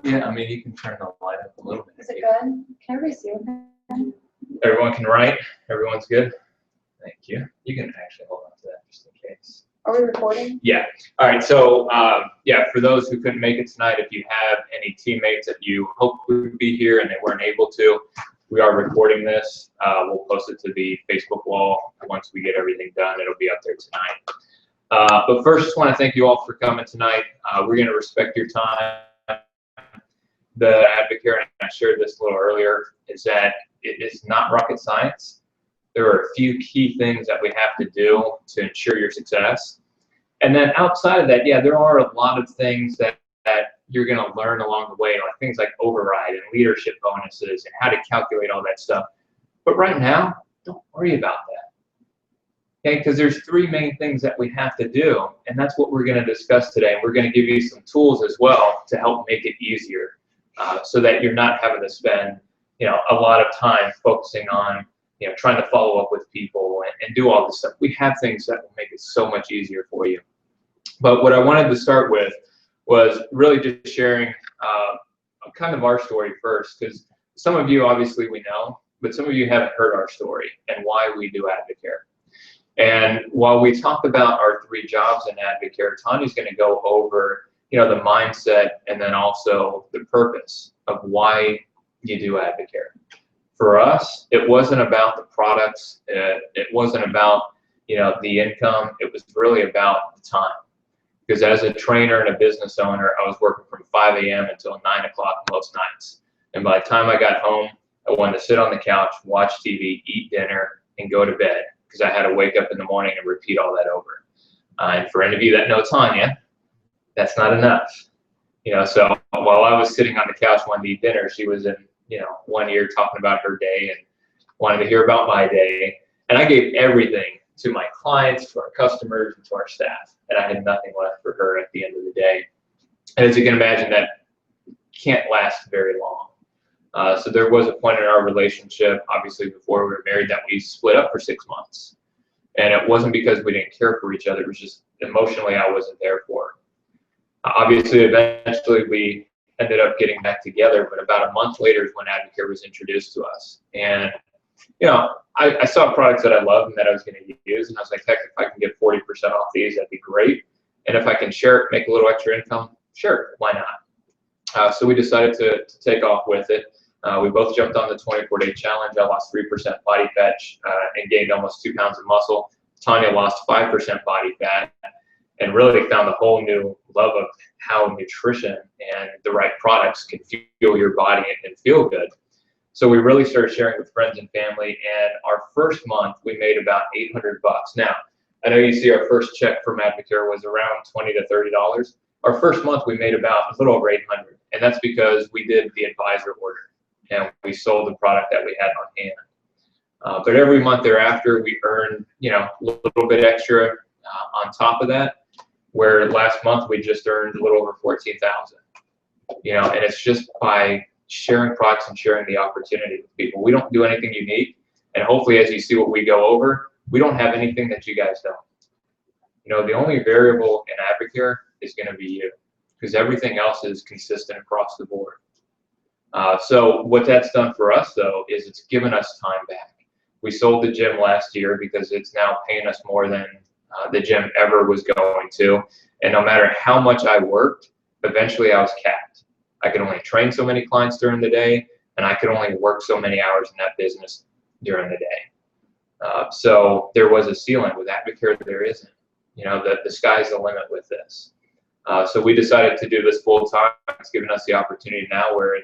Yeah, I mean, you can turn the light up a little bit. Is it good? Can everybody see it? Everyone can write? Everyone's good? Thank you. You can actually hold on to that just in case. Are we recording? Yeah. All right. So, yeah, for those who couldn't make it tonight, if you have any teammates that you hope would be here and they weren't able to, we are recording this. We'll post it to the Facebook wall. Once we get everything done, it'll be up there tonight. But first, just want to thank you all for coming tonight. We're going to respect your time. The Advocare, and I shared this a little earlier, is that it is not rocket science. There are a few key things that we have to do to ensure your success. And then outside of that, yeah, there are a lot of things that you're going to learn along the way, like things like override and leadership bonuses and how to calculate all that stuff. But right now, don't worry about that. Okay, because there's three main things that we have to do, and that's what we're going to discuss today. We're going to give you some tools as well to help make it easier, so that you're not having to spend, a lot of time focusing on, trying to follow up with people and do all this stuff. We have things that will make it so much easier for you. But what I wanted to start with was really just sharing kind of our story first, because some of you obviously we know, but some of you haven't heard our story and why we do Advocare. And while we talk about our three jobs in Advocare, Tanya's going to go over, the mindset and then also the purpose of why you do Advocare. For us, it wasn't about the products. It wasn't about, the income. It was really about the time. Because as a trainer and a business owner, I was working from 5 a.m. until 9 o'clock most nights. And by the time I got home, I wanted to sit on the couch, watch TV, eat dinner, and go to bed, because I had to wake up in the morning and repeat all that over. And for any of you that know Tanya, that's not enough. So while I was sitting on the couch wanting to eat dinner, she was in, one ear talking about her day and wanted to hear about my day. And I gave everything to my clients, to our customers, and to our staff. And I had nothing left for her at the end of the day. And as you can imagine, that can't last very long. So there was a point in our relationship, obviously before we were married, that we split up for 6 months. And it wasn't because we didn't care for each other. It was just emotionally I wasn't there for her. Obviously, eventually we ended up getting back together, but about a month later is when Advocare was introduced to us. And, I saw products that I loved and that I was going to use, and I was like, heck, if I can get 40% off these, that'd be great. And if I can share it, make a little extra income, sure, why not? So we decided to take off with it. We both jumped on the 24-day challenge. I lost 3% body fat and gained almost 2 pounds of muscle. Tanya lost 5% body fat and really found a whole new love of how nutrition and the right products can fuel your body and feel good. So we really started sharing with friends and family, and our first month we made about $800. Now, I know you see our first check from Advocare was around $20 to $30. Our first month we made about a little over $800, and that's because we did the advisor order and we sold the product that we had on hand. But every month thereafter we earned, a little bit extra on top of that. Where last month we just earned a little over $14,000. And it's just by sharing products and sharing the opportunity with people. We don't do anything unique, and hopefully as you see what we go over, we don't have anything that you guys don't. The only variable in Advocare is going to be you, because everything else is consistent across the board. So what that's done for us, though, is it's given us time back. We sold the gym last year because it's now paying us more than the gym ever was going to. And no matter how much I worked, eventually I was capped. I could only train so many clients during the day, and I could only work so many hours in that business during the day. So there was a ceiling. With Advocare, there isn't. The sky's the limit with this. So we decided to do this full time. It's given us the opportunity now. We're in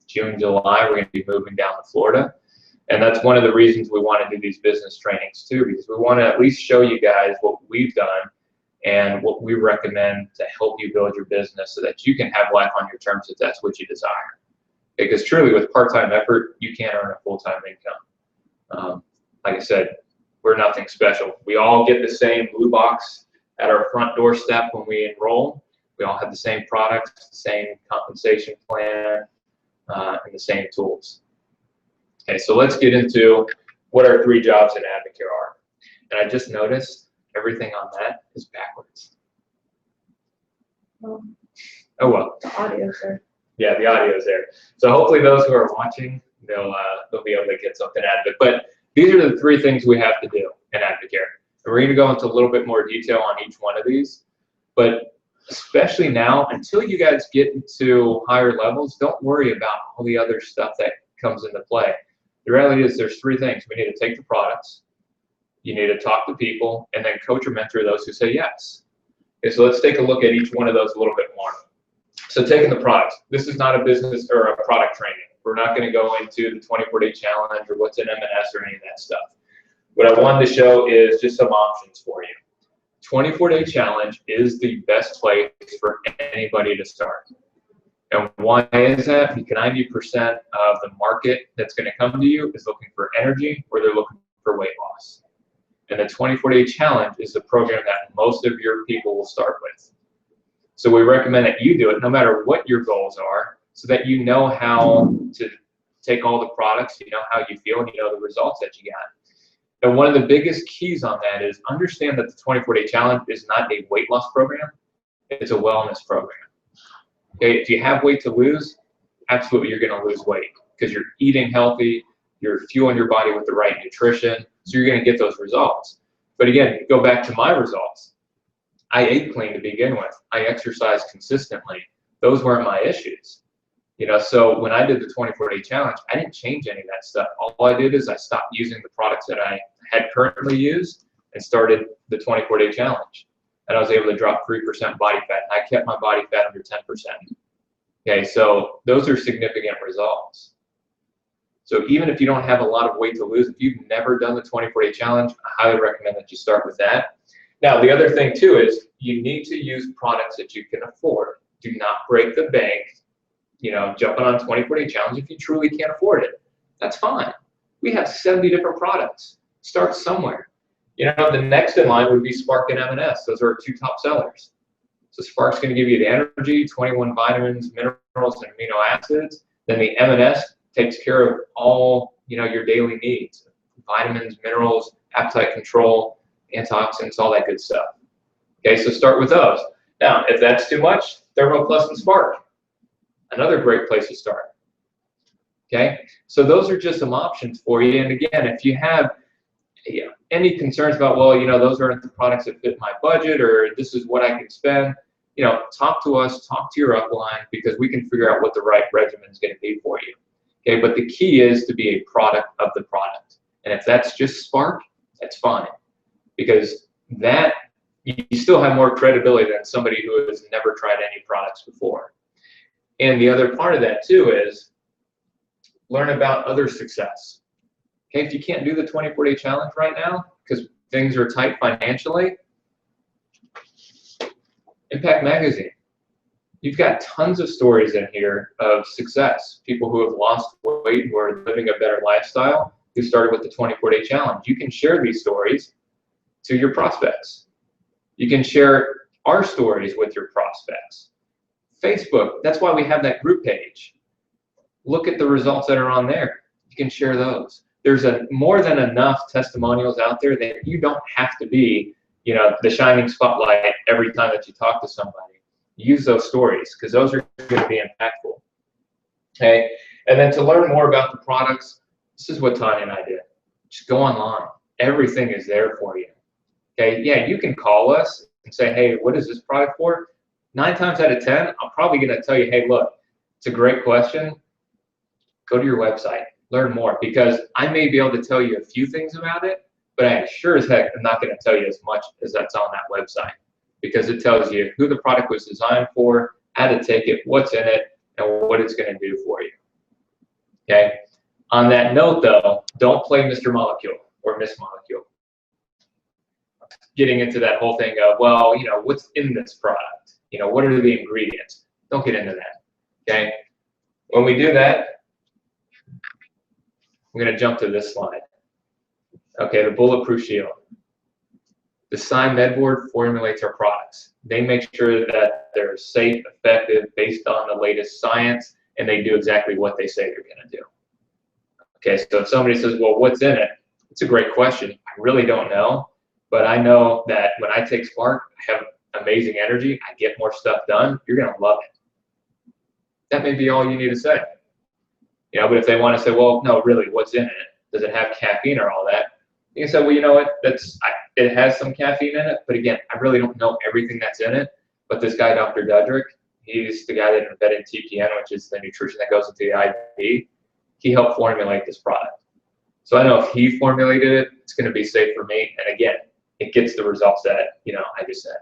June, July, we're going to be moving down to Florida. And that's one of the reasons we want to do these business trainings too, because we want to at least show you guys what we've done and what we recommend to help you build your business so that you can have life on your terms if that's what you desire. Because truly with part-time effort, you can't earn a full-time income. Like I said, we're nothing special. We all get the same blue box at our front doorstep when we enroll. We all have the same products, the same compensation plan, and the same tools. Okay, so let's get into what our three jobs in Advocare are. And I just noticed everything on that is backwards. Oh, well. The audio's there. Yeah, the audio is there. So hopefully those who are watching, they'll be able to get something out of it. But these are the 3 things we have to do in Advocare. And we're going to go into a little bit more detail on each one of these. But especially now, until you guys get into higher levels, don't worry about all the other stuff that comes into play. The reality is there's 3 things. We need to take the products, you need to talk to people, and then coach or mentor those who say yes. Okay, so let's take a look at each one of those a little bit more. So taking the products, this is not a business or a product training. We're not going to go into the 24-day challenge or what's in M&S or any of that stuff. What I wanted to show is just some options for you. 24-day challenge is the best place for anybody to start. And why is that? Because 90% of the market that's going to come to you is looking for energy or they're looking for weight loss. And the 24-day challenge is the program that most of your people will start with. So we recommend that you do it no matter what your goals are, so that you know how to take all the products, you know how you feel, and you know the results that you got. And one of the biggest keys on that is understand that the 24-day challenge is not a weight loss program, it's a wellness program. Okay, if you have weight to lose, absolutely you're gonna lose weight because you're eating healthy, you're fueling your body with the right nutrition, so you're gonna get those results. But again, go back to my results. I ate clean to begin with. I exercised consistently. Those weren't my issues. You know, so when I did the 24-day challenge, I didn't change any of that stuff. All I did is I stopped using the products that I had currently used and started the 24-day challenge. And I was able to drop 3% body fat. I kept my body fat under 10%. Okay, so those are significant results. So even if you don't have a lot of weight to lose, if you've never done the 24-day challenge, I highly recommend that you start with that. Now, the other thing too is you need to use products that you can afford. Do not break the bank, you know, jumping on 24-day challenge if you truly can't afford it. That's fine. We have 70 different products. Start somewhere. You know, the next in line would be Spark and M&S. Those are our 2 top sellers. So Spark's going to give you the energy, 21 vitamins, minerals, and amino acids. Then the M&S takes care of all, you know, your daily needs. Vitamins, minerals, appetite control, antioxidants, all that good stuff. Okay, so start with those. Now, if that's too much, Thermo Plus and Spark. Another great place to start. Okay, so those are just some options for you. And again, if you have any concerns about, well, you know, those aren't the products that fit my budget, or this is what I can spend, you know, talk to us, talk to your upline, because we can figure out what the right regimen is going to be for you. Okay, but the key is to be a product of the product. And if that's just Spark, that's fine, because that you still have more credibility than somebody who has never tried any products before. And the other part of that too is learn about other success. Okay, if you can't do the 24-day challenge right now because things are tight financially, Impact Magazine. You've got tons of stories in here of success. People who have lost weight, who are living a better lifestyle, who started with the 24-day challenge. You can share these stories to your prospects. You can share our stories with your prospects. Facebook, that's why we have that group page. Look at the results that are on there. You can share those. There's more than enough testimonials out there that you don't have to be, you know, the shining spotlight every time that you talk to somebody. Use those stories because those are going to be impactful. Okay, and then to learn more about the products, this is what Tanya and I did. Just go online. Everything is there for you. Okay, yeah, you can call us and say, hey, what is this product for? 9 times out of 10, I'm probably going to tell you, hey, look, it's a great question. Go to your website, learn more, because I may be able to tell you a few things about it, but I sure as heck am not going to tell you as much as that's on that website, because it tells you who the product was designed for, how to take it, what's in it, and what it's going to do for you. Okay. On that note, though, don't play Mr. Molecule or Miss Molecule. Getting into that whole thing of, well, you know, what's in this product? You know, what are the ingredients? Don't get into that. Okay. When we do that, I'm going to jump to this slide. Okay, the Bulletproof Shield. The Sign MedBoard formulates our products. They make sure that they're safe, effective, based on the latest science, and they do exactly what they say they're going to do. Okay, so if somebody says, well, what's in it? It's a great question. I really don't know, but I know that when I take Spark, I have amazing energy. I get more stuff done. You're going to love it. that may be all you need to say. You know, but if they want to say, well, no, really, what's in it? Does it have caffeine or all that? You can say, well, you know what? It has some caffeine in it, but again, I really don't know everything that's in it. But this guy, Dr. Dudrick, he's the guy that invented TPN, which is the nutrition that goes into the IV. He helped formulate this product. So I know if he formulated it, it's going to be safe for me. And again, it gets the results that, you know, I just said.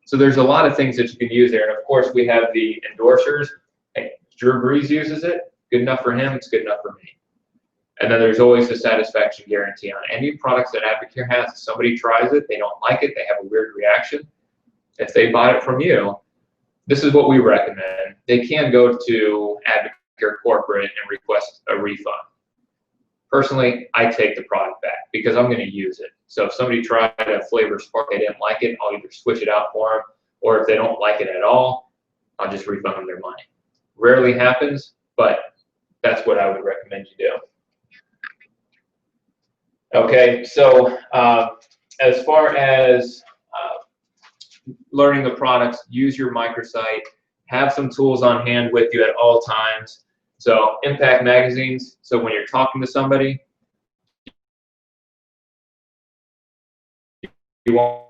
So there's a lot of things that you can use there. And of course, we have the endorsers. Hey, Drew Brees uses it. Good enough for him. It's good enough for me. And then there's always the satisfaction guarantee on any products that Advocare has. If somebody tries it, they don't like it, they have a weird reaction. If they bought it from you, this is what we recommend. They can go to Advocare Corporate and request a refund. Personally, I take the product back because I'm going to use it. So if somebody tried a flavor Spark, they didn't like it, I'll either switch it out for them, or if they don't like it at all, I'll just refund them their money. Rarely happens, but that's what I would recommend you do. Okay, so as far as learning the products, use your microsite, have some tools on hand with you at all times. So impact magazines, so when you're talking to somebody, you want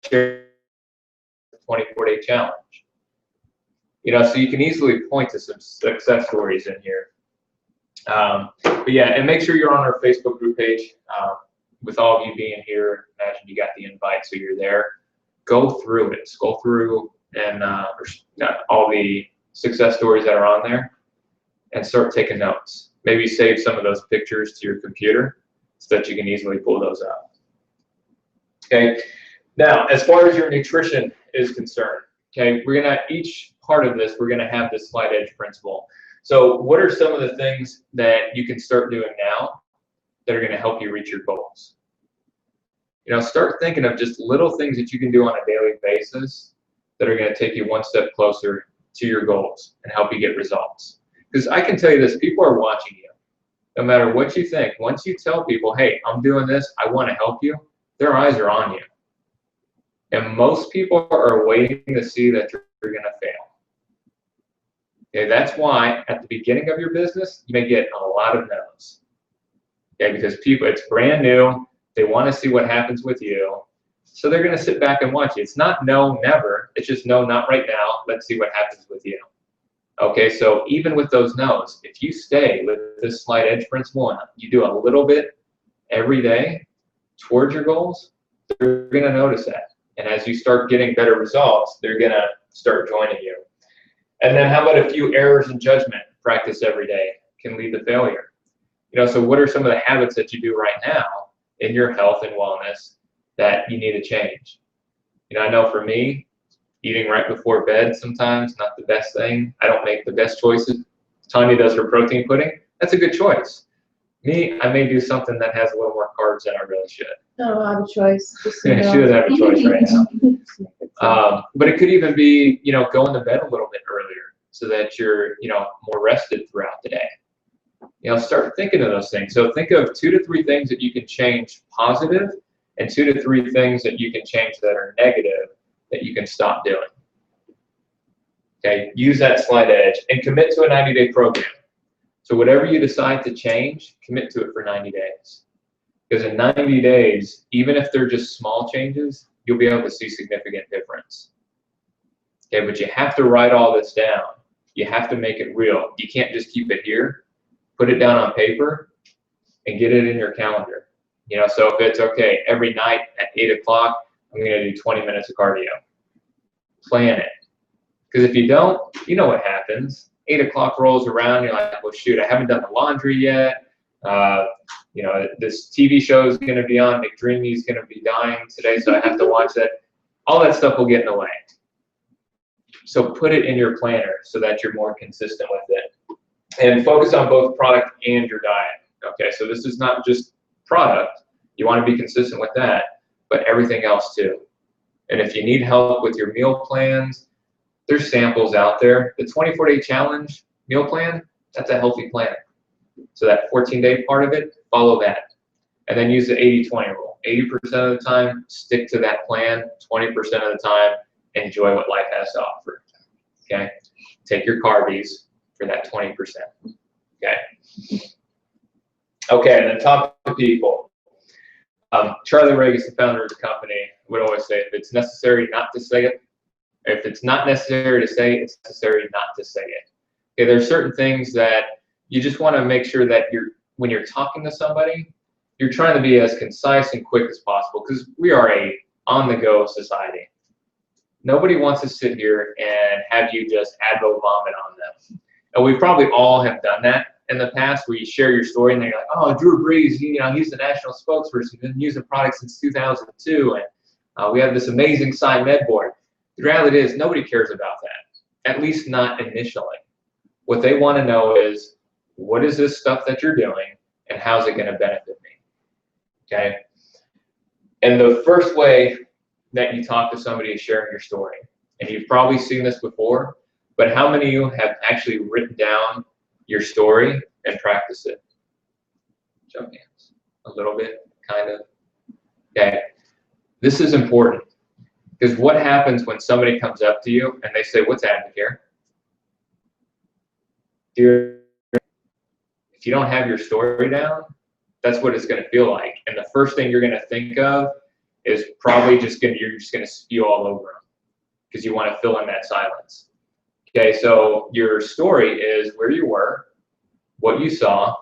to 24-day challenge. You know, so you can easily point to some success stories in here. But yeah, and make sure you're on our Facebook group page. With all of you being here, imagine you got the invite, so you're there. Go through it. Scroll through and all the success stories that are on there, and start taking notes. Maybe save some of those pictures to your computer so that you can easily pull those up. Okay. Now, as far as your nutrition is concerned, okay, we're gonna each part of this, we're gonna have this Slight Edge principle. So what are some of the things that you can start doing now that are gonna help you reach your goals? You know, start thinking of just little things that you can do on a daily basis that are gonna take you one step closer to your goals and help you get results. Because I can tell you this, people are watching you. No matter what you think, once you tell people, hey, I'm doing this, I wanna help you, their eyes are on you. And most people are waiting to see that you're gonna fail. Okay, that's why at the beginning of your business, you may get a lot of no's. Okay, because people, it's brand new, they wanna see what happens with you, so they're gonna sit back and watch you. It's not no, never, it's just no, not right now, let's see what happens with you. Okay, so even with those no's, if you stay with this Slight Edge principle and you do a little bit every day towards your goals, they're gonna notice that. And as you start getting better results, they're gonna start joining you. And then how about a few errors in judgment practice every day can lead to failure? You know, so what are some of the habits that you do right now in your health and wellness that you need to change? You know, I know for me, eating right before bed sometimes not the best thing. I don't make the best choices. Tanya does her protein pudding. That's a good choice. Me, I may do something that has a little more carbs than I really should. No, I have a choice. She doesn't have a choice right now. But it could even be, you know, going to bed a little bit earlier so that you're, you know, more rested throughout the day. You know, start thinking of those things. So think of 2 to 3 things that you can change positive and 2 to 3 things that you can change that are negative that you can stop doing. Okay, use that Slight Edge and commit to a 90-day program. So whatever you decide to change, commit to it for 90 days. Because in 90 days, even if they're just small changes, you'll be able to see significant difference. Okay, but you have to write all this down. You have to make it real. You can't just keep it here. Put it down on paper and get it in your calendar. You know, so if it's okay, every night at 8 o'clock, I'm gonna do 20 minutes of cardio. Plan it. Because if you don't, you know what happens. 8 o'clock rolls around, you're like, well, shoot, I haven't done the laundry yet. You know, this TV show is going to be on. McDreamy's going to be dying today, so I have to watch that. All that stuff will get in the way. So put it in your planner so that you're more consistent with it. And focus on both product and your diet. Okay, so this is not just product. You want to be consistent with that, but everything else too. And if you need help with your meal plans, There's samples out there. The 24-day challenge meal plan, that's a healthy plan. So that 14-day part of it, follow that. And then use the 80-20 rule. 80% of the time, stick to that plan. 20% of the time, enjoy what life has to offer. Okay? Take your carbies for that 20%. Okay? Okay, and then talk to people. Charlie Regis, the founder of the company, would always say, if it's necessary not to say it, if it's not necessary to say, it's necessary not to say it. Okay, there's certain things that you just want to make sure that when you're talking to somebody, you're trying to be as concise and quick as possible, because we are a on-the-go society. Nobody wants to sit here and have you just advo vomit on them. And we probably all have done that in the past, where you share your story and they're like, oh, Drew Brees, he's the national spokesperson. He's been using products since 2002, and we have this amazing SciMed board. The reality is nobody cares about that, at least not initially. What they want to know is, what is this stuff that you're doing, and how's it going to benefit me? Okay? And the first way that you talk to somebody is sharing your story. And you've probably seen this before, but how many of you have actually written down your story and practiced it? Show of hands. A little bit, kind of. Okay. This is important, because what happens when somebody comes up to you and they say, what's Advocare? If you don't have your story down, that's what it's going to feel like. And the first thing you're going to think of is probably you're just going to spew all over them, because you want to fill in that silence. Okay, so your story is where you were, what you saw,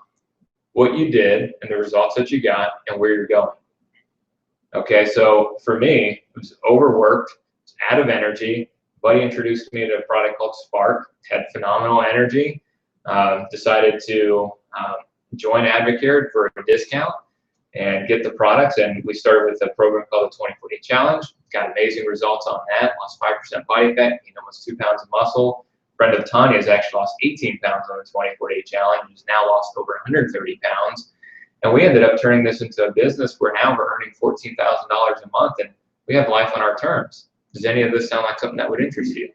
what you did, and the results that you got, and where you're going. Okay, so for me, it was overworked, out of energy. Buddy introduced me to a product called Spark, had phenomenal energy, decided to join Advocare for a discount and get the products, and we started with a program called the 24-day challenge. Got amazing results on that. Lost 5% body fat, gained almost 2 pounds of muscle. Friend of Tanya has actually lost 18 pounds on the 24-day challenge. He's now lost over 130 pounds. And we ended up turning this into a business where now we're earning $14,000 a month, and we have life on our terms. Does any of this sound like something that would interest you?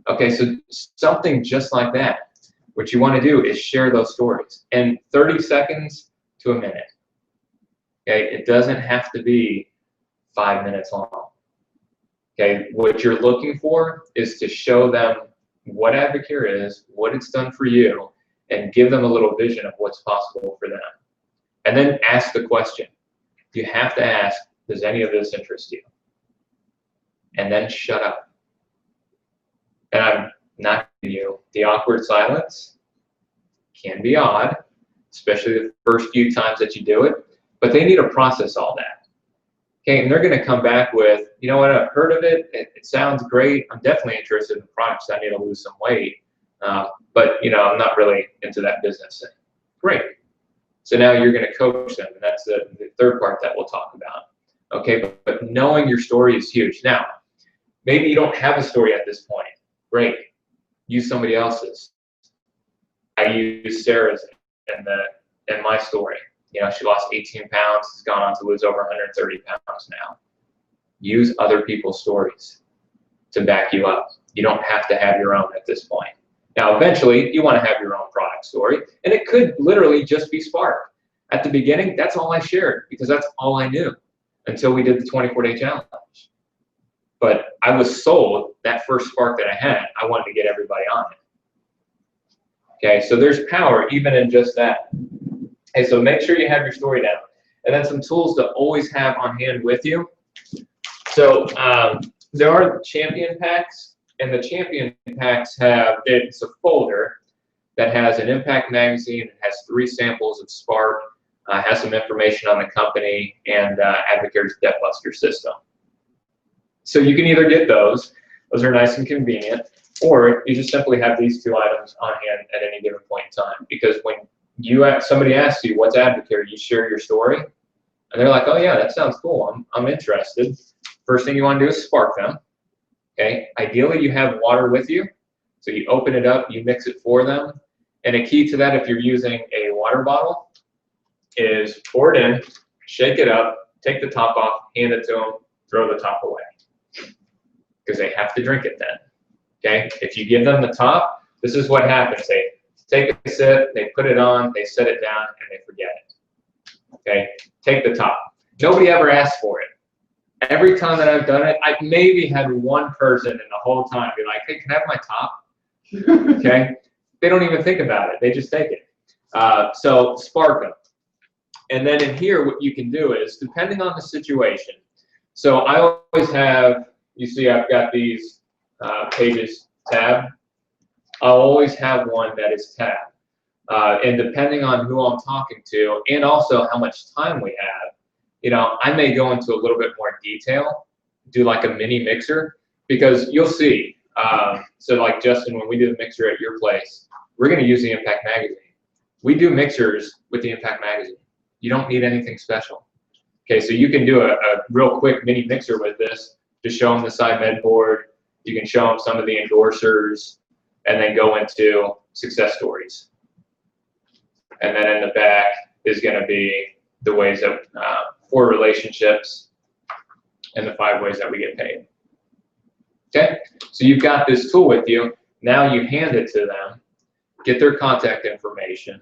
Okay, so something just like that. What you want to do is share those stories in 30 seconds to a minute. Okay, it doesn't have to be 5 minutes long. Okay, what you're looking for is to show them what Advocare is, what it's done for you, and give them a little vision of what's possible for them. And then ask the question. You have to ask, does any of this interest you? And then shut up. And I'm not giving you the awkward silence. Can be odd, especially the first few times that you do it, but they need to process all that. Okay, and they're going to come back with, you know what, I've heard of it, it sounds great, I'm definitely interested in the products, I need to lose some weight, but I'm not really into that business thing. Great. So now you're going to coach them, and that's the third part that we'll talk about. Okay, but knowing your story is huge. Now, maybe you don't have a story at this point. Great. Use somebody else's. I use Sarah's in my story. She lost 18 pounds, has gone on to lose over 130 pounds now. Use other people's stories to back you up. You don't have to have your own at this point. Now, eventually, you want to have your own product story, and it could literally just be Spark. At the beginning, that's all I shared, because that's all I knew until we did the 24-day challenge. But I was sold that first Spark that I had. I wanted to get everybody on it. Okay, so there's power even in just that. Okay, so make sure you have your story down. And then some tools to always have on hand with you. So there are champion packs, and the champion packs it's a folder that has an impact magazine, it has 3 samples of Spark, has some information on the company, and Advocare's Debt Buster system. So you can either get those are nice and convenient, or you just simply have these 2 items on hand at any given point in time. Because when somebody asks you, what's Advocare, you share your story, and they're like, oh yeah, that sounds cool, I'm interested. First thing you want to do is spark them. Okay, ideally you have water with you, so you open it up, you mix it for them, and a key to that, if you're using a water bottle, is pour it in, shake it up, take the top off, hand it to them, throw the top away. because they have to drink it then. Okay, if you give them the top, this is what happens. They take a sip, they put it on, they set it down, and they forget it. Okay, take the top. Nobody ever asks for it. Every time that I've done it, I've maybe had one person in the whole time be like, hey, can I have my top? Okay, they don't even think about it. They just take it. So spark them. And then in here, what you can do is, depending on the situation, so I always have, you see I've got these pages tabbed. I'll always have one that is tabbed. And depending on who I'm talking to and also how much time we have, you know, I may go into a little bit more detail, do like a mini mixer, because you'll see. So like Justin, when we do the mixer at your place, we're going to use the Impact Magazine. We do mixers with the Impact Magazine. You don't need anything special. Okay, so you can do a real quick mini mixer with this. Just show them the SciMed board. You can show them some of the endorsers, and then go into success stories. And then in the back is going to be the ways that 4 relationships and the 5 ways that we get paid. Okay, so you've got this tool with you. Now you hand it to them, get their contact information.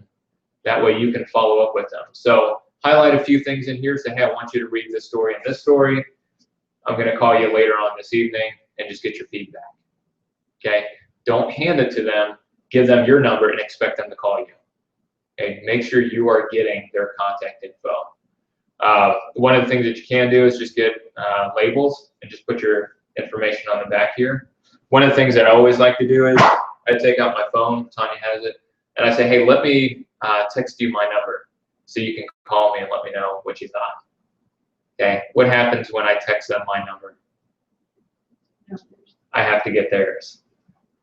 That way you can follow up with them. So highlight a few things in here. Say, hey, I want you to read this story and this story. I'm going to call you later on this evening and just get your feedback. Okay, don't hand it to them. Give them your number and expect them to call you. Okay, make sure you are getting their contact info. One of the things that you can do is just get labels and just put your information on the back here. One of the things that I always like to do is I take out my phone, Tanya has it, and I say, hey, let me text you my number so you can call me and let me know what you thought. Okay, what happens when I text them my number? I have to get theirs.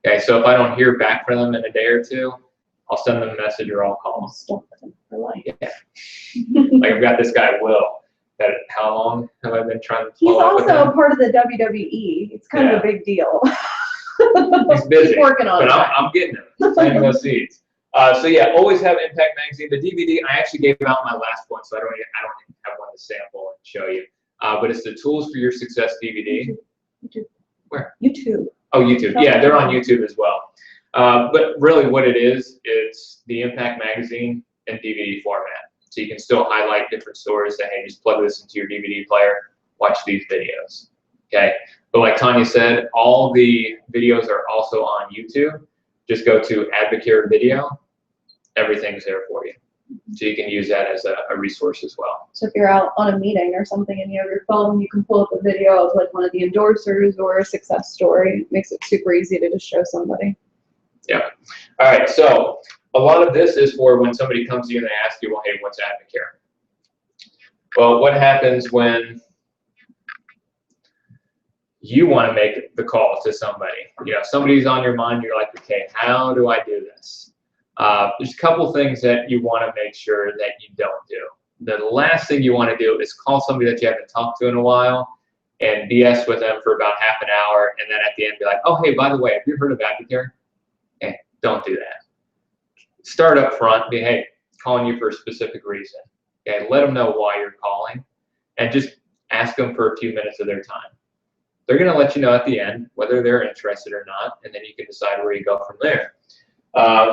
Okay, so if I don't hear back from them in a day or two, I'll send them a message or I'll call them. Stop them for life. Yeah. Like I've got this guy, Will, that how long have I been trying to He's follow up with also him? a part of the WWE. It's kind of a big deal. He's busy, Keep working on but it. I'm getting him, planting those seeds. So yeah, always have Impact Magazine. The DVD, I actually gave out my last one, so I don't even have one to sample and show you. But it's the Tools for Your Success DVD. YouTube. Where? YouTube. Oh, YouTube. Yeah, they're on YouTube as well. But really what it is, it's the Impact Magazine in DVD format. So you can still highlight different stories, say, hey, just plug this into your DVD player, watch these videos. Okay. But like Tanya said, all the videos are also on YouTube. Just go to Advocare Video. Everything's there for you. So you can use that as a resource as well. So if you're out on a meeting or something and you have your phone, you can pull up a video of like one of the endorsers or a success story. It makes it super easy to just show somebody. Yeah. All right. So a lot of this is for when somebody comes to you and they ask you, well, hey, what's Advocare? Well, what happens when you want to make the call to somebody? You know, somebody's on your mind. You're like, okay, how do I do this? There's a couple things that you want to make sure that you don't do. The last thing you want to do is call somebody that you haven't talked to in a while and BS with them for about half an hour, and then at the end be like, oh, hey, by the way, have you heard of Advocare? Okay, don't do that. Start up front, be, hey, calling you for a specific reason. Okay, let them know why you're calling, and just ask them for a few minutes of their time. They're going to let you know at the end whether they're interested or not, and then you can decide where you go from there.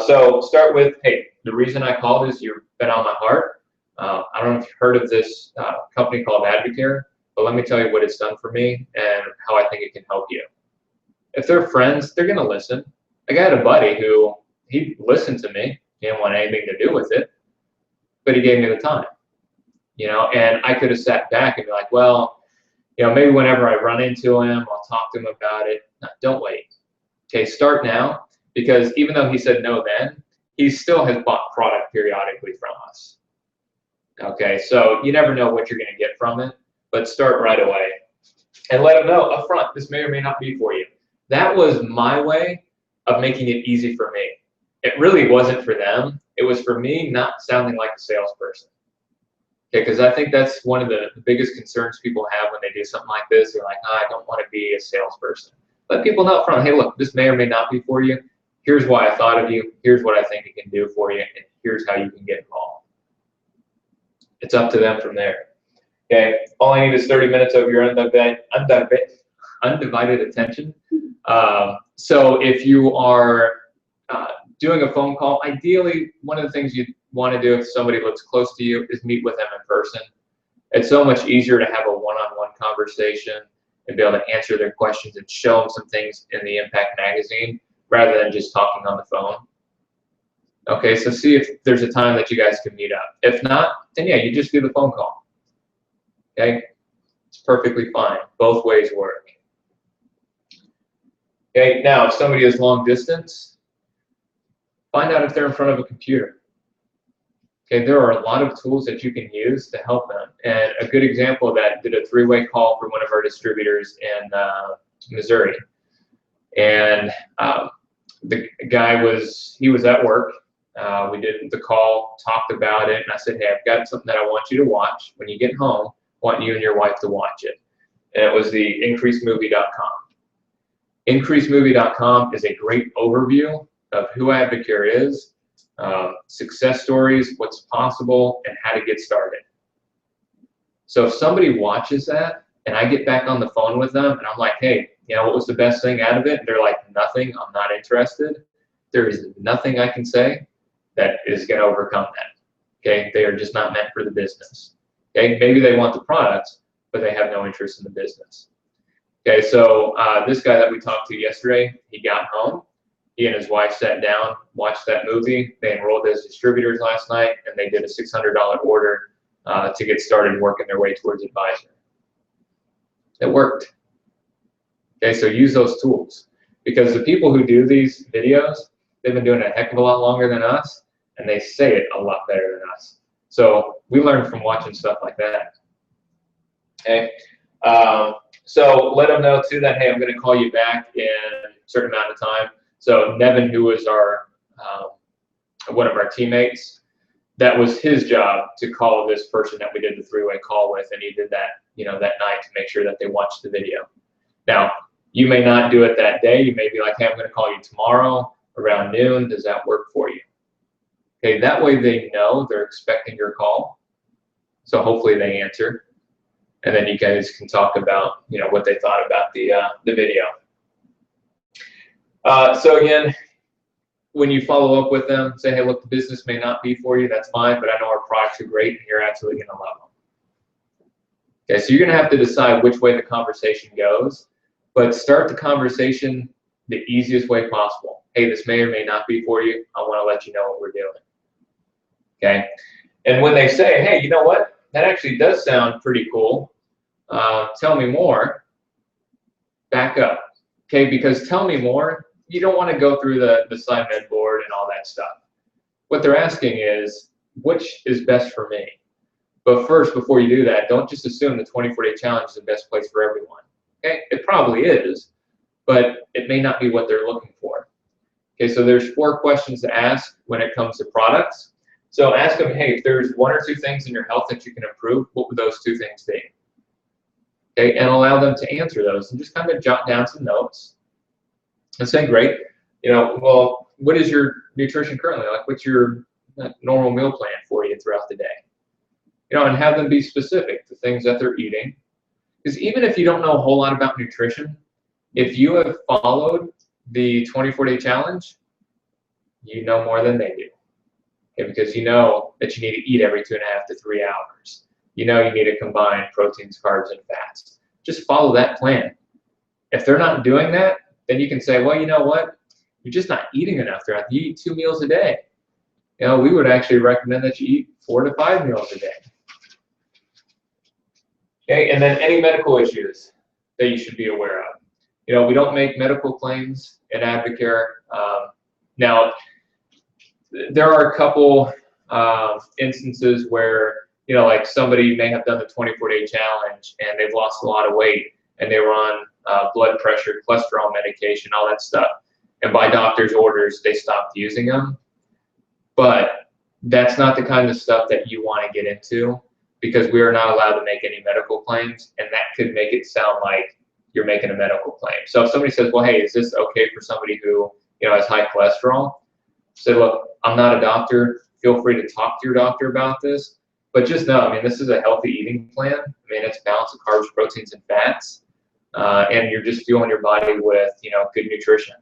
So start with, hey, the reason I called is you've been on my heart. I don't know if you've heard of this company called Advocare, but let me tell you what it's done for me and how I think it can help you. If they're friends, they're going to listen. Like I had a buddy who, he listened to me. He didn't want anything to do with it, but he gave me the time. You know, and I could have sat back and be like, well, you know, maybe whenever I run into him, I'll talk to him about it. No, don't wait. Okay, start now, because even though he said no then, he still has bought product periodically from us. Okay, so you never know what you're going to get from it, but start right away and let him know up front, this may or may not be for you. That was my way of making it easy for me. It really wasn't for them. It was for me not sounding like a salesperson. Okay, because I think that's one of the biggest concerns people have when they do something like this. They're like, oh, I don't want to be a salesperson. Let people know up front, hey, look, this may or may not be for you. Here's why I thought of you. Here's what I think it can do for you. And here's how you can get involved. It's up to them from there. Okay, all I need is 30 minutes of your undivided undivided attention. So if you are doing a phone call, ideally, one of the things you want to do if somebody lives close to you is meet with them in person. It's so much easier to have a one-on-one conversation and be able to answer their questions and show them some things in the Impact magazine rather than just talking on the phone. Okay, so see if there's a time that you guys can meet up. If not, then yeah, you just do the phone call. Okay, it's perfectly fine. Both ways work. Okay, now if somebody is long distance, find out if they're in front of a computer. Okay, there are a lot of tools that you can use to help them. And a good example of that, did a three-way call for one of our distributors in Missouri. And the guy he was at work. We did the call, talked about it, and I said, hey, I've got something that I want you to watch. When you get home, I want you and your wife to watch it. And it was the IncreaseMovie.com. IncreaseMovie.com is a great overview of who Advocare is, success stories, what's possible, and how to get started. So if somebody watches that and I get back on the phone with them and I'm like, hey, you know, what was the best thing out of it? And they're like, nothing, I'm not interested. There is nothing I can say that is going to overcome that. Okay, they are just not meant for the business. Okay, maybe they want the products, but they have no interest in the business. Okay, so this guy that we talked to yesterday, he got home. He and his wife sat down, watched that movie. They enrolled as distributors last night, and they did a $600 order to get started working their way towards advisor. It worked. Okay, so use those tools. Because the people who do these videos, they've been doing it a heck of a lot longer than us, and they say it a lot better than us. So we learn from watching stuff like that. Okay, so let them know too that, hey, I'm going to call you back in a certain amount of time. So Nevin, who was our one of our teammates, that was his job to call this person that we did the three-way call with, and he did that, you know, that night to make sure that they watched the video. Now, you may not do it that day. You may be like, hey, I'm going to call you tomorrow around noon. Does that work for you? Okay, that way they know they're expecting your call. So hopefully they answer. And then you guys can talk about, you know, what they thought about the video. So again, when you follow up with them, say, hey, look, the business may not be for you. That's fine, but I know our products are great, and you're absolutely going to love them. Okay, so you're going to have to decide which way the conversation goes, but start the conversation the easiest way possible. Hey, this may or may not be for you. I want to let you know what we're doing. Okay, and when they say, hey, you know what? That actually does sound pretty cool. Tell me more. Back up. Okay, because tell me more, you don't want to go through the SciMed board and all that stuff. What they're asking is, which is best for me? But first, before you do that, don't just assume the 24-day challenge is the best place for everyone. Okay, it probably is, but it may not be what they're looking for. Okay, so there's 4 questions to ask when it comes to products. So ask them, hey, if there's 1 or 2 things in your health that you can improve, what would those 2 things be? Okay, and allow them to answer those and just kind of jot down some notes and say, great, you know, well, what is your nutrition currently? Like, what's your normal meal plan for you throughout the day? You know, and have them be specific to things that they're eating. Because even if you don't know a whole lot about nutrition, if you have followed the 24-day challenge, you know more than they do. Okay, because you know that you need to eat every 2.5 to 3 hours. You know you need to combine proteins, carbs, and fats. Just follow that plan. If they're not doing that, then you can say, well, you know what? You're just not eating enough throughout. You eat 2 meals a day. You know, we would actually recommend that you eat 4 to 5 meals a day. Okay, and then any medical issues that you should be aware of. You know, we don't make medical claims in Advocare. Now, there are a couple instances where, you know, like somebody may have done the 24-day challenge and they've lost a lot of weight and they were on blood pressure, cholesterol medication, all that stuff. And by doctor's orders, they stopped using them. But that's not the kind of stuff that you want to get into, because we are not allowed to make any medical claims, and that could make it sound like you're making a medical claim. So if somebody says, well, hey, is this okay for somebody who, you know, has high cholesterol? Say, look, I'm not a doctor. Feel free to talk to your doctor about this. But just know, I mean, this is a healthy eating plan. I mean, it's a balance of carbs, proteins, and fats. and you're just fueling your body with, good nutrition.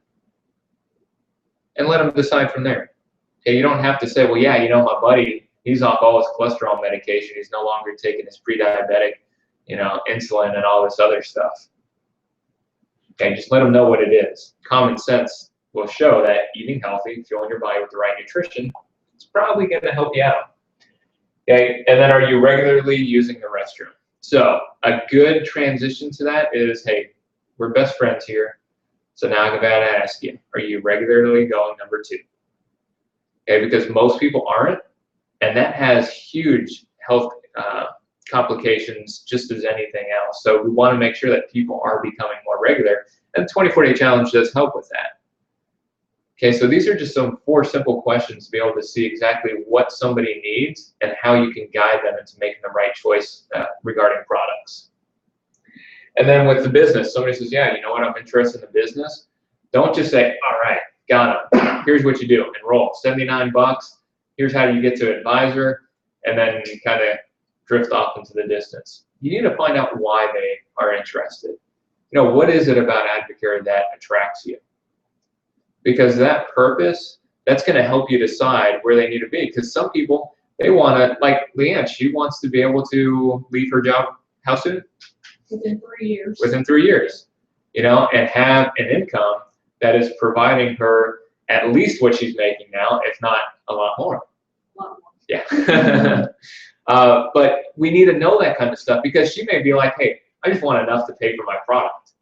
And let them decide from there. Okay, you don't have to say, well, yeah, my buddy, he's off all his cholesterol medication. He's no longer taking his pre-diabetic, insulin and all this other stuff. Okay, just let them know what it is. Common sense will show that eating healthy, fueling your body with the right nutrition, it's probably going to help you out. Okay, and then are you regularly using the restroom? So a good transition to that is, hey, we're best friends here. So now I'm about to ask you, are you regularly going number 2? Okay, because most people aren't, and that has huge health complications just as anything else. So we want to make sure that people are becoming more regular, and the 24-day challenge does help with that. Okay, so these are just some 4 simple questions to be able to see exactly what somebody needs and how you can guide them into making the right choice regarding products. And then with the business, somebody says, yeah, you know what, I'm interested in the business. Don't just say, all right, got it. Here's what you do. Enroll. $79. Here's how you get to advisor. And then you kind of drift off into the distance. You need to find out why they are interested. What is it about Advocare that attracts you? Because that purpose, that's going to help you decide where they need to be. Because some people, they want to, like Leanne, she wants to be able to leave her job, how soon? Within 3 years. Within 3 years, and have an income that is providing her at least what she's making now, if not a lot more. Yeah. But we need to know that kind of stuff, because she may be like, hey, I just want enough to pay for my product.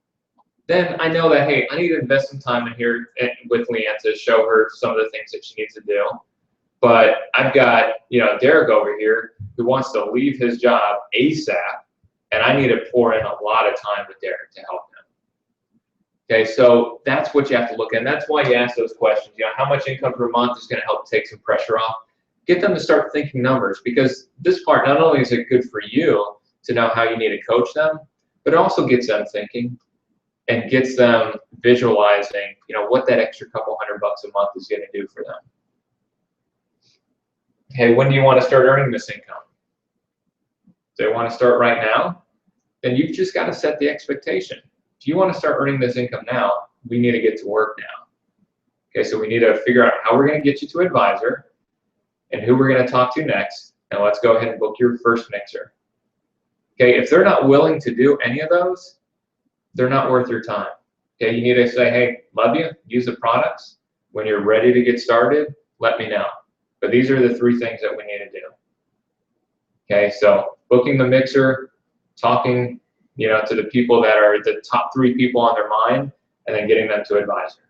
Then I know that, hey, I need to invest some time in here with Leanne to show her some of the things that she needs to do. But I've got, Derek over here who wants to leave his job ASAP, and I need to pour in a lot of time with Derek to help him. Okay, so that's what you have to look at. And that's why you ask those questions. How much income per month is going to help take some pressure off? Get them to start thinking numbers, because this part, not only is it good for you to know how you need to coach them, but it also gets them thinking and gets them visualizing, what that extra couple $100 a month is going to do for them. Okay, when do you want to start earning this income? Do they want to start right now? Then you've just got to set the expectation. If you want to start earning this income now, we need to get to work now. Okay, so we need to figure out how we're going to get you to advisor and who we're going to talk to next. And let's go ahead and book your first mixer. Okay, if they're not willing to do any of those, they're not worth your time. Okay, you need to say, hey, love you, use the products. When you're ready to get started, let me know. But these are the 3 things that we need to do. Okay, so booking the mixer, talking, to the people that are the top 3 people on their mind, and then getting them to advisor.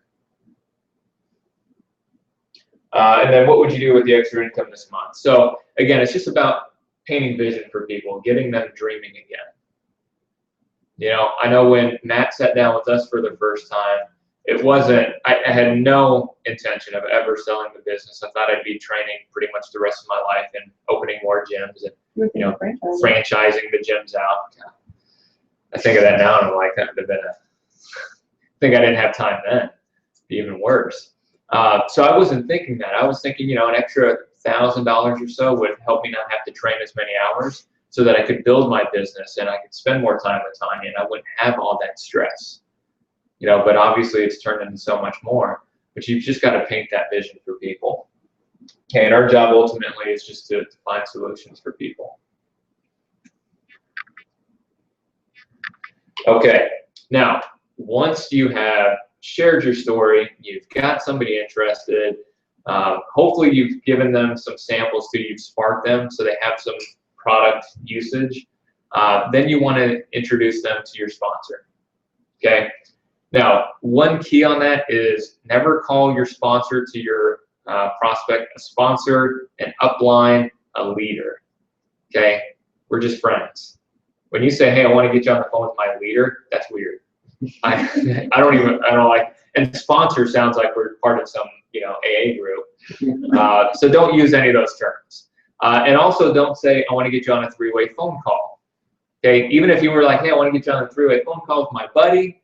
And then what would you do with the extra income this month? So again, it's just about painting vision for people, getting them dreaming again. I know when Matt sat down with us for the first time, it wasn't, I had no intention of ever selling the business. I thought I'd be training pretty much the rest of my life and opening more gyms and, franchising the gyms out. I think of that now and I'm like, that would have been I think I didn't have time then. It'd be even worse. So I wasn't thinking that. I was thinking, an extra $1,000 or so would help me not have to train as many hours, so that I could build my business and I could spend more time with Tanya and I wouldn't have all that stress. But obviously it's turned into so much more. But you've just got to paint that vision for people. Okay, and our job ultimately is just to find solutions for people. Okay, now, once you have shared your story, you've got somebody interested, hopefully you've given them some samples too, you've sparked them so they have some product usage, then you want to introduce them to your sponsor. Okay, now one key on that is never call your sponsor to your prospect a sponsor, an upline, a leader. Okay, we're just friends. When you say, hey, I want to get you on the phone with my leader, that's weird. I don't like, and sponsor sounds like we're part of some AA group. So don't use any of those terms. And also don't say, I want to get you on a 3-way phone call. Okay, even if you were like, hey, I want to get you on a 3-way phone call with my buddy.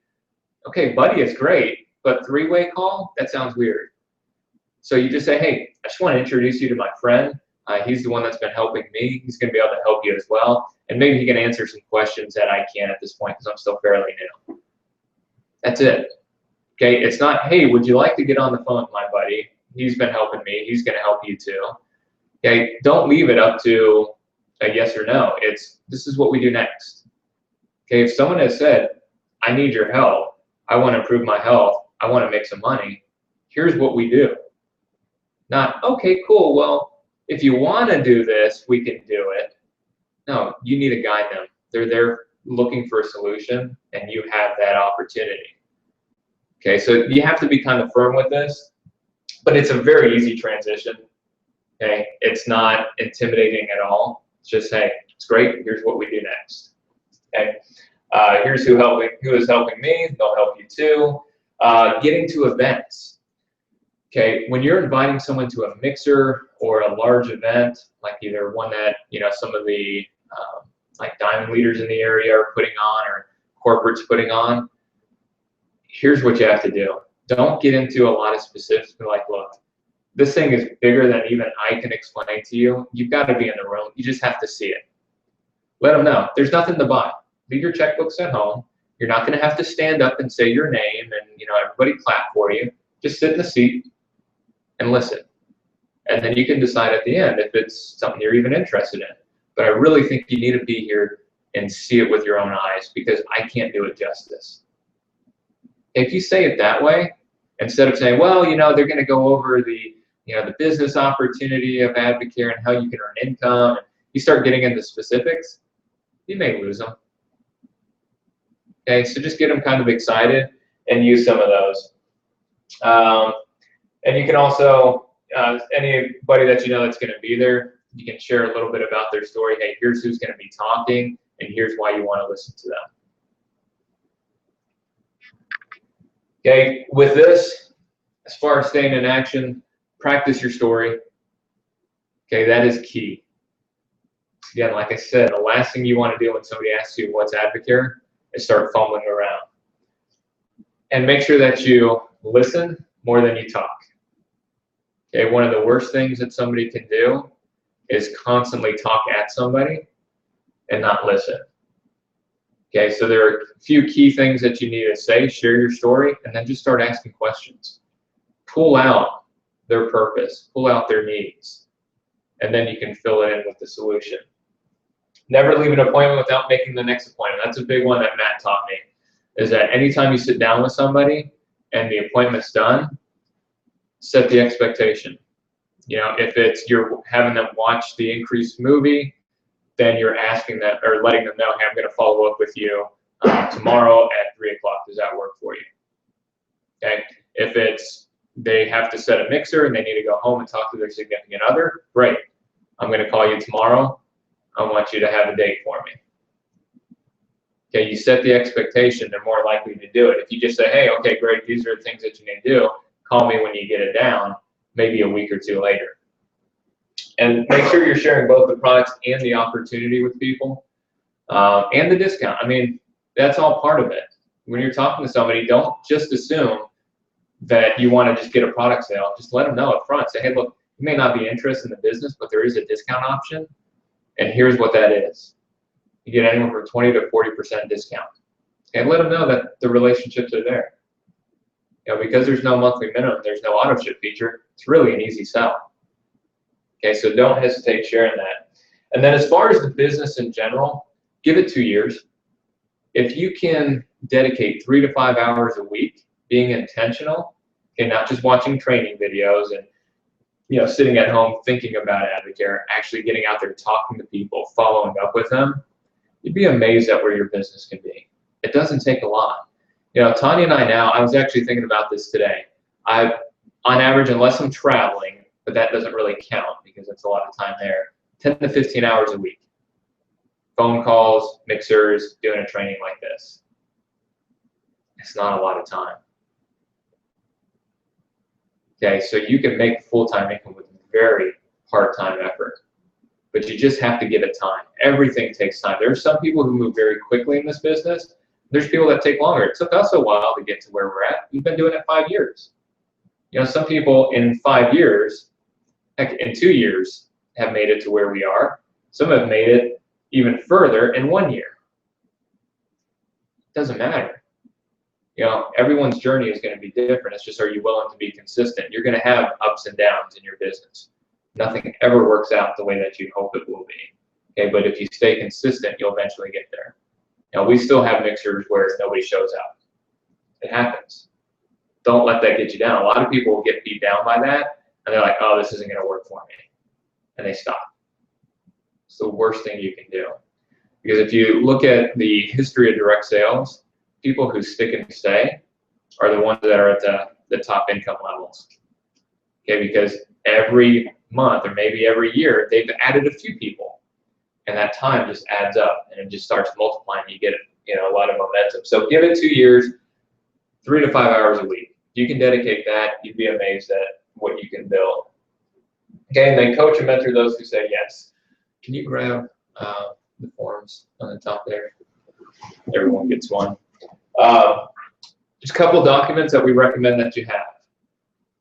Okay, buddy is great, but 3-way call, that sounds weird. So you just say, hey, I just want to introduce you to my friend. He's the one that's been helping me. He's going to be able to help you as well. and maybe he can answer some questions that I can't at this point because I'm still fairly new. That's it. Okay, it's not, hey, would you like to get on the phone with my buddy? He's been helping me. He's going to help you too. Okay, don't leave it up to a yes or no. It's, this is what we do next. Okay, if someone has said, I need your help, I want to improve my health, I want to make some money, here's what we do. Not, okay, cool, well, if you want to do this, we can do it. No, you need to guide them. They're there looking for a solution, and you have that opportunity. Okay, so you have to be kind of firm with this, but it's a very easy transition. Okay, it's not intimidating at all. It's just, hey, it's great. Here's what we do next. Okay, here's who is helping me. They'll help you too. Getting to events. Okay, when you're inviting someone to a mixer or a large event, like either one that some of the like diamond leaders in the area are putting on or corporates putting on, here's what you have to do. Don't get into a lot of specifics. Be like, look, this thing is bigger than even I can explain to you. You've got to be in the room. You just have to see it. Let them know. There's nothing to buy. Leave your checkbooks at home. You're not going to have to stand up and say your name and everybody clap for you. Just sit in the seat and listen. And then you can decide at the end if it's something you're even interested in. But I really think you need to be here and see it with your own eyes because I can't do it justice. If you say it that way, instead of saying, well, they're going to go over the business opportunity of Advocare and how you can earn income, and you start getting into specifics, you may lose them. Okay, so just get them kind of excited and use some of those. And you can also, anybody that that's going to be there, you can share a little bit about their story. Hey, here's who's going to be talking, and here's why you want to listen to them. Okay, with this, as far as staying in action, practice your story. Okay, that is key. Again, like I said, the last thing you want to do when somebody asks you what's Advocare is start fumbling around. And make sure that you listen more than you talk. Okay, one of the worst things that somebody can do is constantly talk at somebody and not listen. Okay, so there are a few key things that you need to say, share your story, and then just start asking questions. Pull out their purpose, pull out their needs, and then you can fill it in with the solution. Never leave an appointment without making the next appointment. That's a big one that Matt taught me, is that anytime you sit down with somebody and the appointment's done, set the expectation. If it's you're having them watch the Increase movie, then you're asking them or letting them know, hey, I'm going to follow up with you tomorrow at 3 o'clock. Does that work for you? Okay. If it's they have to set a mixer and they need to go home and talk to their significant other, great. I'm going to call you tomorrow. I want you to have a date for me. Okay, you set the expectation, they're more likely to do it. If you just say, hey, okay, great, these are the things that you need to do, call me when you get it down, maybe a week or two later. And make sure you're sharing both the products and the opportunity with people, and the discount. I mean, that's all part of it. When you're talking to somebody, don't just assume that you want to just get a product sale. Just let them know up front. Say, hey, look, you may not be interested in the business, but there is a discount option, and here's what that is. You get anywhere from 20 to 40% discount. And let them know that the relationships are there. Because there's no monthly minimum, there's no auto ship feature, it's really an easy sell. Okay, so don't hesitate sharing that. And then as far as the business in general, give it 2 years. If you can dedicate 3 to 5 hours a week being intentional, and not just watching training videos and sitting at home thinking about Advocare, actually getting out there talking to people, following up with them, you'd be amazed at where your business can be. It doesn't take a lot. Tanya and I now, I was actually thinking about this today. On average, unless I'm traveling, but that doesn't really count because it's a lot of time there, 10 to 15 hours a week. Phone calls, mixers, doing a training like this. It's not a lot of time. Okay, so you can make full-time income with very part-time effort, but you just have to give it time. Everything takes time. There are some people who move very quickly in this business. There's people that take longer. It took us a while to get to where we're at. We've been doing it 5 years. Some people in 5 years, heck, in 2 years, have made it to where we are. Some have made it even further in 1 year. Doesn't matter. You know, everyone's journey is going to be different. It's just, are you willing to be consistent? You're going to have ups and downs in your business. Nothing ever works out the way that you hope it will be. Okay, but if you stay consistent, you'll eventually get there. Now, we still have mixers where nobody shows up. It happens. Don't let that get you down. A lot of people will get beat down by that, and they're like, oh, this isn't going to work for me. And they stop. It's the worst thing you can do. Because if you look at the history of direct sales, people who stick and stay are the ones that are at the top income levels. Okay, because every month or maybe every year, they've added a few people. And that time just adds up and it just starts multiplying. You get, you know, a lot of momentum. So give it 2 years, 3 to 5 hours a week. You can dedicate that. You'd be amazed at what you can build. Okay, and then coach and mentor those who say yes. Can you grab the forms on the top there? Everyone gets one. Just a couple documents that we recommend that you have.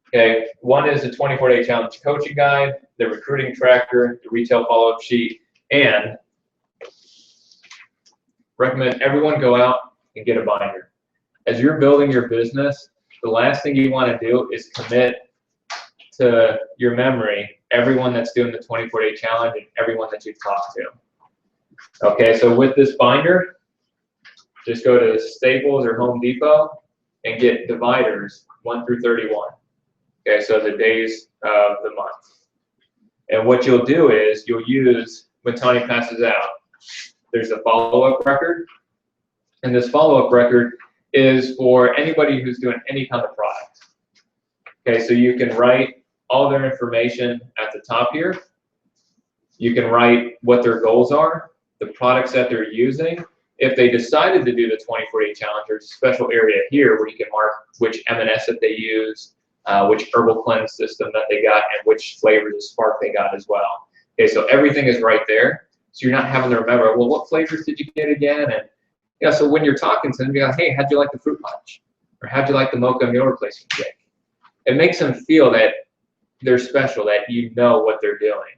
Okay, one is the 24-day challenge coaching guide, the recruiting tracker, the retail follow-up sheet, and recommend everyone go out and get a binder. As you're building your business, the last thing you want to do is commit to your memory everyone that's doing the 24-day challenge and everyone that you've talked to. Okay, so with this binder, just go to Staples or Home Depot and get dividers 1 through 31. Okay, so the days of the month. And what you'll do is you'll use, when Tony passes out, there's a follow-up record. And this follow-up record is for anybody who's doing any kind of product. Okay, so you can write all their information at the top here. You can write what their goals are, the products that they're using. If they decided to do the 24-day challenge, there's a special area here where you can mark which M&S that they use, which herbal cleanse system that they got, and which flavors of Spark they got as well. Okay, so everything is right there. So you're not having to remember, well, what flavors did you get again? And yeah, so when you're talking to them, you're like, hey, how'd you like the fruit punch? Or how'd you like the mocha meal replacement shake? It makes them feel that they're special, that you know what they're doing.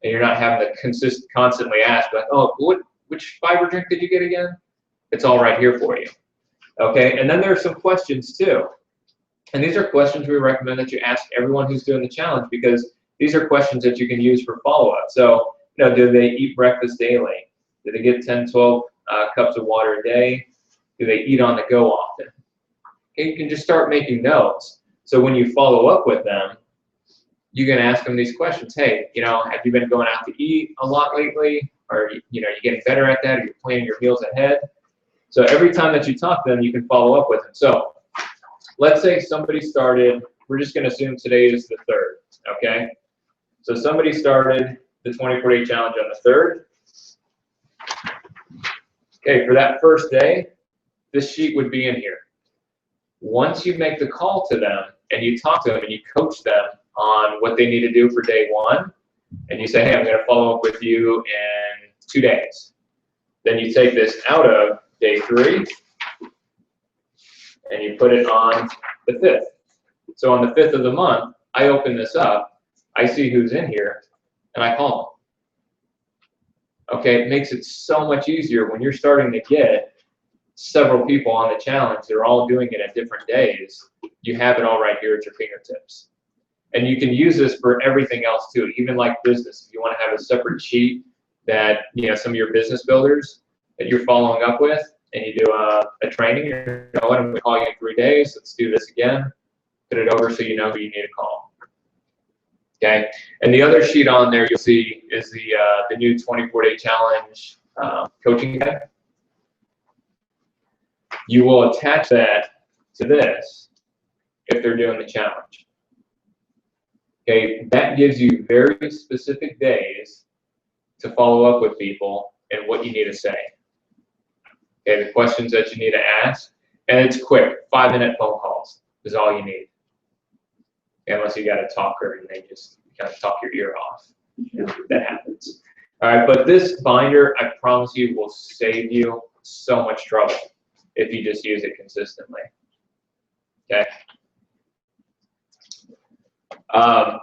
And you're not having to constantly ask, like, oh, which fiber drink did you get again? It's all right here for you. Okay, and then there are some questions too. And these are questions we recommend that you ask everyone who's doing the challenge, because these are questions that you can use for follow-up. So, you know, do they eat breakfast daily? Do they get 10, 12 cups of water a day? Do they eat on the go often? Okay, you can just start making notes. So when you follow up with them, you can ask them these questions. Hey, you know, have you been going out to eat a lot lately? Or, you know, you're getting better at that, or you're planning your meals ahead? So every time that you talk to them, you can follow up with them. So let's say somebody started, we're just going to assume today is the 3rd, okay? So somebody started the 24-day challenge on the 3rd. Okay, for that first day, this sheet would be in here. Once you make the call to them and you talk to them and you coach them on what they need to do for day 1, and you say, hey, I'm going to follow up with you in 2 days. Then you take this out of day 3 and you put it on the 5th. So on the 5th of the month, I open this up, I see who's in here, and I call them. Okay, it makes it so much easier when you're starting to get several people on the challenge. They're all doing it at different days. You have it all right here at your fingertips. And you can use this for everything else too, even like business. If you want to have a separate sheet that, you know, some of your business builders that you're following up with, and you do a training, you know what, I'm going to call you in 3 days, let's do this again, put it over so you know who you need to call. Okay, and the other sheet on there you'll see is the new 24-day challenge coaching guide. You will attach that to this if they're doing the challenge. Okay, that gives you very specific days to follow up with people and what you need to say. Okay, the questions that you need to ask, and it's quick, 5-minute phone calls is all you need. Okay, unless you got a talker and they just kind of talk your ear off. You know, that happens. All right, but this binder, I promise you, will save you so much trouble if you just use it consistently. Okay.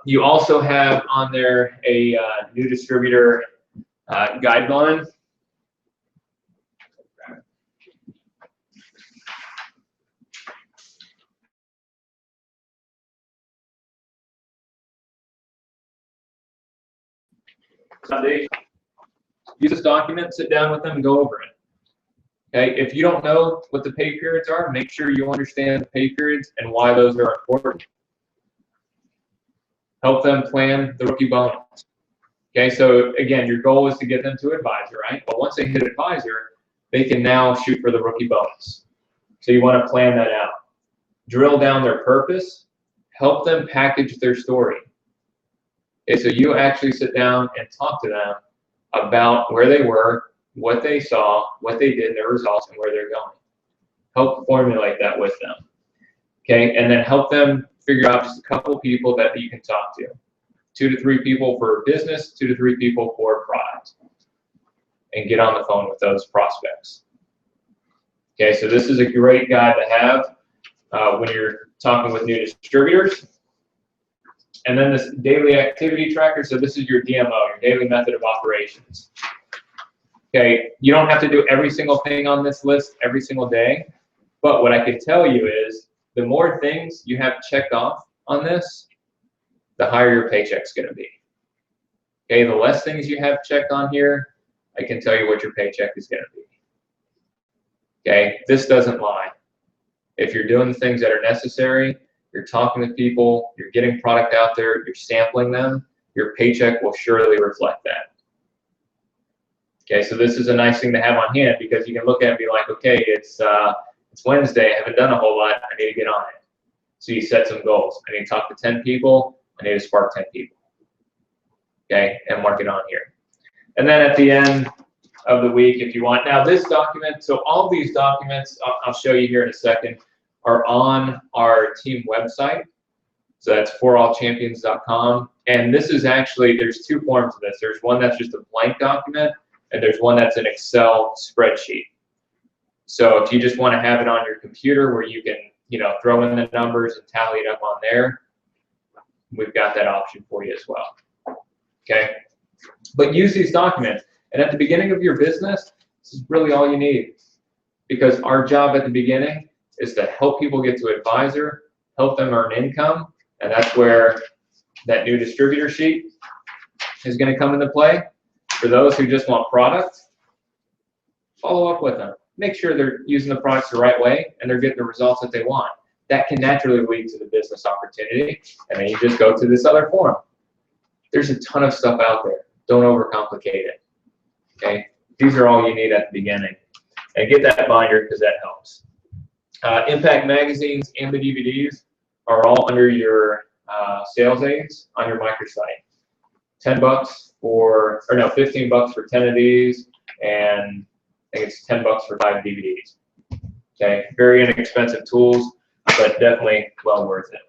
You also have on there a new distributor guideline. Foundation. Use this document, sit down with them, and go over it. Okay, if you don't know what the pay periods are, make sure you understand the pay periods and why those are important. Help them plan the rookie bonus. Okay, so again, your goal is to get them to advisor, right? But once they hit advisor, they can now shoot for the rookie bonus. So you want to plan that out. Drill down their purpose. Help them package their story. Okay, so you actually sit down and talk to them about where they were, what they saw, what they did, their results, and where they're going. Help formulate that with them. Okay, and then help them figure out just a couple of people that you can talk to. 2 to 3 people for business, 2 to 3 people for product. And get on the phone with those prospects. Okay, so this is a great guide to have when you're talking with new distributors. And then this daily activity tracker. So this is your DMO, your daily method of operations. Okay, you don't have to do every single thing on this list every single day. But what I can tell you is the more things you have checked off on this, the higher your paycheck's going to be. Okay, the less things you have checked on here, I can tell you what your paycheck is going to be. Okay, this doesn't lie. If you're doing the things that are necessary, you're talking to people, you're getting product out there, you're sampling them, your paycheck will surely reflect that. Okay, so this is a nice thing to have on hand because you can look at it and be like, okay, it's Wednesday, I haven't done a whole lot, I need to get on it. So you set some goals. I need to talk to 10 people, I need to spark 10 people. Okay, and mark it on here. And then at the end of the week, if you want, now this document, so all these documents, I'll show you here in a second, are on our team website. So that's forallchampions.com. And this is actually, there's 2 forms of this. There's one that's just a blank document, and there's one that's an Excel spreadsheet. So if you just want to have it on your computer where you can, throw in the numbers and tally it up on there, we've got that option for you as well. Okay? But use these documents. And at the beginning of your business, this is really all you need. Because our job at the beginning is to help people get to advisor, help them earn income, and that's where that new distributor sheet is going to come into play. For those who just want product, follow up with them. Make sure they're using the products the right way and they're getting the results that they want. That can naturally lead to the business opportunity, and then you just go to this other form. There's a ton of stuff out there. Don't overcomplicate it. Okay? These are all you need at the beginning. And get that binder because that helps. Impact magazines and the DVDs are all under your sales aids on your microsite. $10 for, or no, $15 for 10 of these, and I think it's $10 for 5 DVDs. Okay, very inexpensive tools, but definitely well worth it.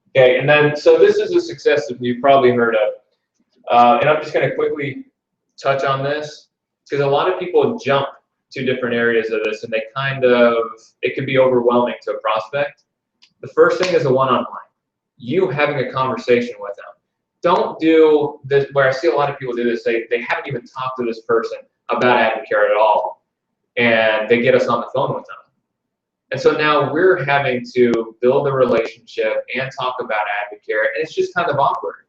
Okay, and then, so this is a success that you've probably heard of. And I'm just going to quickly touch on this because a lot of people jump to different areas of this and they it can be overwhelming to a prospect. The first thing is a one-on-one. You having a conversation with them. Don't do this, where I see a lot of people do this, they haven't even talked to this person about Advocare at all, and they get us on the phone with them. And so now we're having to build a relationship and talk about Advocare, and it's just kind of awkward.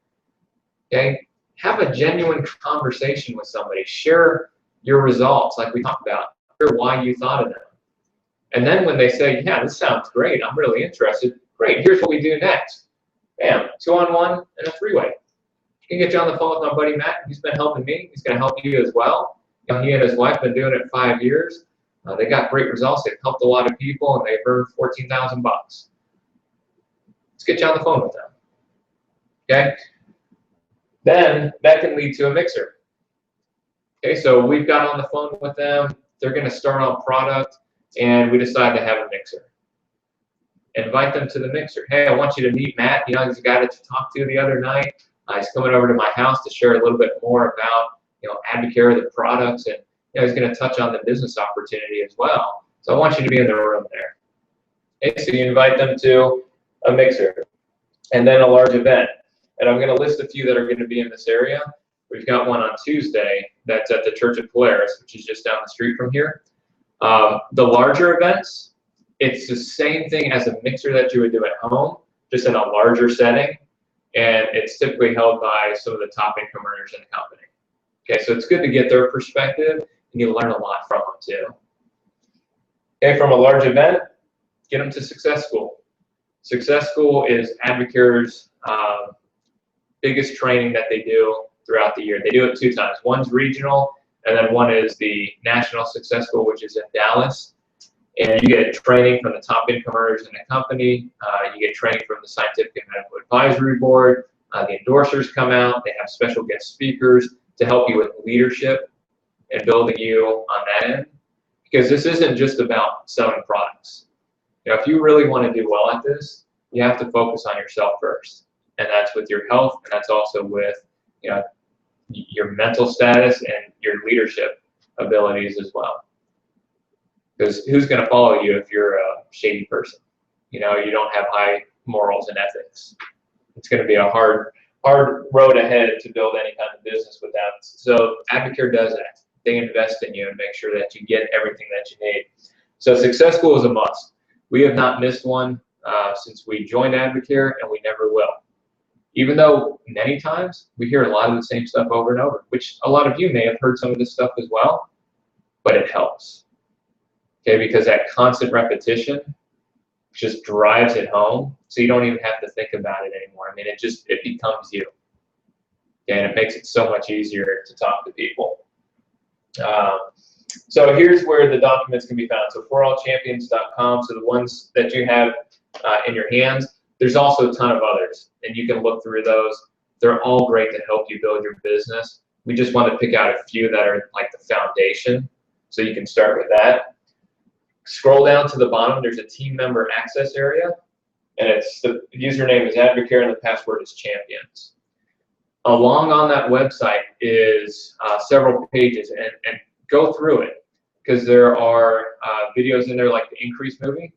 Okay? Have a genuine conversation with somebody. Share your results, like we talked about. Share why you thought of them. And then when they say, yeah, this sounds great, I'm really interested, great, here's what we do next. Bam, 2-on-1 and a 3-way. I can get you on the phone with my buddy Matt. He's been helping me. He's going to help you as well. He and his wife have been doing it 5 years. They got great results. They've helped a lot of people, and they've earned $14,000. Let's get you on the phone with them. Okay? Then that can lead to a mixer. Okay, so we've got on the phone with them. They're going to start on product, and we decide to have a mixer. Invite them to the mixer. Hey, I want you to meet Matt. He's a guy that you talked to the other night. He's coming over to my house to share a little bit more about, Advocare, the products, and he's going to touch on the business opportunity as well. So I want you to be in the room there. Okay, so you invite them to a mixer, and then a large event. And I'm going to list a few that are going to be in this area. We've got one on Tuesday that's at the Church of Polaris, which is just down the street from here. The larger events, it's the same thing as a mixer that you would do at home, just in a larger setting. and it's typically held by some of the top income earners in the company. Okay, so it's good to get their perspective, and you learn a lot from them too. Okay, from a large event, get them to Success School. Success School is Advocare's biggest training that they do throughout the year. They do it 2 times. One's regional, and then one is the National Success School, which is in Dallas. And you get training from the top income earners in the company. You get training from the Scientific and Medical Advisory Board. The endorsers come out. They have special guest speakers to help you with leadership and building you on that end. Because this isn't just about selling products. You know, if you really want to do well at this, you have to focus on yourself first. And that's with your health, and that's also with, you know, your mental status and your leadership abilities as well. Because who's going to follow you if you're a shady person? You know, you don't have high morals and ethics. It's going to be a hard road ahead to build any kind of business with that. So Advocare does that. They invest in you and make sure that you get everything that you need. So Success School is a must. We have not missed one since we joined Advocare, and we never will. Even though many times we hear a lot of the same stuff over and over, which a lot of you may have heard some of this stuff as well, but it helps. Okay, because that constant repetition just drives it home, so you don't even have to think about it anymore. I mean, it becomes you. Okay, and it makes it so much easier to talk to people. So here's where the documents can be found. So forallchampions.com, so the ones that you have in your hands. There's also a ton of others, and you can look through those. They're all great to help you build your business. We just want to pick out a few that are like the foundation, so you can start with that. Scroll down to the bottom. There's a team member access area, and it's the username is Advocare and the password is champions. Along on that website is several pages, and go through it, because there are videos in there like the Increase movie.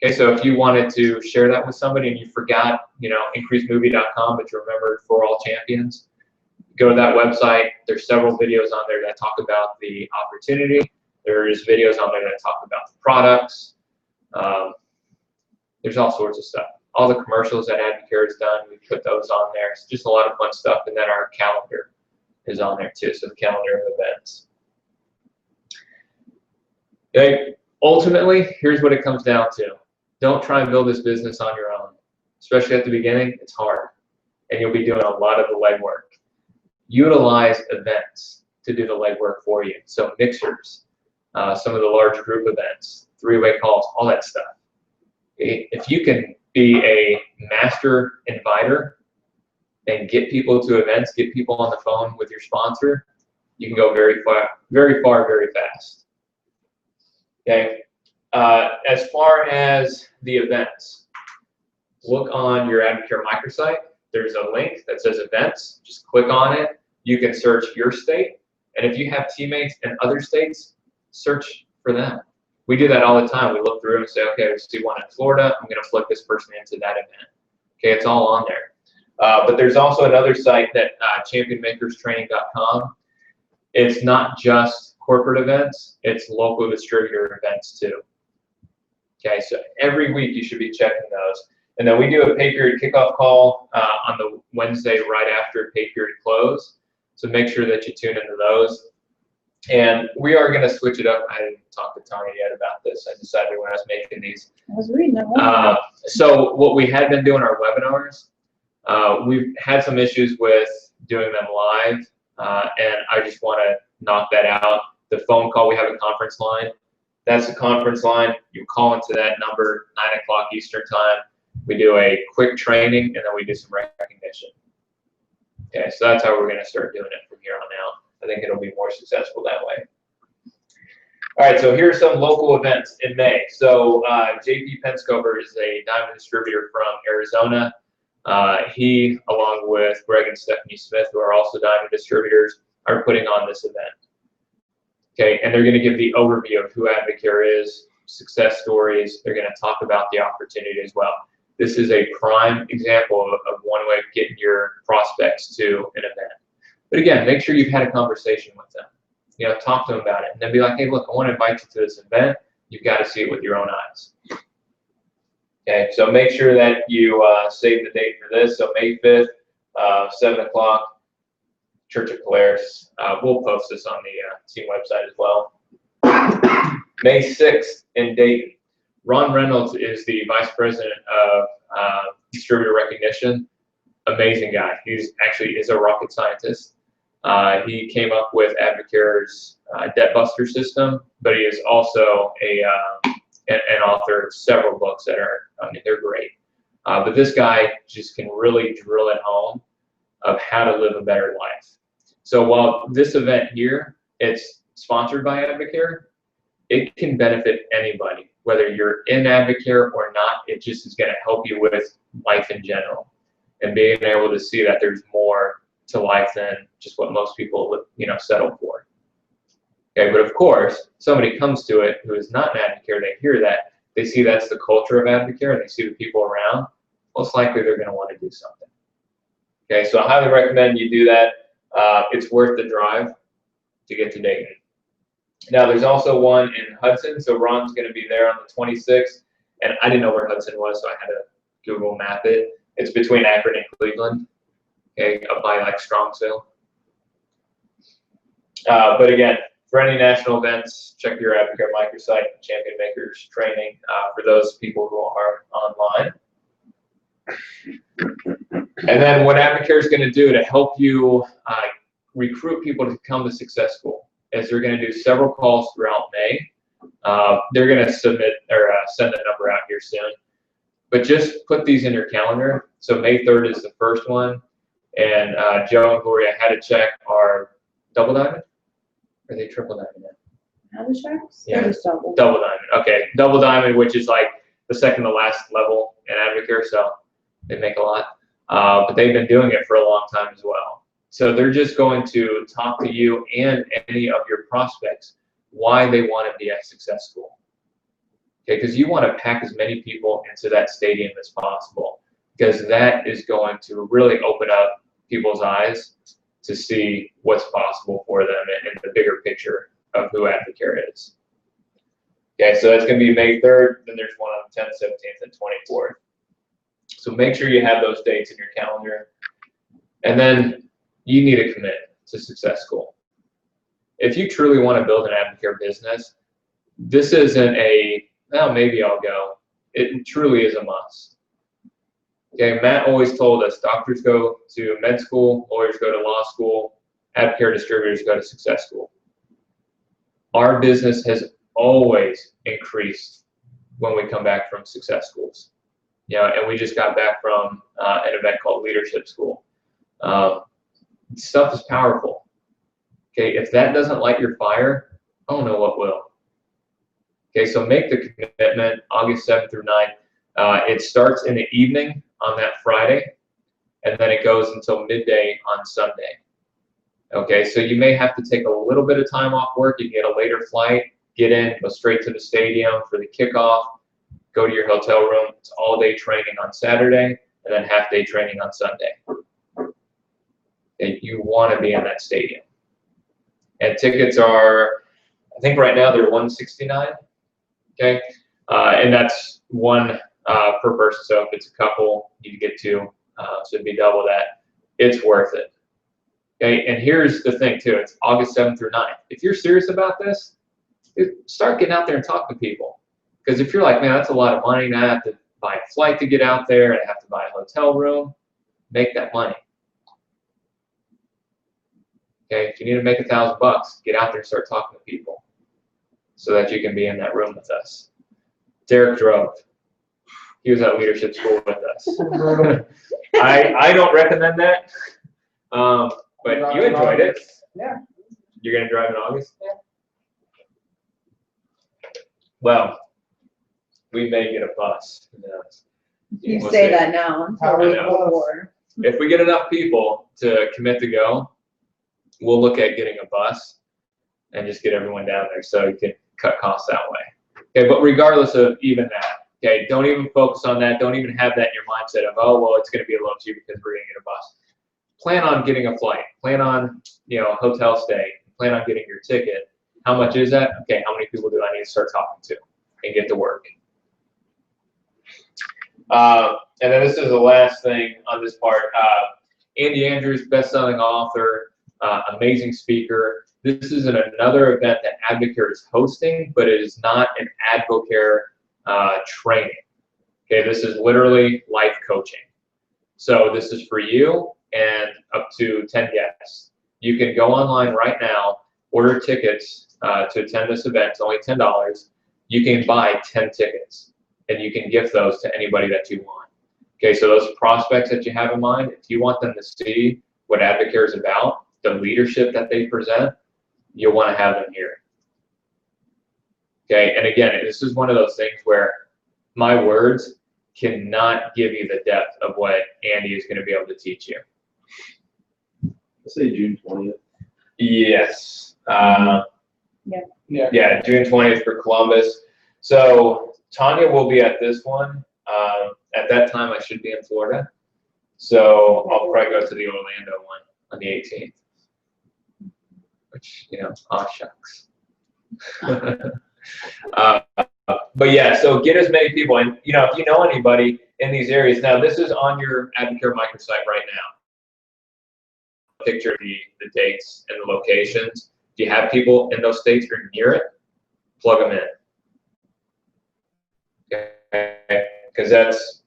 Okay, so if you wanted to share that with somebody and you forgot, you know, increasemovie.com, but you remembered For All Champions, go to that website. There's several videos on there that talk about the opportunity. There's videos on there that talk about the products. There's all sorts of stuff. All the commercials that Advocare has done, we put those on there. It's just a lot of fun stuff, and then our calendar is on there too, so the calendar of events. Okay, ultimately, here's what it comes down to. Don't try and build this business on your own. Especially at the beginning, it's hard, and you'll be doing a lot of the legwork. Utilize events to do the legwork for you. So mixers, some of the large group events, 3-way calls, all that stuff. If you can be a master inviter and get people to events, get people on the phone with your sponsor, you can go very far, very fast. Okay. As far as the events, look on your Advocare microsite. There's a link that says events. Just click on it. You can search your state. And if you have teammates in other states, search for them. We do that all the time. We look through and say, okay, I see one in Florida. I'm going to flip this person into that event. Okay, it's all on there. But there's also another site that championmakerstraining.com. It's not just corporate events. It's local distributor events too. Okay, so every week you should be checking those. And then we do a pay period kickoff call on the Wednesday right after pay period close. So make sure that you tune into those. And we are going to switch it up. I didn't talk to Tanya yet about this. I decided when I was making these. I was reading it. So what we had been doing our webinars, we've had some issues with doing them live, and I just want to knock that out. The phone call, we have a conference line. That's the conference line. You call into that number, 9 o'clock Eastern time. We do a quick training, and then we do some recognition. Okay, so that's how we're going to start doing it from here on out. I think it'll be more successful that way. All right, so here are some local events in May. So JP Penscover is a diamond distributor from Arizona. He, along with Greg and Stephanie Smith, who are also diamond distributors, are putting on this event. Okay, and they're going to give the overview of who Advocare is, success stories. They're going to talk about the opportunity as well. This is a prime example of one way of getting your prospects to an event. But again, make sure you've had a conversation with them. You know, talk to them about it, and then be like, hey, look, I want to invite you to this event. You've got to see it with your own eyes. Okay, so make sure that you save the date for this. So May 5th, 7 o'clock, Church of Polaris. We'll post this on the team website as well. May 6th in Dayton. Ron Reynolds is the Vice President of Distributor Recognition. Amazing guy. He's actually is a rocket scientist. He came up with Advocare's Debt Buster system, but he is also an author of several books that are, they're great. But this guy just can really drill it home of how to live a better life. So while this event here, it's sponsored by Advocare, it can benefit anybody, whether you're in Advocare or not. It just is going to help you with life in general and being able to see that there's more to life than just what most people, settle for. Okay, but of course, somebody comes to it who is not an Advocare, they hear that, they see that's the culture of Advocare, and they see the people around, most likely they're going to want to do something. Okay, so I highly recommend you do that. It's worth the drive to get to Dayton. Now, there's also one in Hudson, so Ron's going to be there on the 26th, and I didn't know where Hudson was, so I had to Google map it. It's between Akron and Cleveland, okay, up by like Strongsville. But again, for any national events, check your Advocare microsite, Champion Makers training for those people who are online. And then what Advocare is going to do to help you recruit people to come to Success School is they're going to do several calls throughout May. They're going to submit or send a number out here soon. But just put these in your calendar. So May 3rd is the first one. And Joe and Gloria had to check our double diamond. Or are they triple diamond now? How the sharks? Yeah. They're just double. Double diamond. Okay, double diamond, which is like the second to last level in Advocare, so they make a lot. But they've been doing it for a long time as well. So they're just going to talk to you and any of your prospects why they want to be at Success School. Okay, because you want to pack as many people into that stadium as possible, because that is going to really open up people's eyes to see what's possible for them and the bigger picture of who Advocare is. Okay, so that's going to be May 3rd. Then there's one on the 10th, 17th, and 24th. So make sure you have those dates in your calendar. And then you need to commit to Success School. If you truly want to build an Advocare business, this isn't a, well, maybe I'll go. It truly is a must. Okay, Matt always told us doctors go to med school, lawyers go to law school, Advocare distributors go to Success School. Our business has always increased when we come back from Success Schools. And we just got back from an event called Leadership School. Stuff is powerful. Okay, if that doesn't light your fire, I don't know what will. Okay, so make the commitment August 7th through 9th. It starts in the evening on that Friday, and then it goes until midday on Sunday. Okay, so you may have to take a little bit of time off work. You can get a later flight, get in, go straight to the stadium for the kickoff, go to your hotel room. It's all-day training on Saturday, and then half-day training on Sunday. Okay, you want to be in that stadium. And tickets are, I think right now they're $169. Okay, and that's one per person. So if it's a couple, you get two, so it'd be double that. It's worth it. Okay, and here's the thing too. It's August 7th through 9th. If you're serious about this, start getting out there and talk to people. Because if you're like, man, that's a lot of money, and I have to buy a flight to get out there, and I have to buy a hotel room, make that money. Okay, if you need to make $1,000, get out there and start talking to people so that you can be in that room with us. Derek drove. He was at Leadership School with us. I don't recommend that, but you enjoyed it. Yeah. You're going to drive in August? Yeah. Well, we may get a bus. You We'll say see. that now until I we know. before. If we get enough people to commit to go, we'll look at getting a bus and just get everyone down there so you can cut costs that way. Okay, but regardless of even that, okay, don't even focus on that. Don't even have that in your mindset of, oh, well, it's going to be a little cheap because we're going to get a bus. Plan on getting a flight. Plan on, a hotel stay. Plan on getting your ticket. How much is that? Okay, how many people do I need to start talking to and get to work? And then this is the last thing on this part. Andy Andrews, best-selling author, amazing speaker. This is another event that Advocare is hosting, but it is not an Advocare training. Okay, this is literally life coaching. So this is for you and up to 10 guests. You can go online right now, order tickets to attend this event. It's only $10. You can buy 10 tickets, and you can gift those to anybody that you want. Okay, so those prospects that you have in mind, if you want them to see what Advocare is about, the leadership that they present, you'll want to have them here. Okay, and again, this is one of those things where my words cannot give you the depth of what Andy is going to be able to teach you. Let's say June 20th. Yes. Yeah. Yeah, June 20th for Columbus. So Tanya will be at this one. At that time, I should be in Florida. So I'll probably go to the Orlando one on the 18th. Which, aw shucks. But yeah, so get as many people. And, if you know anybody in these areas. Now, this is on your Advocare microsite right now. Picture the dates and the locations. If you have people in those states or near it, plug them in. Okay, because that's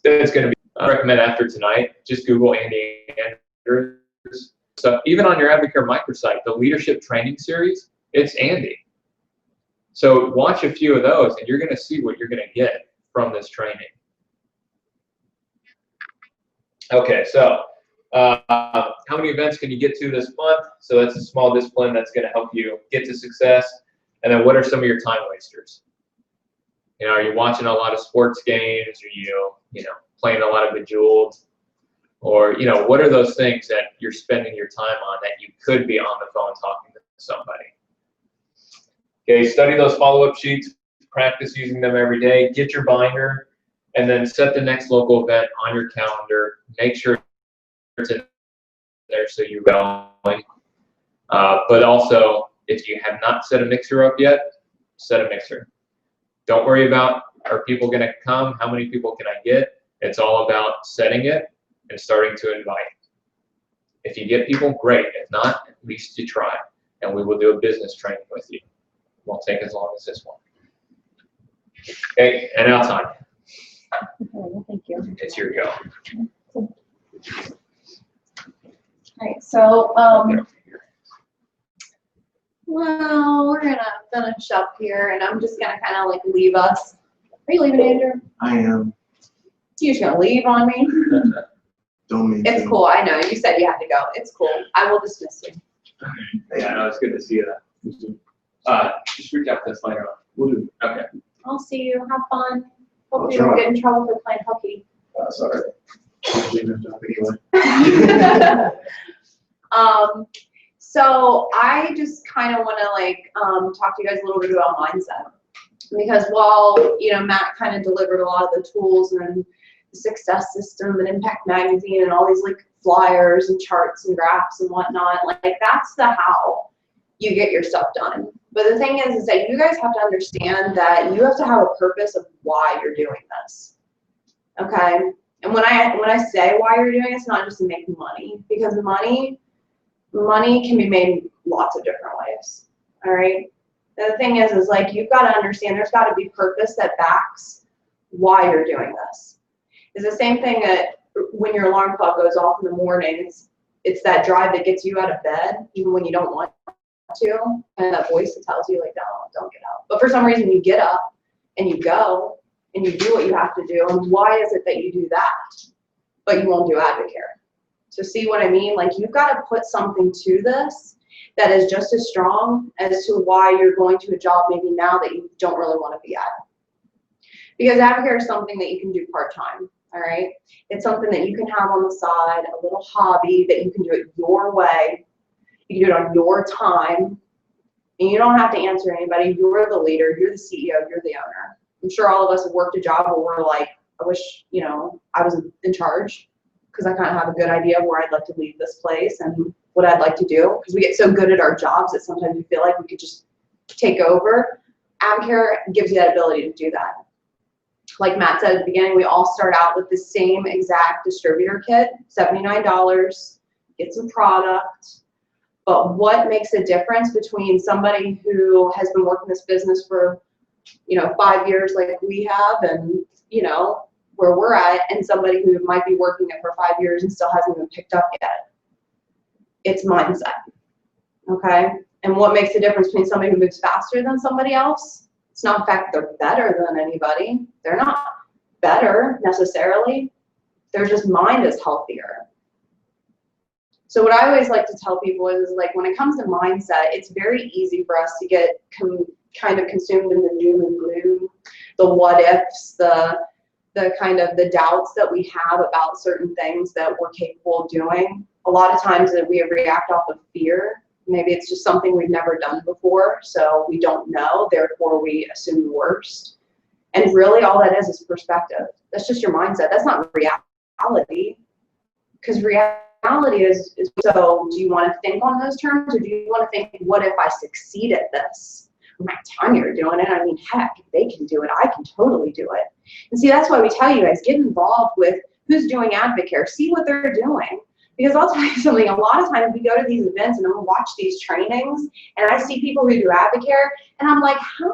going to be. I recommend after tonight, just Google Andy Andrews. So even on your Advocare microsite, the leadership training series, it's Andy. So watch a few of those, and you're going to see what you're going to get from this training. Okay, so how many events can you get to this month? So that's a small discipline that's going to help you get to success. And then what are some of your time wasters? Are you watching a lot of sports games? Are you, playing a lot of Bejeweled? Or, what are those things that you're spending your time on that you could be on the phone talking to somebody? Okay, study those follow-up sheets, practice using them every day, get your binder, and then set the next local event on your calendar. Make sure it's in there so you're going. But also, if you have not set a mixer up yet, set a mixer. Don't worry about, are people going to come? How many people can I get? It's all about setting it and starting to invite. If you get people, great. If not, at least you try. And we will do a business training with you. It won't take as long as this one. Okay, and now time. Well, thank you. It's your go. All right, so, well, we're gonna finish up here, and I'm just gonna kind of like leave us. Are you leaving, Andrew? I am. You just gonna leave on me? Don't mean It's to. cool. I know you said you had to go. It's cool. I will dismiss you. Yeah, no, it's good to see you. Just reach out to us later on. We'll do. Okay. I'll see you. Have fun. Hope I'll you don't try. get in trouble for playing hooky. Sorry. I'm doing that job anyway. So I just kind of want to talk to you guys a little bit about mindset, because while Matt kind of delivered a lot of the tools and the Success System and Impact Magazine and all these flyers and charts and graphs and whatnot, that's the how you get your stuff done. But the thing is that you guys have to understand that you have to have a purpose of why you're doing this. Okay. And when I say why you're doing it, it's not just to make money, because money can be made lots of different ways. All right. The thing is you've got to understand there's got to be purpose that backs why you're doing this. It's the same thing that when your alarm clock goes off in the morning, it's that drive that gets you out of bed even when you don't want to, and that voice that tells you don't get up. But for some reason you get up and you go and you do what you have to do. And why is it that you do that, but you won't do Advocare? So see what I mean? You've got to put something to this that is just as strong as to why you're going to a job maybe now that you don't really want to be at. Because Advocare is something that you can do part-time, all right? It's something that you can have on the side, a little hobby that you can do it your way. You can do it on your time, and you don't have to answer anybody. You're the leader, you're the CEO, you're the owner. I'm sure all of us have worked a job where we're I wish, I was in charge, because I kind of have a good idea of where I'd like to leave this place and what I'd like to do, because we get so good at our jobs that sometimes we feel like we could just take over. Advocare gives you that ability to do that. like Matt said at the beginning, we all start out with the same exact distributor kit, $79, get some product. But what makes a difference between somebody who has been working this business for, 5 years like we have, and, where we're at, and somebody who might be working it for 5 years and still hasn't even picked up yet? It's mindset, okay? And what makes the difference between somebody who moves faster than somebody else? It's not the fact that they're better than anybody. They're not better necessarily. Their just mind is healthier. So what I always like to tell people is, like, when it comes to mindset, it's very easy for us to get kind of consumed in the doom and gloom, the what ifs, the kind of the doubts that we have about certain things that we're capable of doing. A lot of times that we react off of fear. Maybe it's just something we've never done before, so we don't know, therefore we assume the worst. And really all that is perspective. That's just your mindset. That's not reality. Because reality is, so do you want to think on those terms, or do you want to think, what if I succeed at this? My time you're doing it, I mean, heck, if they can do it, I can totally do it. And see, that's why we tell you guys, get involved with who's doing Advocare. See what they're doing. Because I'll tell you something, a lot of times we go to these events and I'm gonna watch these trainings and I see people who do Advocare and I'm like, how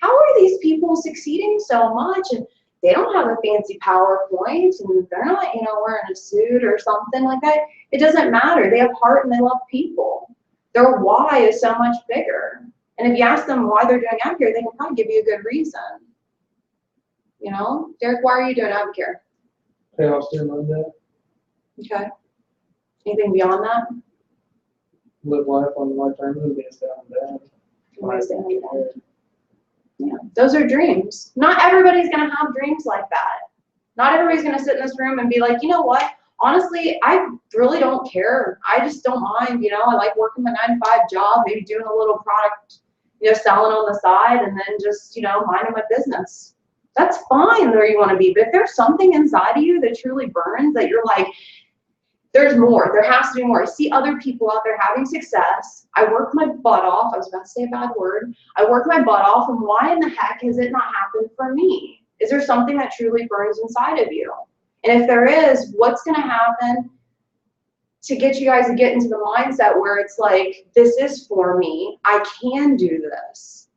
are these people succeeding so much? And they don't have a fancy PowerPoint and they're not, wearing a suit or something like that. It doesn't matter. They have heart and they love people. Their why is so much bigger. And if you ask them why they're doing Advocare, they can probably give you a good reason. Derek, why are you doing Advocare? Pay off student loan debt, Okay. Anything beyond that? live life on my terms, and be a stay-at-home dad. Yeah, those are dreams. Not everybody's gonna have dreams like that. Not everybody's gonna sit in this room and be like, you know what? Honestly, I really don't care. I just don't mind, I like working my 9-to-5 job, maybe doing a little product, selling on the side, and then just, minding my business. That's fine where you want to be. But if there's something inside of you that truly burns, that you're like, there's more, there has to be more. I see other people out there having success. I worked my butt off. I was about to say a bad word. I worked my butt off, and why in the heck has it not happened for me? Is there something that truly burns inside of you? And if there is, what's going to happen to get you guys to get into the mindset where it's like, this is for me. I can do this.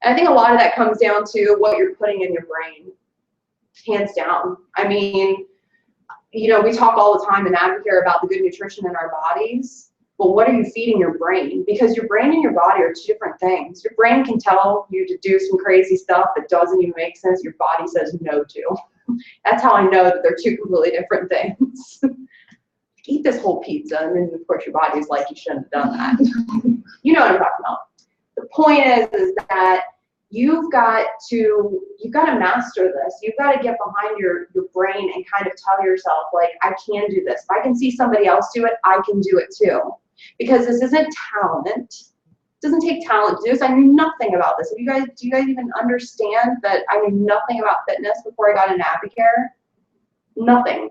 And I think a lot of that comes down to what you're putting in your brain, hands down. I mean, we talk all the time in Advocare about the good nutrition in our bodies, but what are you feeding your brain? Because your brain and your body are two different things. Your brain can tell you to do some crazy stuff that doesn't even make sense. Your body says no to. That's how I know that they're two completely different things. Eat this whole pizza, and then of course your body's like, you shouldn't have done that. You know what I'm talking about. The point is that you've got to master this. You've got to get behind your brain and kind of tell yourself, like, I can do this. If I can see somebody else do it, I can do it too. Because this isn't talent. It doesn't take talent to do this. I knew nothing about this. Do you guys even understand that I knew nothing about fitness before I got into Advocare? Nothing.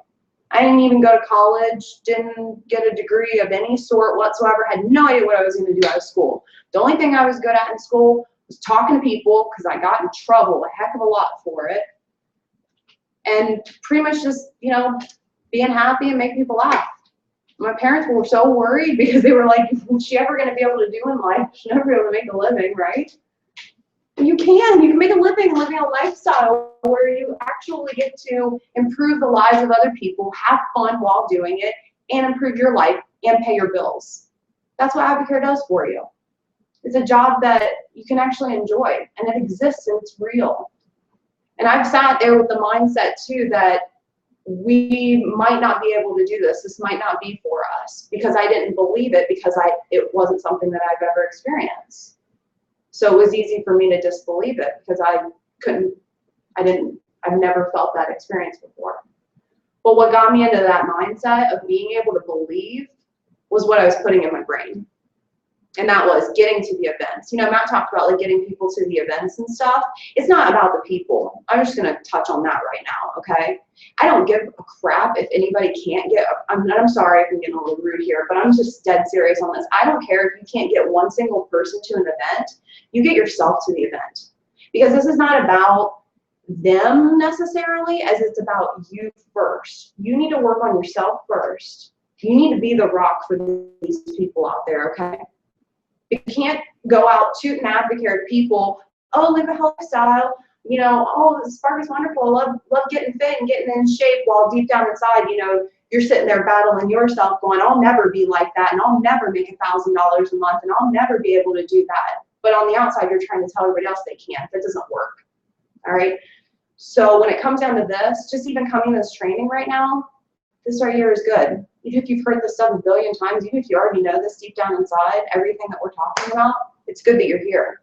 I didn't even go to college, didn't get a degree of any sort whatsoever, had no idea what I was going to do out of school. The only thing I was good at in school was talking to people, because I got in trouble a heck of a lot for it. And pretty much just, being happy and making people laugh. My parents were so worried because they were like, what's she ever going to be able to do in life? She'll never be able to make a living, right? You can make a living living a lifestyle where you actually get to improve the lives of other people, have fun while doing it, and improve your life and pay your bills. That's what Advocare does for you. It's a job that you can actually enjoy, and it exists and it's real. And I've sat there with the mindset too that we might not be able to do this. This might not be for us, because I didn't believe it, because it wasn't something that I've ever experienced. So it was easy for me to disbelieve it, because I've never felt that experience before. But what got me into that mindset of being able to believe was what I was putting in my brain. And that was getting to the events. Matt talked about like getting people to the events and stuff. It's not about the people. I'm just gonna touch on that right now, okay? I don't give a crap if anybody can't get, I'm sorry if I'm getting a little rude here, but I'm just dead serious on this. I don't care if you can't get one single person to an event, you get yourself to the event. Because this is not about them necessarily as it's about you first. You need to work on yourself first. You need to be the rock for these people out there, okay? You can't go out shooting advocate at people, oh, live a healthy style, you know, oh, Spark is wonderful, love getting fit and getting in shape, while deep down inside, you know, you're sitting there battling yourself going, I'll never be like that, and I'll never make $1,000 a month, and I'll never be able to do that. But on the outside, you're trying to tell everybody else they can't. That doesn't work, all right? So when it comes down to this, just even coming to this training right now, this right here is good. Even if you've heard this stuff a billion times, even if you already know this deep down inside, everything that we're talking about, it's good that you're here.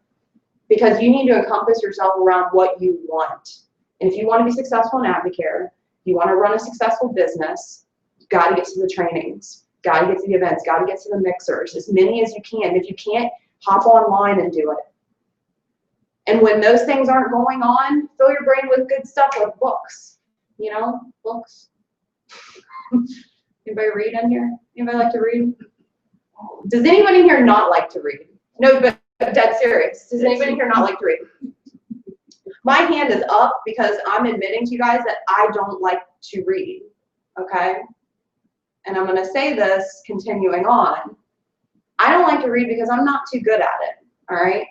Because you need to encompass yourself around what you want. And if you want to be successful in Advocare, you want to run a successful business, you've got to get to the trainings, got to get to the events, got to get to the mixers, as many as you can. If you can't, hop online and do it. And when those things aren't going on, fill your brain with good stuff like books. You know, books. Anybody read in here? Anybody like to read? Does anybody in here not like to read? No, but dead serious. Does anybody in here not like to read? My hand is up because I'm admitting to you guys that I don't like to read, okay? And I'm gonna say this continuing on. I don't like to read because I'm not too good at it, all right?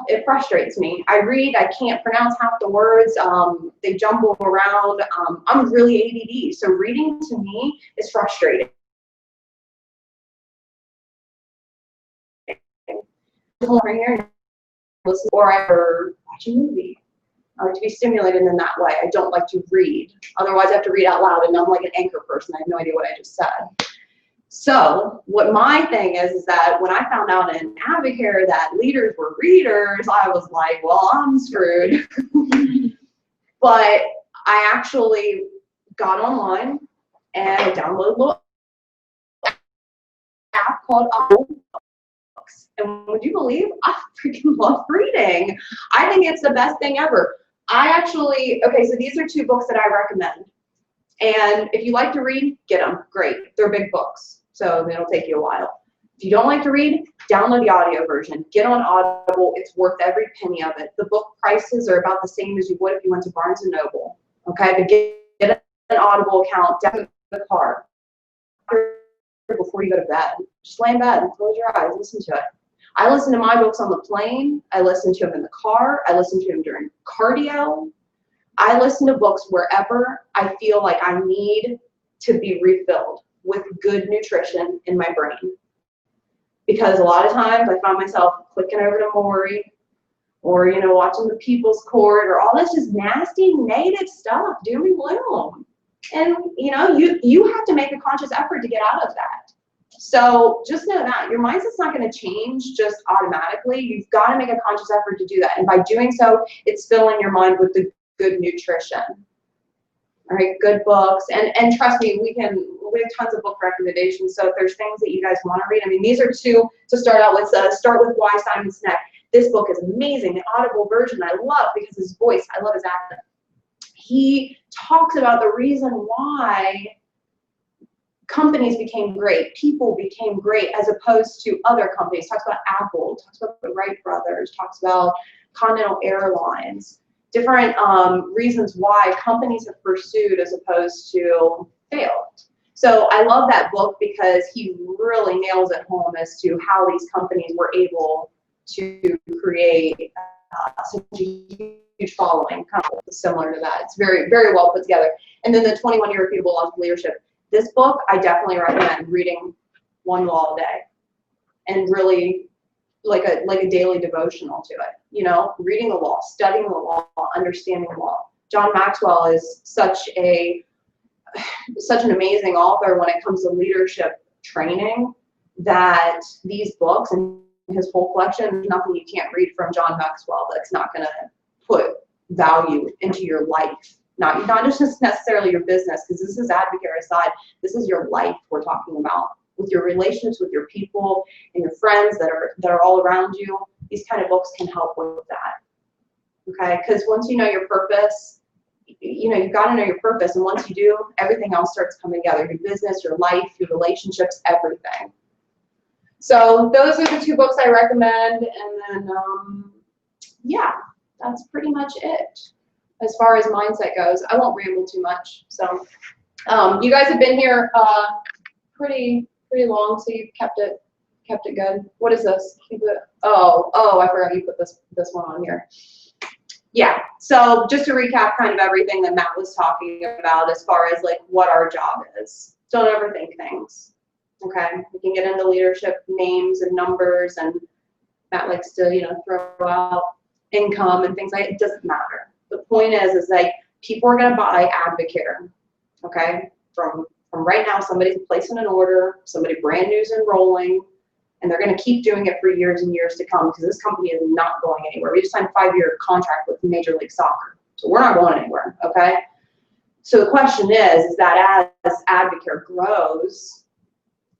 It frustrates me. I read, I can't pronounce half the words, they jumble around. I'm really ADD, so reading to me is frustrating. Over here, listen, or I watch a movie. I like to be stimulated in that way. I don't like to read. Otherwise, I have to read out loud, and I'm like an anchor person. I have no idea what I just said. So what my thing is that when I found out in Advocare that leaders were readers, I was like, well, I'm screwed. But I actually got online and I downloaded a little app called Audible Books. And would you believe I freaking love reading? I think it's the best thing ever. Okay, so these are 2 books that I recommend. And if you like to read, get them. Great. They're big books, so it'll take you a while. If you don't like to read, download the audio version. Get on Audible. It's worth every penny of it. The book prices are about the same as you would if you went to Barnes & Noble. Okay, but get an Audible account down in the car before you go to bed. Just lay in bed and close your eyes. Listen to it. I listen to my books on the plane. I listen to them in the car. I listen to them during cardio. I listen to books wherever I feel like I need to be refilled with good nutrition in my brain. Because a lot of times I find myself clicking over to Maury or, you know, watching the People's Court or all this just nasty, negative stuff, doom and gloom. And, you know, you have to make a conscious effort to get out of that. So just know that your mindset's not going to change just automatically. You've got to make a conscious effort to do that. And by doing so, it's filling your mind with the good nutrition. All right, good books. And trust me, we have tons of book recommendations. So if there's things that you guys want to read, I mean, these are 2 to start out with. Start with Why Simon Sinek. This book is amazing. The Audible version I love because his voice, I love his accent. He talks about the reason why companies became great, people became great, as opposed to other companies. Talks about Apple, talks about the Wright brothers, talks about Continental Airlines, different reasons why companies have pursued as opposed to failed. So I love that book because he really nails it home as to how these companies were able to create such a huge following, kind of similar to that. It's very, very well put together. And then the 21 Irrefutable Laws of Leadership. This book, I definitely recommend reading 1 law a day, and really like a daily devotional to it. You know, reading the law, studying the law, understanding the law. John Maxwell is such an amazing author when it comes to leadership training that these books and his whole collection, there's nothing you can't read from John Maxwell that's not going to put value into your life. Not just necessarily your business, because this is Advocare aside. This is your life we're talking about, with your relationships with your people and your friends that are all around you. These kind of books can help with that. Okay, because once you know your purpose, you know, you've got to know your purpose, and once you do, everything else starts coming together. Your business, your life, your relationships, everything. So those are the 2 books I recommend, and then yeah, that's pretty much it. as far as mindset goes, I won't ramble too much. So, you guys have been here pretty long, so you've kept it good. What is this? Keep it. Oh, I forgot you put this one on here. Yeah. So just to recap, kind of everything that Matt was talking about as far as like what our job is. Don't overthink things. Okay. We can get into leadership names and numbers, and Matt likes to throw out income and things like it. It doesn't matter. The point is like people are gonna buy Advocare. Okay. From right now, somebody's placing an order, somebody brand new is enrolling, and they're going to keep doing it for years and years to come because this company is not going anywhere. We just signed a 5-year contract with Major League Soccer, so we're not going anywhere, okay? So the question is that as Advocare grows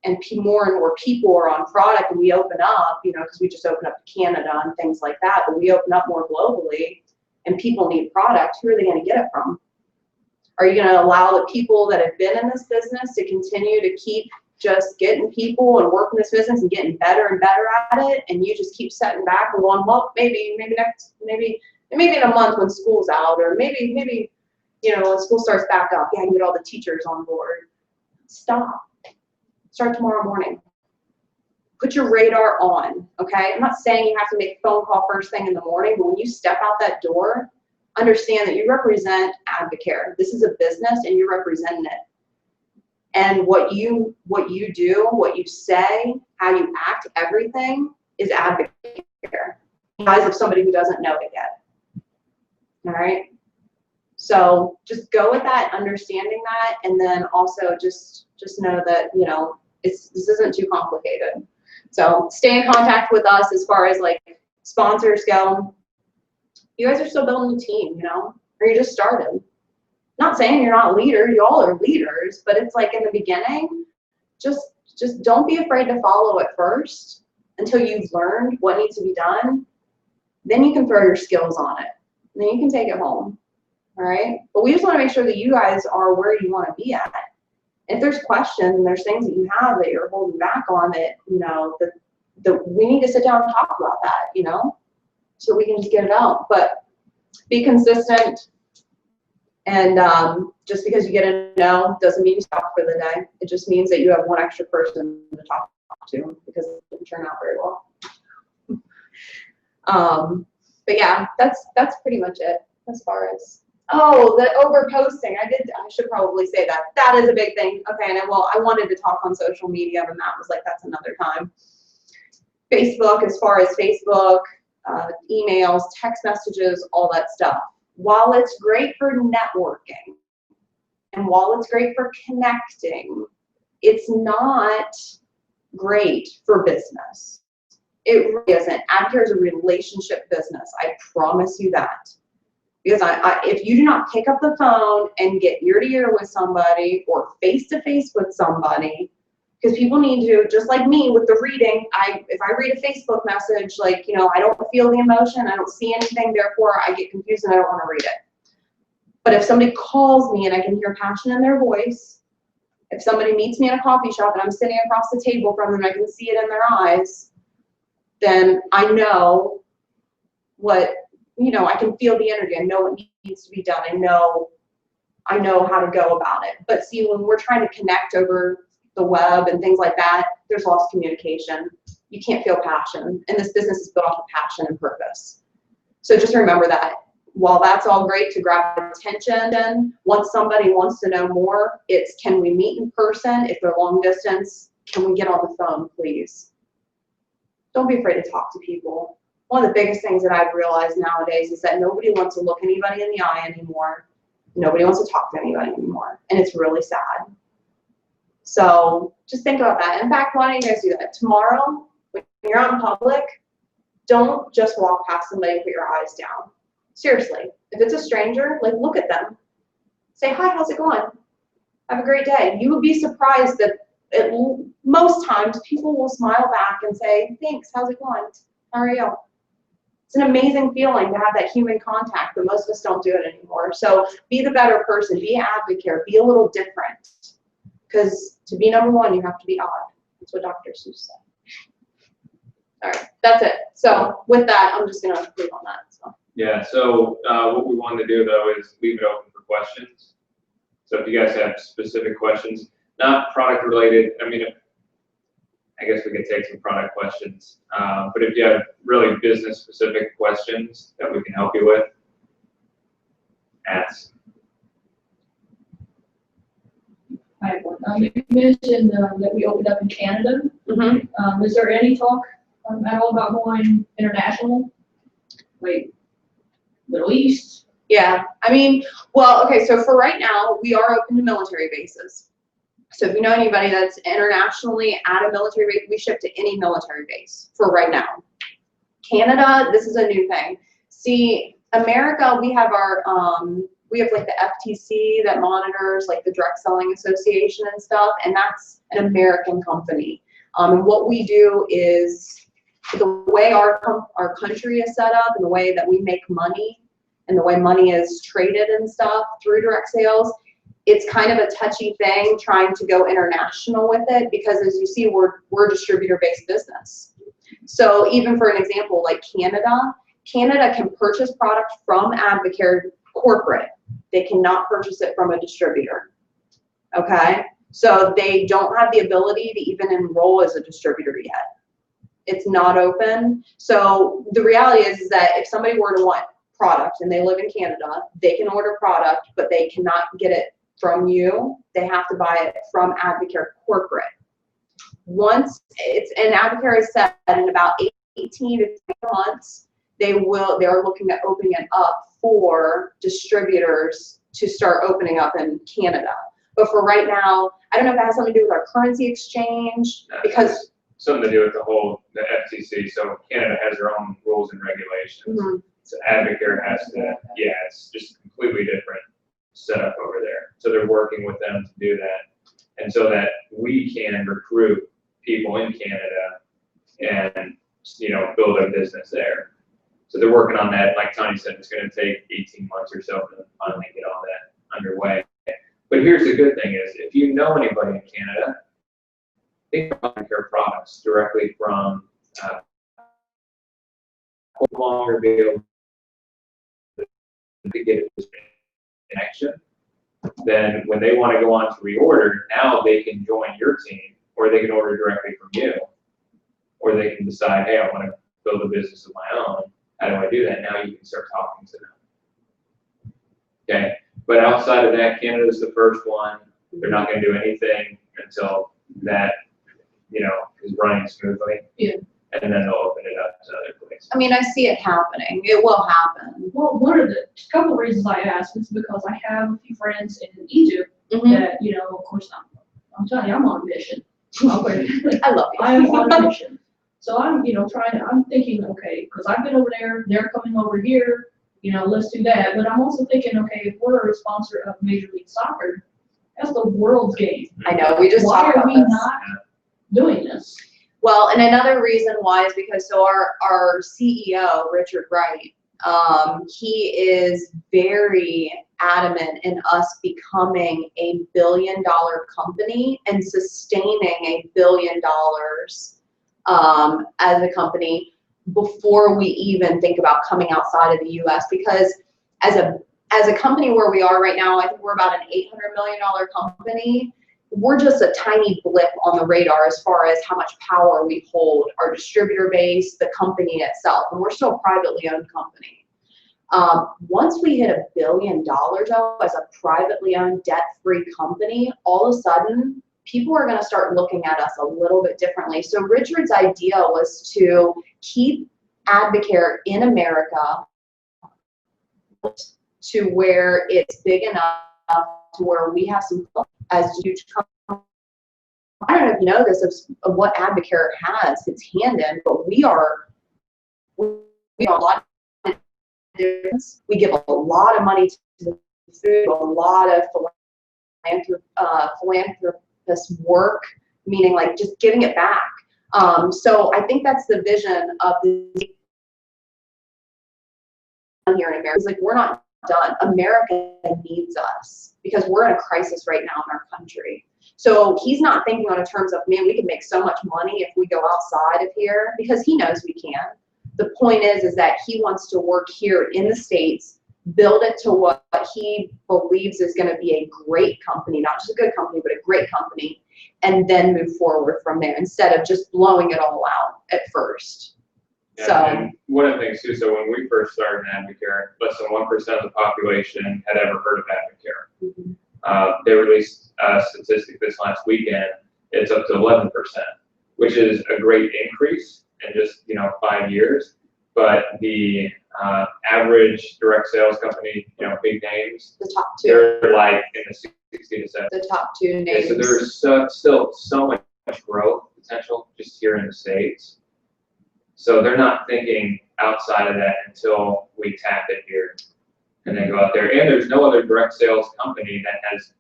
and more and more people are on product and we open up, because we just opened up to Canada and things like that, but we open up more globally and people need product, who are they going to get it from? Are you going to allow the people that have been in this business to continue to keep just getting people and working this business and getting better and better at it, and you just keep setting back and going, well, maybe in a month when school's out, or maybe when school starts back up, yeah, I can get all the teachers on board. Stop. Start tomorrow morning. Put your radar on, okay? I'm not saying you have to make a phone call first thing in the morning, but when you step out that door, understand that you represent Advocare. This is a business and you're representing it. And what you do, what you say, how you act, everything is Advocare. In the eyes of somebody who doesn't know it yet. All right? So just go with that, understanding that, and then also just know that, this isn't too complicated. So stay in contact with us as far as like sponsors go. You guys are still building a team, or you just started. Not saying you're not leaders, you all are leaders, but it's like in the beginning, just don't be afraid to follow it first until you've learned what needs to be done. Then you can throw your skills on it. And then you can take it home. All right? But we just want to make sure that you guys are where you want to be at. If there's questions and there's things that you have that you're holding back on that, we need to sit down and talk about that, so we can just get it out. But be consistent, and just because you get a no doesn't mean you stop for the day. It just means that you have one extra person to talk to because it didn't turn out very well. But yeah, that's pretty much it as far as the overposting. I should probably say that. That is a big thing. Okay, and I wanted to talk on social media, but Matt was like, that's another time. Facebook, as far as Facebook, emails, text messages, all that stuff. While it's great for networking and while it's great for connecting, it's not great for business. It really isn't. Advocare is a relationship business. I promise you that. Because if you do not pick up the phone and get ear to ear with somebody or face to face with somebody, because people need to, just like me with the reading, if I read a Facebook message, I don't feel the emotion, I don't see anything, therefore I get confused and I don't want to read it. But if somebody calls me and I can hear passion in their voice, if somebody meets me in a coffee shop and I'm sitting across the table from them and I can see it in their eyes, then I know I can feel the energy. I know what needs to be done. I know how to go about it. But see, when we're trying to connect over the web and things like that, there's lost communication. You can't feel passion. And this business is built off of passion and purpose. So just remember that. While that's all great to grab attention, then once somebody wants to know more, it's can we meet in person? If they're long distance, can we get on the phone, please? Don't be afraid to talk to people. One of the biggest things that I've realized nowadays is that nobody wants to look anybody in the eye anymore. Nobody wants to talk to anybody anymore. And it's really sad. So just think about that. In fact, why don't you guys do that? Tomorrow, when you're out in public, don't just walk past somebody and put your eyes down. Seriously, if it's a stranger, look at them. Say, hi, how's it going? Have a great day. You would be surprised that most times people will smile back and say, thanks, how's it going? How are you? It's an amazing feeling to have that human contact, but most of us don't do it anymore. So be the better person, be Advocare, be a little different. Because to be number one, you have to be odd. That's what Dr. Seuss said. All right, that's it. So with that, I'm just going to leave on that. So Yeah, so what we wanted to do though is leave it open for questions. So if you guys have specific questions, not product related, I mean, I guess we could take some product questions, but if you have really business specific questions that we can help you with, ask. I have one. You mentioned that we opened up in Canada. Mm-hmm. Is there any talk at all about going international? Like Middle East? Yeah, I mean, well, okay, so for right now, we are open to military bases. So if you know anybody that's internationally at a military base, we ship to any military base for right now. Canada, this is a new thing. See, America, we have our, we have like the FTC that monitors like the Direct Selling Association and stuff, and that's an American company. And what we do is the way our country is set up and the way that we make money and the way money is traded and stuff through direct sales, it's kind of a touchy thing trying to go international with it because as you see, we're a distributor-based business. So even for an example, like Canada can purchase product from Advocare corporate. They cannot purchase it from a distributor, okay? So they don't have the ability to even enroll as a distributor yet. It's not open. So the reality is that if somebody were to want product and they live in Canada, they can order product, but they cannot get it from you. They have to buy it from Advocare corporate. Once it's, and Advocare is said in about 18 to 20 months, they're looking at opening it up for distributors to start opening up in Canada. But for right now, I don't know if that has something to do with our currency exchange, because something to do with the FTC. So Canada has their own rules and regulations. mm-hmm. So Advocare has to, yeah, it's just completely different setup over there. So they're working with them to do that. And so that we can recruit people in Canada and, you know, build a business there. So they're working on that. Like Tony said, it's going to take 18 months or so to finally get all that underway. But here's the good thing is, if you know anybody in Canada, think about Advocare products directly from no longer be able to get a connection. Then when they want to go on to reorder, now they can join your team, or they can order directly from you, or they can decide, hey, I want to build a business of my own. How do I do that? Now you can start talking to them. Okay, but outside of that, Canada's the first one. They're not going to do anything until that, you know, is running smoothly. Yeah. And then they'll open it up to other places. I mean, I see it happening. It will happen. Well, one of the couple reasons I asked is because I have a few friends in Egypt Mm-hmm. that, you know, of course, I'm telling you, I'm on a mission. I love you. I am on a mission. So I'm, you know, I'm thinking, okay, because I've been over there, they're coming over here, you know, let's do that. But I'm also thinking, okay, if we're a sponsor of Major League Soccer, that's the world's game. I know, we just Why talked are about we this. not doing this? Well, and another reason why is because so our CEO, Richard Wright, he is very adamant in us becoming a $1 billion company and sustaining $1 billion as a company before we even think about coming outside of the U.S. Because as a company where we are right now, I think we're about an $800 million company. We're just a tiny blip on the radar as far as how much power we hold, our distributor base, the company itself, and we're still a privately owned company. Once we hit $1 billion though, as a privately owned, debt-free company, all of a sudden, people are going to start looking at us a little bit differently. So Richard's idea was to keep Advocare in America to where it's big enough to where we have some as huge company. I don't know if you know this of what Advocare has its hand in, but we are a lot of difference. We give a lot of money to the food, a lot of philanthropist work, meaning like just giving it back. So I think that's the vision of the here in America. It's like we're not done. America needs us because we're in a crisis right now in our country. So he's not thinking on a terms of, man, we can make so much money if we go outside of here, because he knows we can. The point is that he wants to work here in the States, build it to what he believes is going to be a great company, not just a good company, but a great company, and then move forward from there instead of just blowing it all out at first. And one of the things too, so when we first started Advocare, less than 1% of the population had ever heard of Advocare. Mm-hmm. They released a statistic this last weekend, it's up to 11%, which is a great increase in just, 5 years. But the average direct sales company, big names, The top two. they're like in the 60 to 70. The top two Okay, names. so there's still so much growth potential just here in the States. So they're not thinking outside of that until we tap it here and then go out there. And there's no other direct sales company that has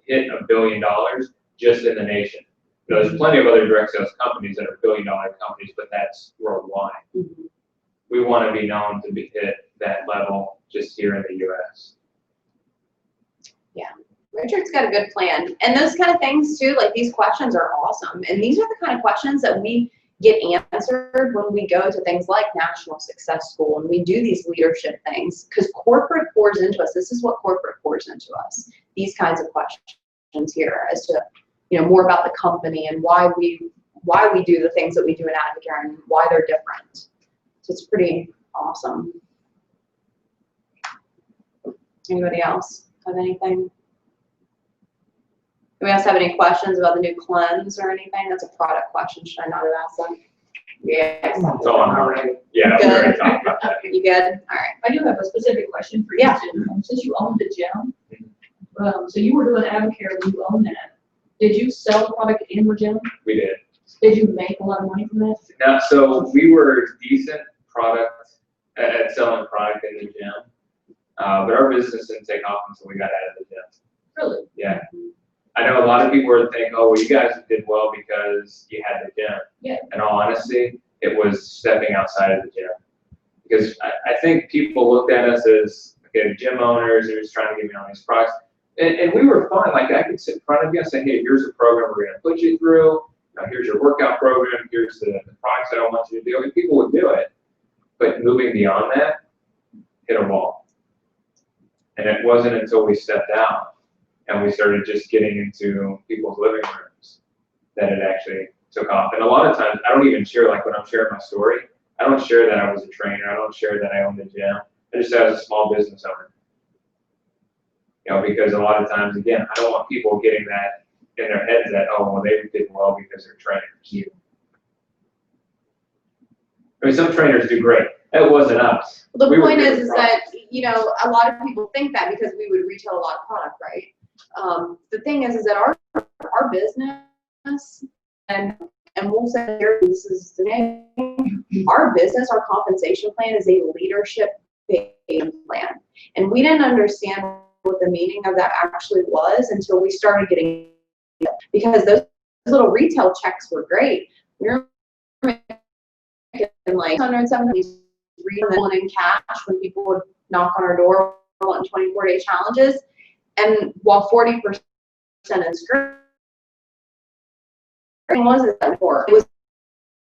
hit $1 billion just in the nation. There's plenty of other direct sales companies that are billion-dollar companies, but that's worldwide. Mm-hmm. We want to be known to be hit that level just here in the U.S. Richard's got a good plan. And those kind of things too, like these questions are awesome. And these are the kind of questions that we get answered when we go to things like National Success School and we do these leadership things, because corporate pours into us. This is what corporate pours into us. These kinds of questions here as to, more about the company and why we do the things that we do in Advocare and why they're different. So it's pretty awesome. Anybody else have anything? Do we else have any questions about the new cleanse or anything? That's a product question. Should I not have asked that? Yes. That's all I'm already. Yeah, we already talked about that. You good? All right. I do have a specific question for you. Yeah. Since you own the gym, so you were doing Advocare when you owned that. Did you sell the product in the gym? We did. Did you make a lot of money from that? Now, so we were decent product at selling product in the gym, but our business didn't take off until we got out of the gym. Really? Yeah. I know a lot of people would think, oh, well, you guys did well because you had the gym. Yeah. In all honesty, it was stepping outside of the gym. Because I think people looked at us as, okay, gym owners, they're just trying to give me all these products. And we were fine. Like, I could sit in front of you and say, hey, here's a program we're going to put you through. Here's your workout program. Here's the products that I want you to do. And people would do it. But moving beyond that, hit a wall. And it wasn't until we stepped out and we started just getting into people's living rooms that it actually took off. And a lot of times, I don't even share, like when I'm sharing my story, I don't share that I was a trainer. I don't share that I owned the gym. I just say I was a small business owner. Because a lot of times, again, I don't want people getting that in their heads that, oh, well, they did well because they're trainers. I mean, some trainers do great. That wasn't us. Well, the We were point good is at that, a lot of people think that because we would retail a lot of product, right? The thing is that our business, and we'll say here, this is the name, our business, our compensation plan is a leadership plan. And we didn't understand what the meaning of that actually was until we started getting it. Because those little retail checks were great. We were making like 170 in cash when people would knock on our door wanting 24-day challenges. And while 40% is great, it wasn't that before. It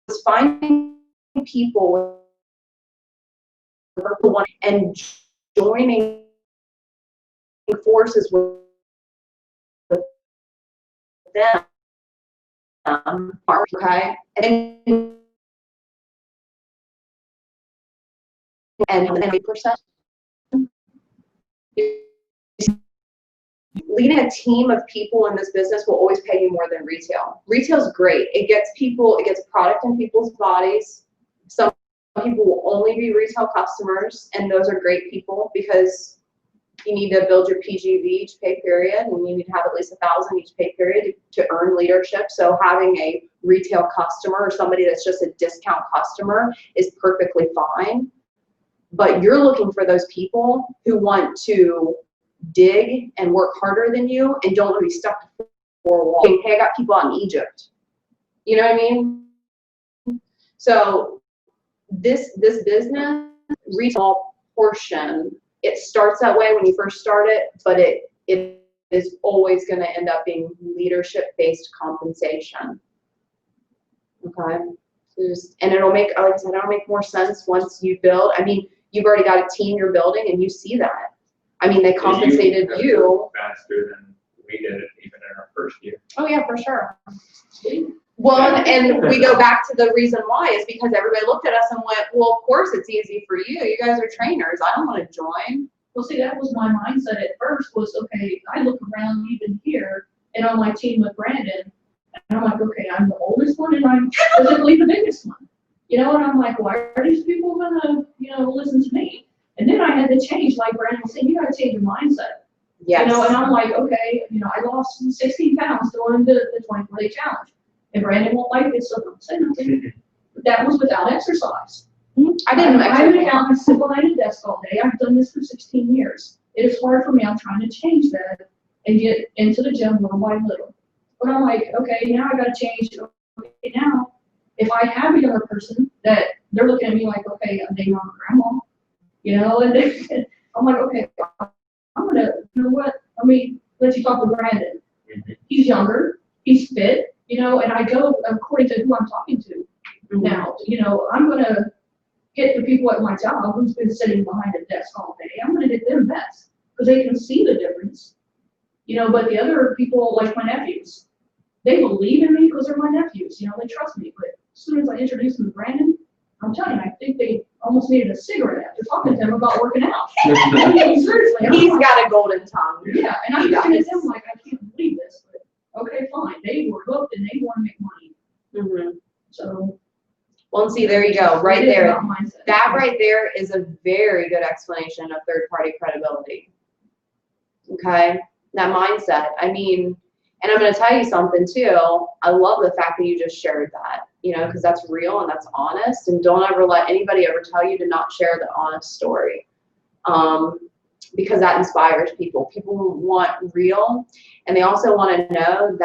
was finding people and joining forces with them. Okay, and 8%. Leading a team of people in this business will always pay you more than retail. Retail's great. It gets product in people's bodies. Some people will only be retail customers, and those are great people because you need to build your PGV each pay period, and you need to have at least 1,000 each pay period to earn leadership. So having a retail customer or somebody that's just a discount customer is perfectly fine. But you're looking for those people who want to dig and work harder than you and don't want to be stuck to four walls. Hey, I got people out in Egypt. You know what I mean? So this business, retail portion, it starts that way when you first start it, but it is always going to end up being leadership-based compensation. Okay? And it'll make, like I said, it'll make more sense once you build. I mean, you've already got a team you're building and you see that. I mean, they compensated have you. grown faster than we did it even in our first year. Oh yeah, for sure. Well, and we go back to the reason why is because everybody looked at us and went, well, of course it's easy for you. You guys are trainers. I don't want to join. Well, see, that was my mindset at first was, okay, I look around even here and on my team with Brandon, and I'm like, okay, I'm the oldest one and I'm physically the biggest one. You know, and I'm like, why are these people gonna, listen to me? And then I had to change, like Brandon was saying, you gotta change your mindset. Yes. You know, and I'm like, okay, I lost 16 pounds going into the 24-day challenge. And Brandon won't like it, so don't say nothing. But that was without exercise. I didn't I went down and sit behind a desk all day. I've done this for 16 years. It is hard for me. I'm trying to change that and get into the gym little by little. But I'm like, okay, now I gotta change. Okay, now, if I have a younger person that they're looking at me like, okay, I'm dating on grandma, and I'm like, okay, I'm gonna, let me let you talk to Brandon. He's younger, he's fit, and I go according to who I'm talking to. Now, I'm gonna get the people at my job who's been sitting behind a desk all day. I'm gonna get them best because they can see the difference. But the other people, like my nephews, they believe in me because they're my nephews. They trust me. But as soon as I introduce them to Brandon, I'm telling you, I think they almost needed a cigarette after talking to him about working out. I mean, seriously. He's got a golden tongue. Yeah, and I'm looking at them like, I can't believe this. But okay, fine. They were hooked and they want to make money. Mm-hmm. So. Well, and see, there you go, right it is there. about mindset. That right there is a very good explanation of third-party credibility. Okay, that mindset. I mean, and I'm going to tell you something too. I love the fact that you just shared that, because that's real and that's honest. And don't ever let anybody ever tell you to not share the honest story, because that inspires people. People want real, and they also want to know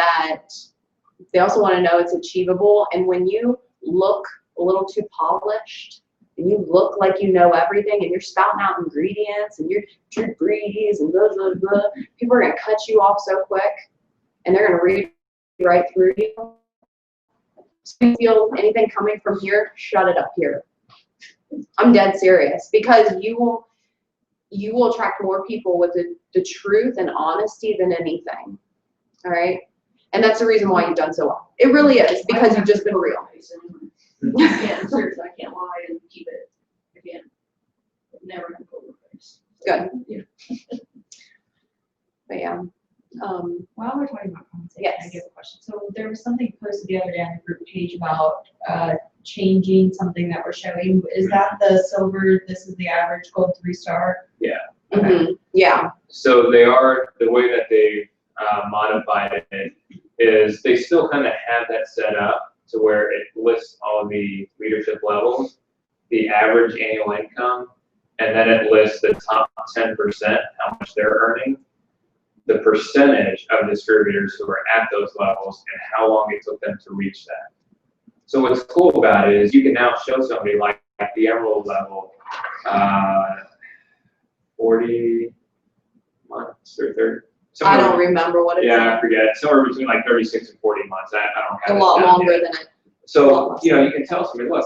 it's achievable. And when you look a little too polished and you look like you know everything and you're spouting out ingredients and you're greedies and blah, blah, blah, people are going to cut you off so quick and they're going to read right through you. So if you feel anything coming from here, shut it up here. I'm dead serious, because you will attract more people with the truth and honesty than anything. All right. And that's the reason why you've done so well. It really is, because you've just been real. Yeah, seriously, I can't lie and keep it again. Never have poker face. Good. Yeah. But yeah. While we're talking about compensation, Yes. I do have a question. So there was something posted the other day on the group page about changing something that we're showing. Is that the silver, this is the average, gold 3-star? Yeah. Okay. Mhm. Yeah. So they are, the way that they modified it is they still kind of have that set up to where it lists all the leadership levels, the average annual income, and then it lists the top 10%, how much they're earning, the percentage of distributors who are at those levels, and how long it took them to reach that. So what's cool about it is you can now show somebody like the Emerald level, 40 months or 30. I don't remember what it is. Yeah, I forget. Somewhere between like 36 and 40 months. I don't have A it lot down longer yet. than it. So, you can tell somebody, look,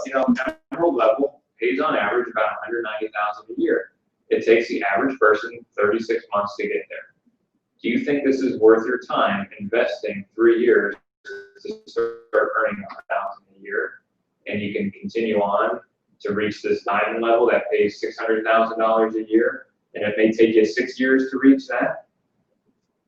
Emerald level pays on average about $190,000 a year. It takes the average person 36 months to get there. Do you think this is worth your time investing 3 years to start earning $100,000 a year, and you can continue on to reach this diamond level that pays $600,000 a year, and it may take you 6 years to reach that?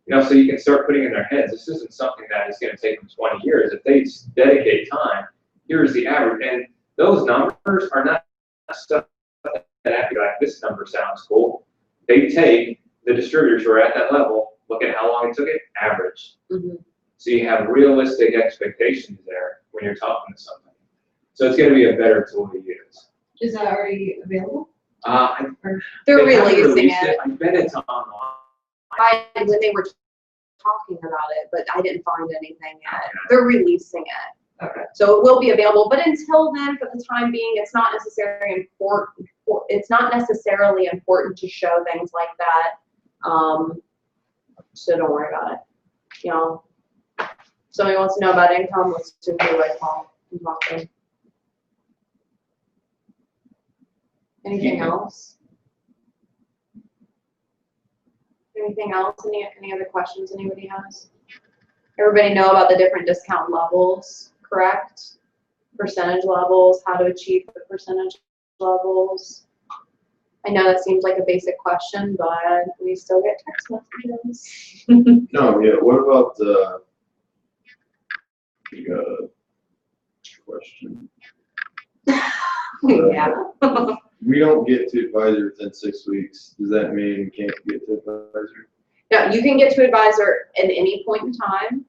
So you can start putting in their heads, this isn't something that is going to take them 20 years. If they dedicate time, here's the average. And those numbers are not stuff that act like this number sounds cool. They take the distributors who are at that level, look at how long it took it, average. Mhm. So you have realistic expectations there when you're talking to somebody. So it's going to be a better tool to use. Is that already available? They're They haven't releasing released it. I bet it's online. When they were talking about it, but I didn't find anything yet. They're releasing it. Okay. So it will be available, but until then, for the time being, it's not necessarily important. It's not necessarily important to show things like that. So don't worry about it. Somebody wants to know about income, let's do it like Paul and talk to them. Anything else? Anything else? Any other questions anybody has? Everybody know about the different discount levels, correct? Percentage levels, how to achieve the percentage levels. I know that seems like a basic question, but we still get text messages. No, yeah, what about the, question? Yeah. We don't get to advisor within 6 weeks. Does that mean we can't get to advisor? No, you can get to advisor at any point in time.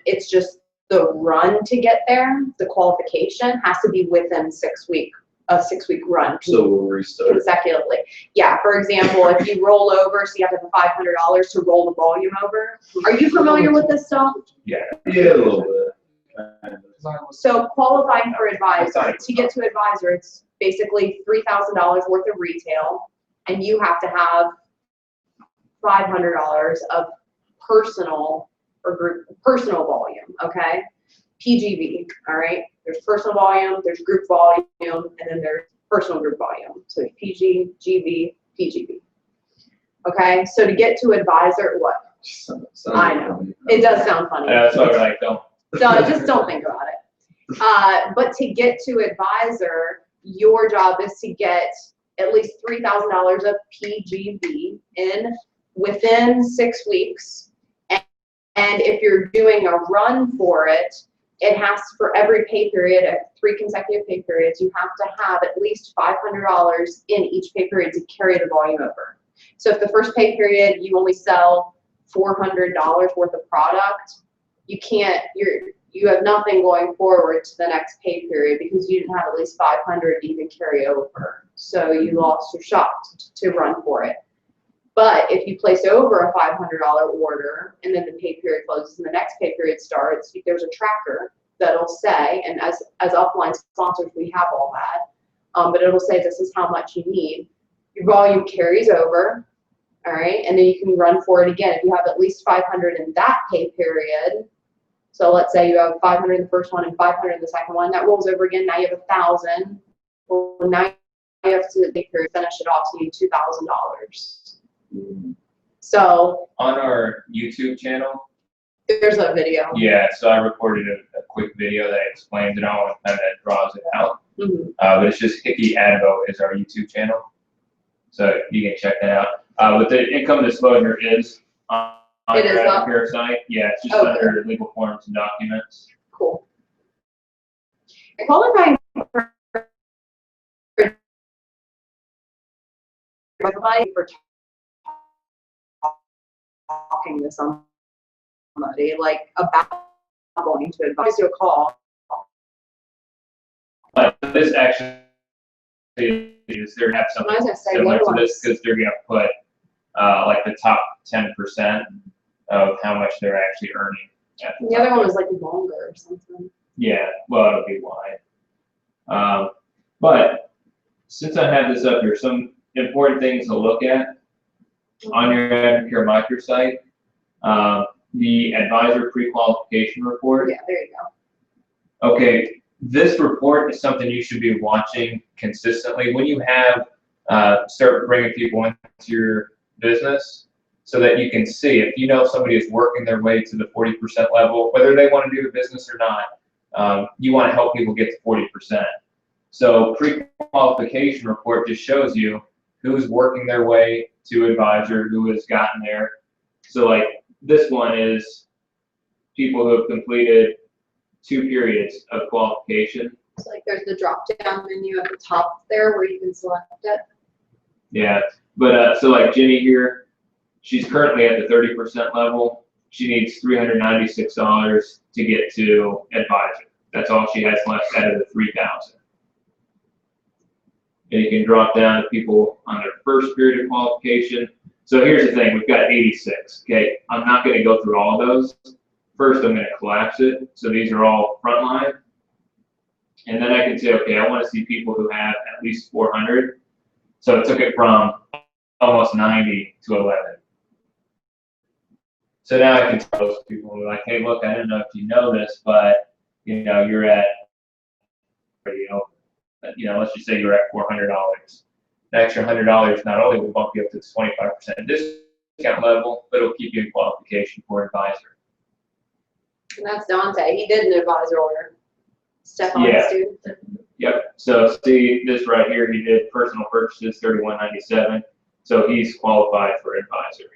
It's just the run to get there, the qualification has to be within 6 weeks, a 6-week run. So we'll restart. Consecutively. Yeah, for example, if you roll over, so you have to have $500 to roll the volume over. Are you familiar with this stuff? Yeah, a little bit. Kind of. So qualifying for advisor, to get to advisor, it's basically $3,000 worth of retail, and you have to have $500 of personal or group, personal volume, okay? PGV, all right? There's personal volume, there's group volume, and then there's personal group volume. So it's PG, GV, PGV. Okay, so to get to advisor, what? Sounds I know. funny. It does sound funny. That's why we're like, don't. So just don't think about it. But to get to advisor, your job is to get at least $3,000 of PGV in within 6 weeks. And if you're doing a run for it, it has, for every pay period, 3 consecutive pay periods, you have to have at least $500 in each pay period to carry the volume over. So if the first pay period you only sell $400 worth of product, you can't, you have nothing going forward to the next pay period because you didn't have at least 500 to even carry over. So you lost your shot to run for it. But if you place over a $500 order and then the pay period closes and the next pay period starts, there's a tracker that'll say, and as offline sponsors, we have all that, but it'll say this is how much you need. Your volume carries over, all right, and then you can run for it again. If you have at least 500 in that pay period, so let's say you have 500 in the first one and 500 in the second one, that rolls over again, now you have 1,000. Well, now you have to finish it off, so you need $2,000. So On our YouTube channel, there's a video. yeah, so I recorded a quick video that explains it all and kind of draws it out. Mhm. But it's just Hickey Advo is our YouTube channel. So you can check that out. But the income disclosure is on It your is up? Advocare site. Yeah, it's just Oh, under legal forms and documents. Cool. And qualifying for talking to somebody like about going to advise you a call. But this actually is they're gonna have I something was gonna say, similar what to do I this because they're gonna put like the top 10% of how much they're actually earning. At The other one was like longer or something. Yeah, well, it'll be wide. But since I have this up here, some important things to look at on your Advocare microsite, the advisor pre-qualification report. Yeah, there you go. Okay, this report is something you should be watching consistently when you have start bringing people into your business, so that you can see if you know somebody is working their way to the 40% level, whether they want to do the business or not. You want to help people get to 40%. So pre-qualification report just shows you who's working their way to advisor, who has gotten there. So like this one is people who have completed 2 periods of qualification. It's like there's the drop down menu at the top there where you can select it. Yeah, but so like Jenny here, she's currently at the 30% level. She needs $396 to get to advisor. That's all she has left out of the 3,000. And you can drop down to people on their first period of qualification. So here's the thing, we've got 86, okay? I'm not gonna go through all of those. First, I'm gonna collapse it. So these are all frontline. And then I can say, okay, I wanna see people who have at least 400. So it took it from almost 90 to 11. So now I can tell those people who are like, hey, look, I don't know if you know this, but you know, you're at, you know, let's just say you're at $400. The extra $100 not only will bump you up to the 25% discount level, but it'll keep you in qualification for advisor. And that's Dante. He did an advisor order. Stefan's Yeah. student. Yep. So see this right here, he did personal purchases, $31.97. So he's qualified for advisor.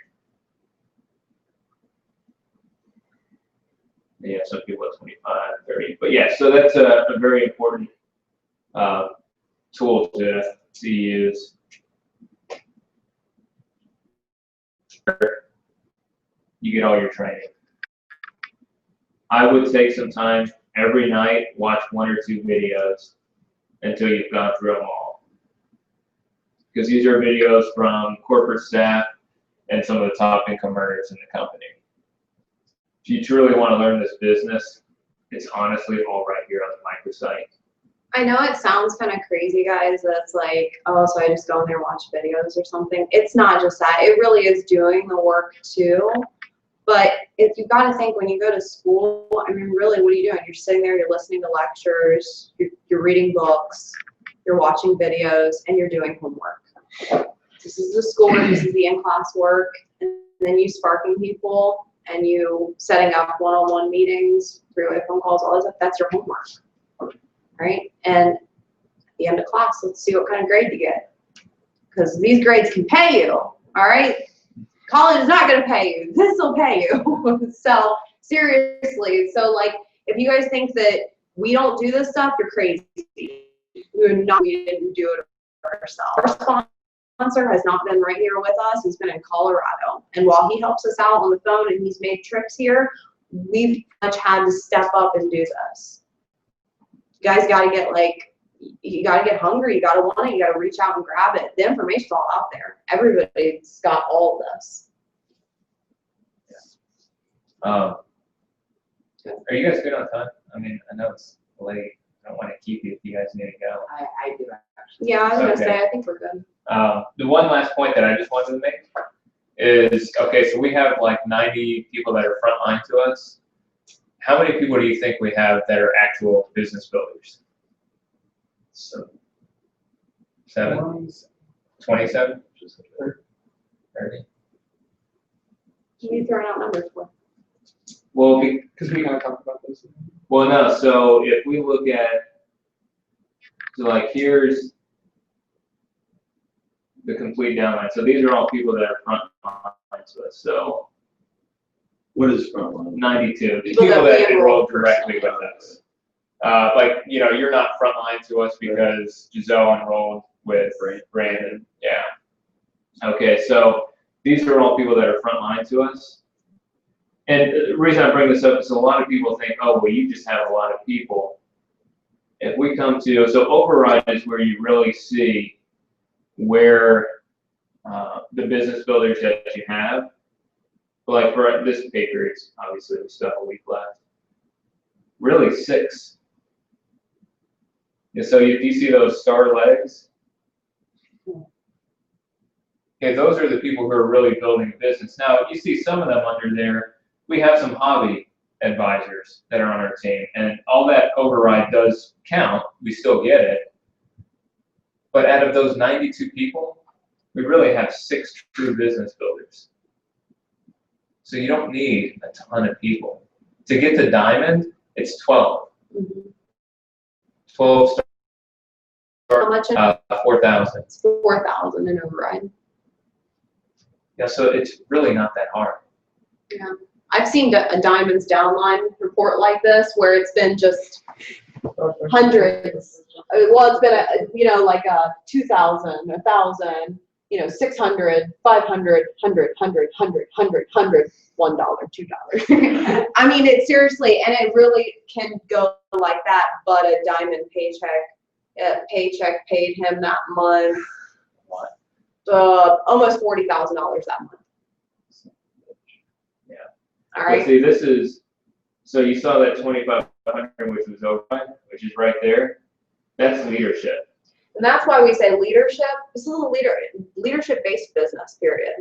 Yeah, some people at 25, 30. But yeah, so that's a very important tool to use. You get all your training. I would take some time every night, watch 1 or 2 videos until you've gone through them all. Because these are videos from corporate staff and some of the top income earners in the company. If you truly want to learn this business, it's honestly all right here on the microsite. I know it sounds kind of crazy, guys. That's like, oh, so I just go in there and watch videos or something. It's not just that. It really is doing the work too. But if you've got to think, when you go to school, I mean, really, what are you doing? You're sitting there, you're listening to lectures, you're reading books, you're watching videos, and you're doing homework. This is the schoolwork, this is the in-class work, and then you sparking people, and you setting up one-on-one meetings, three-way phone calls, all that stuff. That's your homework, right? And at the end of class, let's see what kind of grade you get. Because these grades can pay you, all right? College is not going to pay you. This will pay you. So seriously, so like, if you guys think that we don't do this stuff, you're crazy. We didn't do it ourselves. Our sponsor has not been right here with us. He's been in Colorado. And while he helps us out on the phone and he's made trips here, we've much had to step up and do this. You guys got to get you got to get hungry. You got to want it. You got to reach out and grab it. The information's all out there. Everybody's got all of this. Are you guys good on time? I mean, I know it's late. I don't want to keep you if you guys need to go. I do actually. Yeah, I was going to Okay. say, I think we're good. The one last point that I just wanted to make is, okay, so we have like 90 people that are frontline to us. How many people do you think we have that are actual business builders? So, 7? 27? 30? What are you throwing out numbers for? Well, Because we kind of talked about this. well, no, so if we look at, so like here's the complete downline. So these are all people that are frontline to us. So What is frontline? 92 People people that that we enroll enroll directly with us. Like, you're not frontline to us because Giselle enrolled with Brandon. Yeah. Okay, so these are all people that are frontline to us. And the reason I bring this up is a lot of people think, oh, well, you just have a lot of people. If we come to, so override is where you really see where the business builders that you have. Like for this pay period, obviously we still have a week left. Really 6. And so if you see those star legs, okay, those are the people who are really building a business. Now, you see some of them under there. We have some hobby advisors that are on our team, and all that override does count. We still get it. But out of those 92 people, we really have 6 true business builders. So you don't need a ton of people. To get to diamond, it's 12. Mm-hmm. 12 stars, How much? 4,000. It's 4,000 in override. Yeah, so it's really not that hard. Yeah. I've seen a Diamonds Downline report like this where it's been just hundreds. Well, it's been like a 2,000, 1,000, 600, 500, 100, 100, 100, 100, 100, $1, $2. I mean, it seriously, and it really can go like that, but a diamond paycheck paid him that month, almost $40,000 that month. Yeah. All But right. see, this is, so you saw that 2,500, which was override, which is right there. That's leadership. And that's why we say leadership. This is a leadership-based business, period.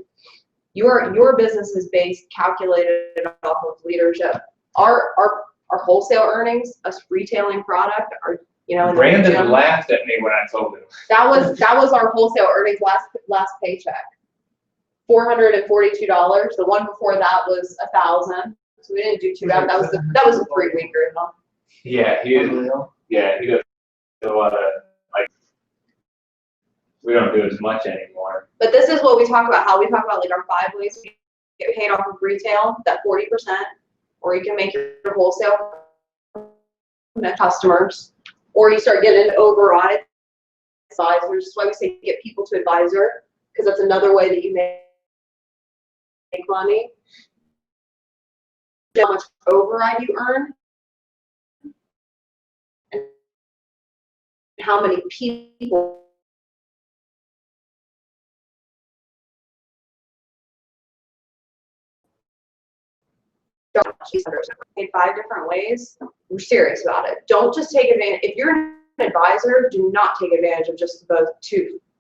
Your business is calculated off of leadership. Our wholesale earnings, us retailing product, you know. And Brandon laughed at me when I told him. that was our wholesale earnings last paycheck. $442. The one before that was 1,000. So we didn't do too bad. That was a 3-weeker, though. Yeah, he does a lot of, like, we don't do as much anymore. But this is what we talk about, how we talk about like our 5 ways to get paid off of retail, that 40%, or you can make your wholesale customers, or you start getting into override advisors. That's why we say get people to advisor, because that's another way that you make money. How much override you earn, and how many people in 5 different ways. We're serious about it. Don't just take advantage. If you're an advisor, do not take advantage of just the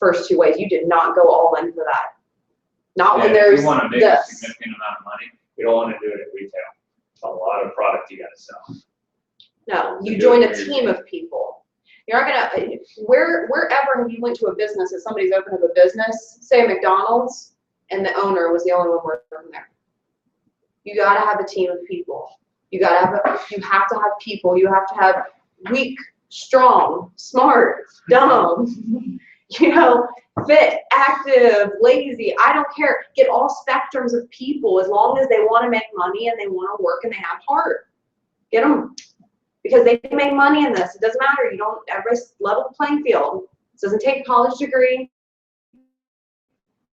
first two ways. You did not go all in for that. Not when there's if you want to make a this. significant amount of money, you don't want to do it at retail. It's a lot of product you gotta sell. No, you You join do a it for team of people. You're not gonna, wherever you went to a business, if somebody's opened up a business, say a McDonald's, and the owner was the only one working there. You gotta have a team of people. You have to have people. You have to have weak, strong, smart, dumb, you know, fit, active, lazy. I don't care. Get all spectrums of people as long as they want to make money and they want to work and they have heart. Get them, because they can make money in this. It doesn't matter. You don't ever level the playing field. It doesn't take a college degree.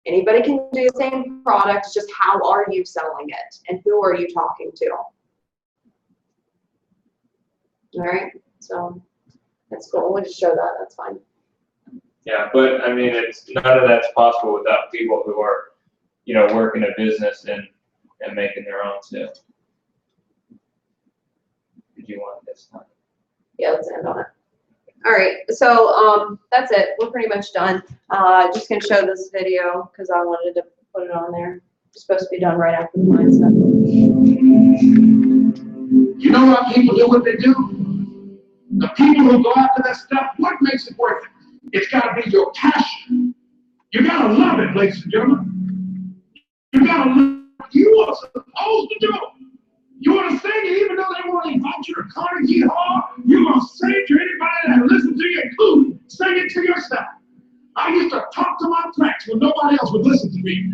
Anybody can do the same product. It's just how are you selling it and who are you talking to? All right, so that's cool. We'll just show that. That's fine. Yeah, but I mean, none of that's possible without people who are, you know, working a business and making their own too. Did you want this time? Yeah, let's end on it. All right, so that's it. We're pretty much done. Just gonna show this video because I wanted to put it on there. It's supposed to be done right after the mindset. You know why people do what they do? The people who go after that stuff, what makes it worth it? It's gotta be your passion. You gotta love it, ladies and gentlemen. You gotta love what you are supposed to do. You want to sing it, even though they want to invite you to Carnegie Hall, you're going to sing to anybody that listens to you, including sing it to yourself. I used to talk to my tracks when nobody else would listen to me.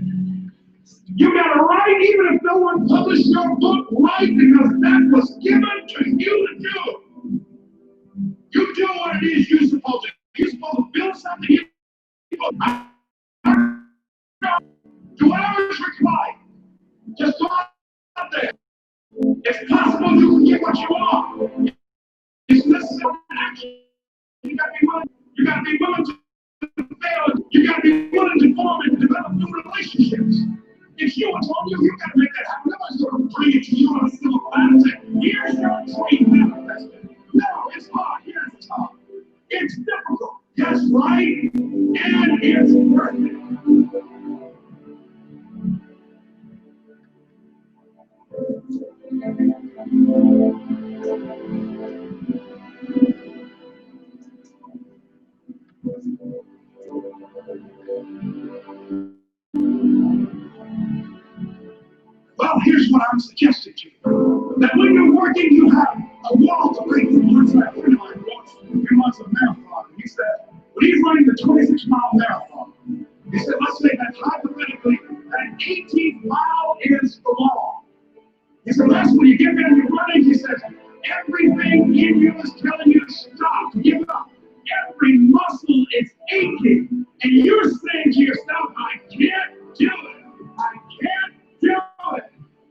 You got to write, even if no one published your book, write, because that was given to you to do. You do what it is you're supposed to do. You're supposed to build something. Do whatever is required. Just go out there. It's possible you can get what you want. It's necessary action. You gotta be willing. You gotta be willing to fail. You gotta be willing to form and develop new relationships. If you are told you gotta make that happen, nobody's gonna bring it to you on a silver platter and say, here's your dream manifested. No, it's hard. Yes, it's hard. It's difficult. Yes, right. And it's perfect. Well, here's what I'm suggesting to you. That when you're working, you have a wall to break through. Once that friend of mine wants a marathon. He said, when he's running the 26-mile marathon, he said, let's say that hypothetically, that 18th mile is the law. He said, that's when you get there and you're running, he says, everything in you is telling you to stop, to give up. Every muscle is aching. And you're saying to yourself, I can't do it. I can't do it.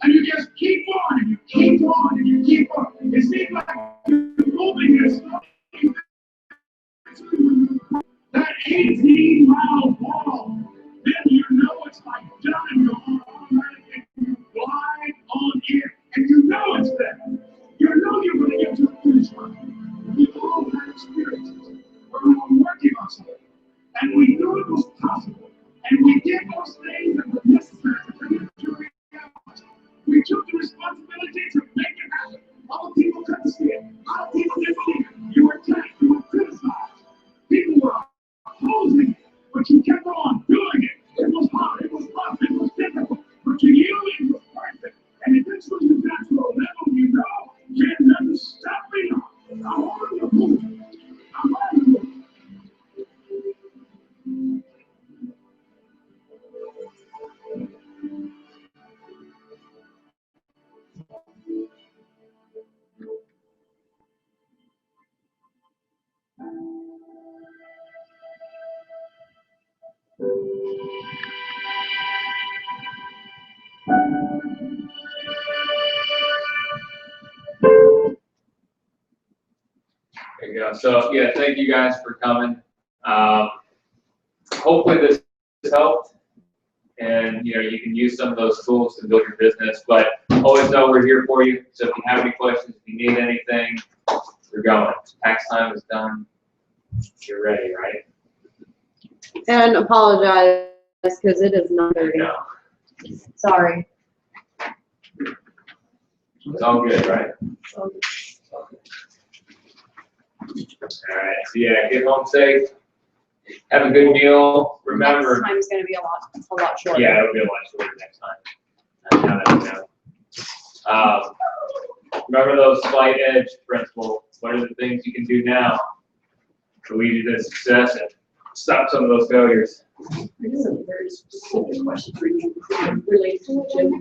And you just keep on, and you keep on, and you keep on. It seems like you're moving and slowly. That 18-mile wall, then you know it's like done. You're automatic and you glide on in. And you know it's there. You know you're going to get to the finish line. We all had experiences where we were working on something. And we knew it was possible. And we did those things that were necessary to bring it to reality. We took the responsibility to make it happen. Other people couldn't see it. Other people didn't believe it. You were tasked. You were but you kept on doing it. It was hard, it was rough, it was difficult, but to you, it was perfect. And eventually you got to a level you know can't nothing stop me now. I'm on the move. I'm on the move. There you go. So, yeah, thank you guys for coming. Hopefully this helped, and, you know, you can use some of those tools to build your business, but always know we're here for you. So if you have any questions, if you need anything, we're going. Tax time is done. You're ready, right? And apologize, because it is 9:30. No. Sorry. It's all good, right? All right. So yeah, get home safe. Have a good meal. Remember. Next time's gonna be a lot shorter. Yeah, it'll be a lot shorter next time. Now that we know. Remember those Flight Edge principles. What are the things you can do now to lead you to success and stop some of those failures? This is a very specific question for you, related to Jim.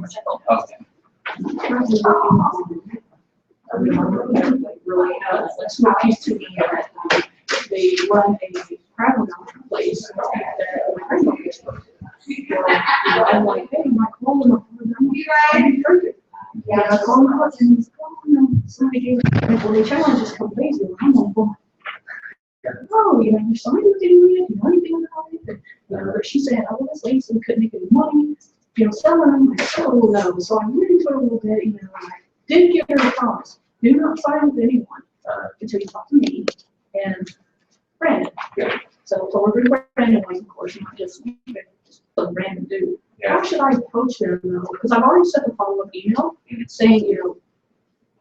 Okay. Really, let's move these to the, they run a travel place that my grandmother is from. I'm like, hey, my call, you guys. Yeah, I called him up and he's somebody gave me, well, the challenge is come lazy. I'm like, oh, you know, you're sorry to do it, you know anything about it? And, you know, but she said, I was lazy and couldn't make any money, you know, selling them. I said, oh, no. So I went into it a little bit, you know, I did give her a promise. Do not sign with anyone until you talk to me and Brandon. Yeah. So we're going to Brandon, of course, not just some random dude. Yeah. How should I approach them though? Because I've already sent a follow-up email saying, you know,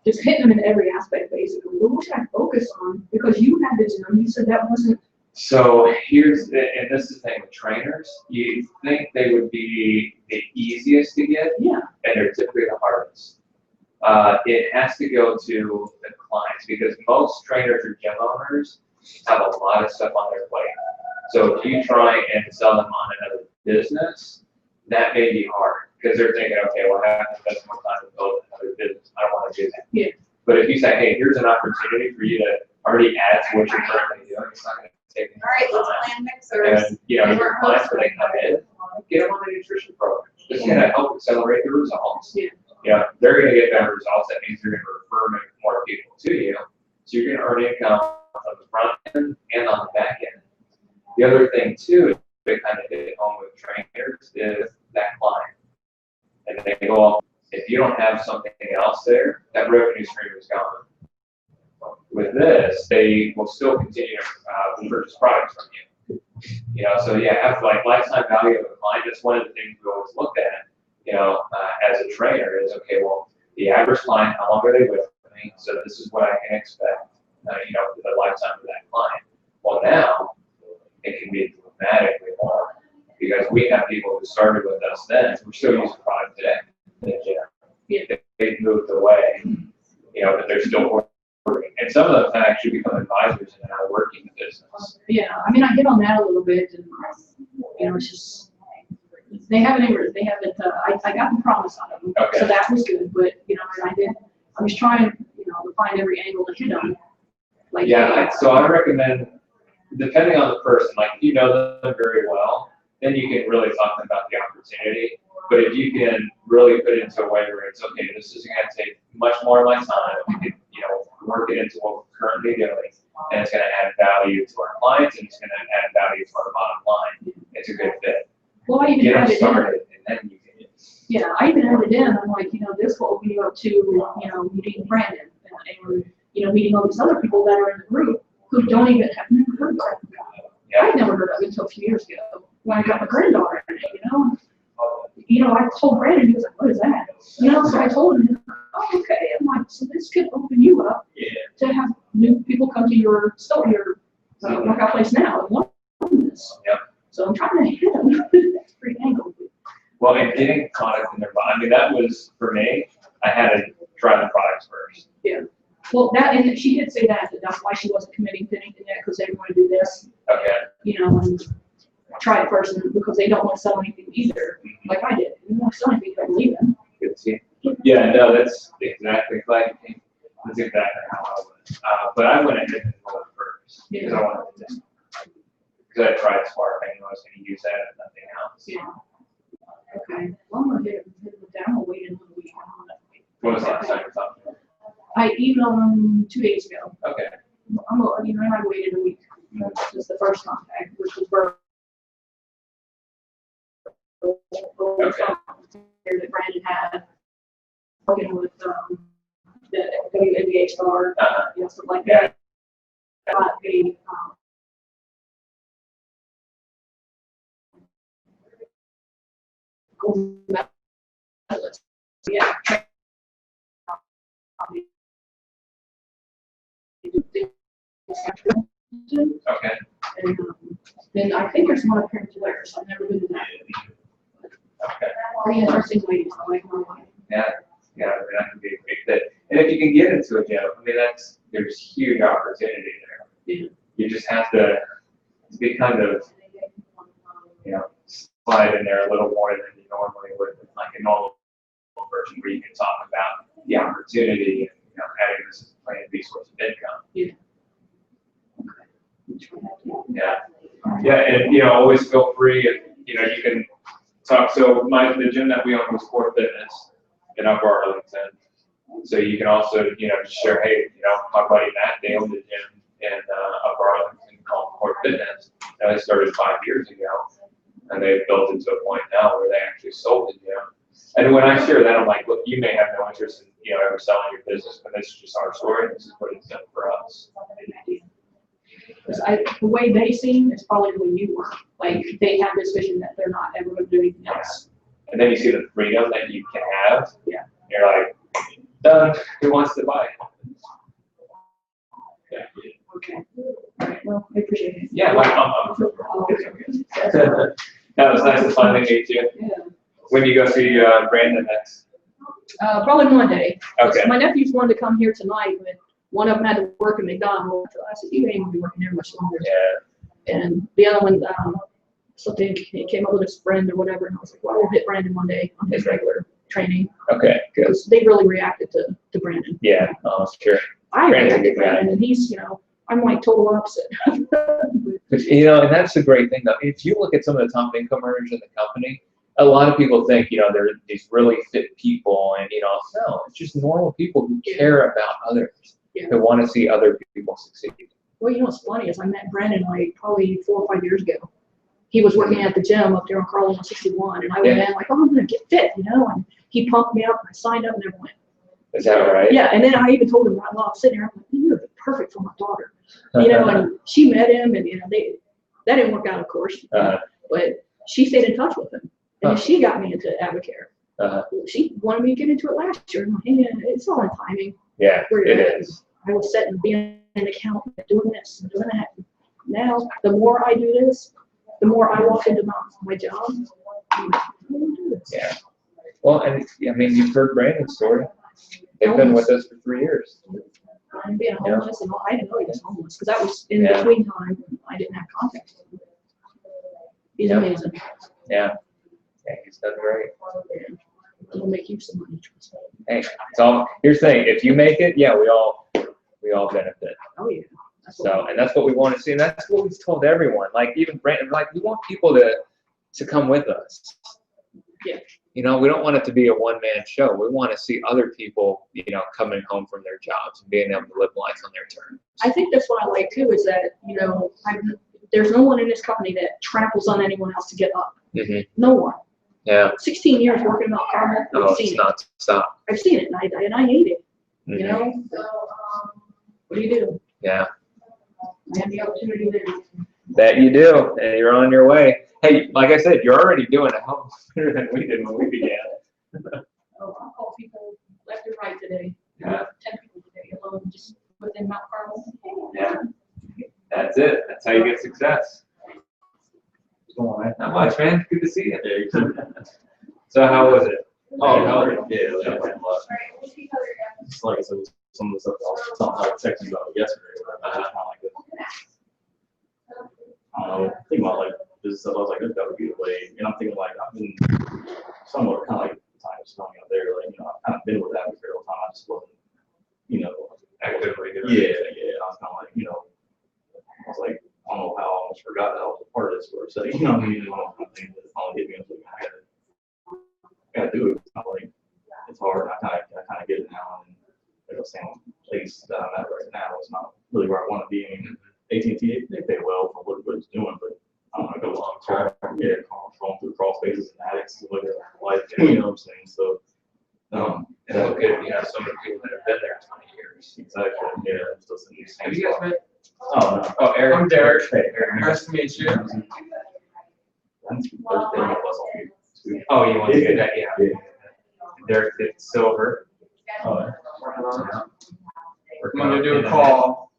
just hitting them in every aspect basically. But what should I focus on? Because you had this, and you said that wasn't. So here's the, and this is the thing with trainers, you think they would be the easiest to get, Yeah. and they're typically the hardest. It has to go to the clients because most trainers or gym owners have a lot of stuff on their plate. So if you try and sell them on another business, that may be hard because they're thinking, okay, well, I have to invest more time to build another business. I don't want to do that. Yeah. But if you say, hey, here's an opportunity for you to already add to what you're currently doing, it's not going to take All right, let's time. plan mixers. And, you know, your clients, when they come in, get them on the nutrition program. It's going to help accelerate the results. Yeah. Yeah, they're going to get better results. That means they're going to refer more people to you. So you're going to earn income on the front end and on the back end. The other thing, too, they kind of hit home with trainers is that client. And they go off, if you don't have something else there, that revenue stream is gone. With this, they will still continue to purchase products from you. You know, so yeah, have like lifetime value of a client. That's one of the things we always looked at. You know, as a trainer, is okay. Well, the average client, how long are they with me? So this is what I can expect. You know, for the lifetime of that client. Well, now it can be dramatically more because we have people who started with us then. We're still using product today. They've moved away. You know, but they're still working. And some of them have actually become advisors and are working the business. Yeah, I mean, I get on that a little bit, and you know, it's just they haven't. I got the promise out of them, Okay. so that was good. But you know, and I was trying, you know, to find every angle to hit them. Like Yeah, so I recommend, depending on the person, like if you know them very well, then you can really talk to them about the opportunity. But if you can really put it into a way where it's okay, this isn't going to take much more of my time. We can, you know, work it into what we're currently doing, and it's going to add value to our clients, and it's going to add value to our bottom line. It's a good fit. Well, I even Get them added in. started, and then you can. Yeah, I even added in. I'm like, you know, this will open you up to, you know, meeting Brandon and you know, meeting all these other people that are in the group who don't even have never heard of it. Yeah. I'd never heard of it until a few years ago when I got my granddaughter in it, you know. You know, I told Brandon, he was like, what is that? You know, so I told him, oh, okay. I'm like, so this could open you up to have new people come to your store, your workout place now and learn this. Yep. So I'm trying Well, and getting product in their body, I mean, that was, for me, I had to try the products first. Well, that, and she did say that that's why she wasn't committing to anything yet, because they want to do this, Okay. you know, and try it first, and because they don't want to sell anything either, like I did. We don't want to sell anything, but leave them. Good to see. Yeah, no, that's exactly like, that's exactly how I was. But I went ahead and rolled first, because I wanted to, because I tried Spark, I knew I was gonna use that and nothing else. Yeah. Okay, well, I'm gonna hit it down, I'll wait another week. When was the last time you talked to them? I emailed them 2 days ago. Okay. I waited a week. This is the first contact, which was Bert. That Brandon had, working with, the WNBA star, you know, stuff like that. Got a, gold medalist. Yeah. Okay. And then I think there's one up here in Tulare, so I've never been to that. Okay. Pretty interesting ladies, I like my life. Yeah, yeah, I mean, that could be a big fit. And if you can get into a gym, I mean, there's huge opportunity there. Yeah. You just have to be kind of, you know, slide in there a little more than you normally would, with like a normal version where you can talk about the opportunity and, you know, having this as a plan B source of income. Yeah. Yeah. Yeah, and, you know, always feel free, if, you know, you can talk. So the gym that we own was Core Fitness in Upper Arlington. So you can also, you know, just share, hey, you know, my buddy Matt, they own the gym in Upper Arlington called Core Fitness. And they started 5 years ago. And they've built it to a point now where they actually sold the gym. And when I share that, I'm like, look, you may have no interest in, you know, ever selling your business, but this is just our story. This is what it's done for us. The way they seem is probably the way you were. Like, they have this vision that they're not ever going to do anything else. And then you see the freedom that you can have. Yeah. You're like, done. Who wants to buy it? Yeah. Okay. All right, well, I appreciate it. Yeah, well, that was nice to finally meet you. Yeah. When do you go see Brandon next? Probably Monday. Okay. My nephews wanted to come here tonight, but one of them had to work in McDonald's. I said, you ain't gonna be working there much longer. Yeah. And the other one, something, he came up with his friend or whatever, and I was like, well, we'll hit Brandon one day on his regular training. Okay, good. Because they really reacted to Brandon. Yeah, sure. I Brandon's a reacted good to guy. Brandon, and he's, you know, I'm like total opposite. But, you know, and that's the great thing, though. If you look at some of the top income earners in the company, a lot of people think, you know, they're these really fit people, and, you know, no, it's just normal people who care about others, who want to see other people succeed. Well, you know what's funny is I met Brandon like probably 4 or 5 years ago. He was working at the gym up there on Carlin 61, and I went in like, oh, I'm gonna get fit, you know, and he pumped me up, and I signed up and everything. Is that right? Yeah, and then I even told him while I was sitting there, I'm like, you're perfect for my daughter, you know, and she met him, and, you know, that didn't work out, of course, but she stayed in touch with him, and she got me into Advocare. She wanted me to get into it last year, and I'm like, hey, it's all in timing. Yeah, it is. I was sitting being an accountant, doing this and doing that. Now, the more I do this, the more I walk into my job. I'm like, I'm gonna do this. Yeah. Well, and I mean, you've heard Brandon's story. They've been with us for 3 years. I'm being homeless, and I didn't know he was homeless because that was in Yeah. between time when I didn't have contact with him. He's amazing. Yeah. Yeah, he's done great. I'm gonna make you some money. Trust me. Hey, it's all, here's the thing, if you make it, yeah, we all benefit. Oh yeah. That's what So, and that's what we want to see, and that's what we've told everyone. Like, even Brandon, like, we want people to come with us. Yeah. You know, we don't want it to be a one-man show. We want to see other people, you know, coming home from their jobs and being able to live life on their terms. I think that's what I like too, is that, you know, there's no one in this company that tramples on anyone else to get up. Mm-hmm. No one. Yeah. 16 years working about Carmel, Oh, I've seen it's it. not stop. I've seen it, and I hate it. Mhm. You know. So, what do you do? Yeah. I have the opportunity there. That you do, and you're on your way. Hey, like I said, you're already doing a hell of better than we did when we began. Oh, I call people left and right today. Yeah. 10 people today alone, just within Mount Carmel. Yeah. That's it. That's how you get success. Not much, man. Good to see you. So how was it? Oh, Did it help? yeah, that went a lot. It's like I said, some of the stuff I was texting about yesterday, where I was kind of like, I don't know, thinking about like this stuff, I was like, that would be the way. And I'm thinking like, I've been somewhat kind of like time snowing out there, like, I've kind of been with that for a time, I just wasn't, Actively doing yeah, it. yeah, and I was kind of like, I was like, I don't know how I almost forgot that I was a part of this for a second, you know what I mean? And one of the things that finally hit me, I was like, I gotta do it. It's not like, it's hard, I kind of get it now, and the same place that I'm at right now, it's not really where I want to be. I mean, AT&T, they pay well for what it's doing, but I don't want to go long term, crawling through crawl spaces and attics, look at life, you know what I'm saying? So, And look at, so many people that have been there 20 years. exactly, yeah, I'm still sitting in the same Have you guys spot. met? Oh, no. Oh, Eric. I'm Derek. Hey, Eric. Nice to meet you. Oh, you want to get that? Yeah. Yeah. Derek did silver. Oh, I'm gonna do a call.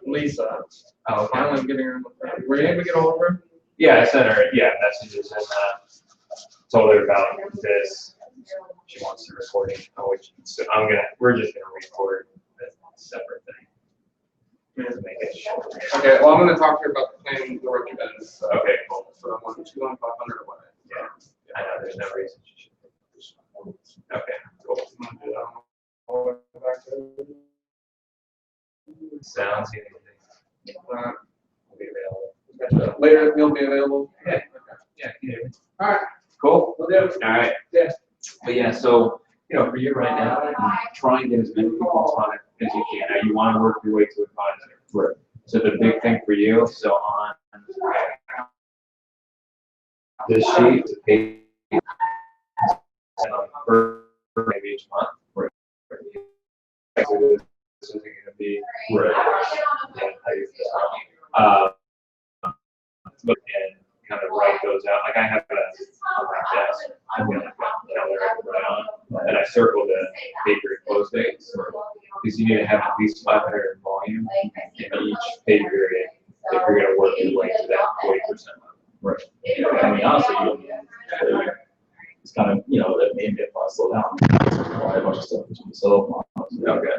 Lisa. Oh, okay. Finally getting her. Were you able to get a hold of her? Yeah, I sent her, messages and, told her about this. She wants the recording, so we're just gonna record a separate thing. To make it short. Okay, well, I'm gonna talk to her about the plan the rookie beds. So, Okay, cool. so I want 2,500 or what? Yeah, I know, there's no reason she should. Okay, cool. Sounds easy. Will be available. Later, he'll be available. Yeah. Yeah, yeah. All right. Cool. We'll do it. All right. Yeah. But yeah, so, for you right now, try and get as many people on it as you can. Now, you want to work your way to advisor. Right. So the big thing for you, so on this sheet, to pay and on per maybe each month. Right. So this isn't gonna be Right. yeah, how you look and kind of write those out. Like I have a on my desk, I'm gonna write on, and I circled the paper close dates, because you need to have at least 500 in volume in each pay period if you're gonna work your way to that 40% level. Right. I mean, honestly, it's kind of, that made me if I slow down, I have a bunch of stuff between myself. Okay.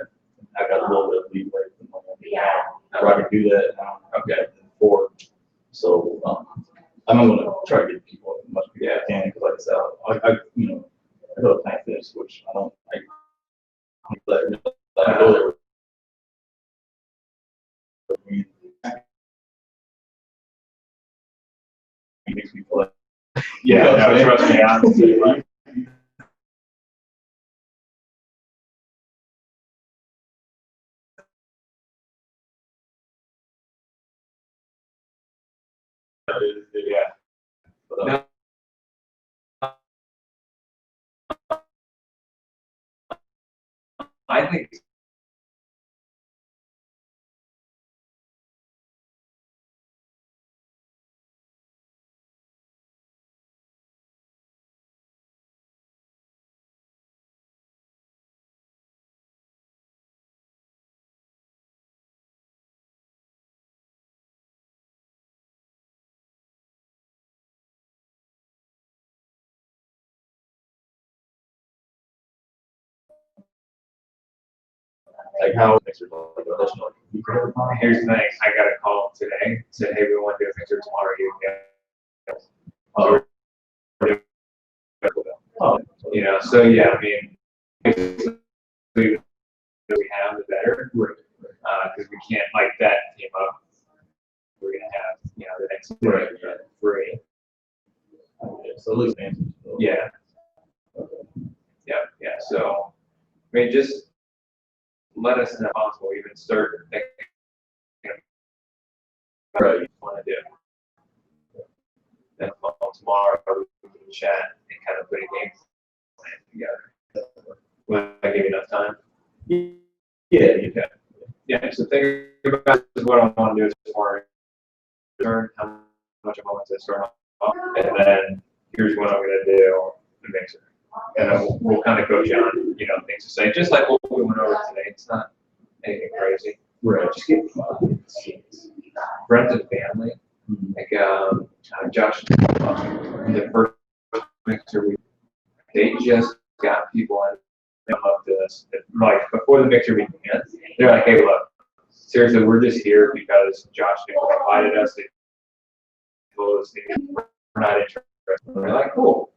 I got a little bit of leeway from what I do now. I can do that now. Okay. Before. So, I'm gonna try to get people as much people as I can, because like I said, I go to plant fitness, which I don't, I go there. It makes me feel like, Yeah, no, trust me, honestly. Yeah. but, I think like how things are going, like, you can never find. here's the thing, I got a call today, said, hey, we want to do a mixer tomorrow, you can get. Oh. Oh. So yeah, I mean, basically, the we have, the better. Right. Because we can't, like, that came up, we're gonna have, the next Right. free. So at least answers. Yeah. Yeah, so, I mean, just let us know if possible, even start thinking about what you want to do. Then tomorrow, we can chat and kind of put a game plan together. Will I give you enough time? Yeah, you can. Yeah, so think about what I want to do tomorrow. Learn how much I want to start off, and then here's what I'm going to do, the mixer. And then we'll kind of coach you on, things to say, just like what we went over today. It's not anything crazy. Right. Just get friends and family. Like Josh, the first mixer we they just got people in. They love this. Like before the picture began, they're like, "Hey, look, seriously, we're just here because Josh invited us. They told us we're not interested." We're like, "Cool."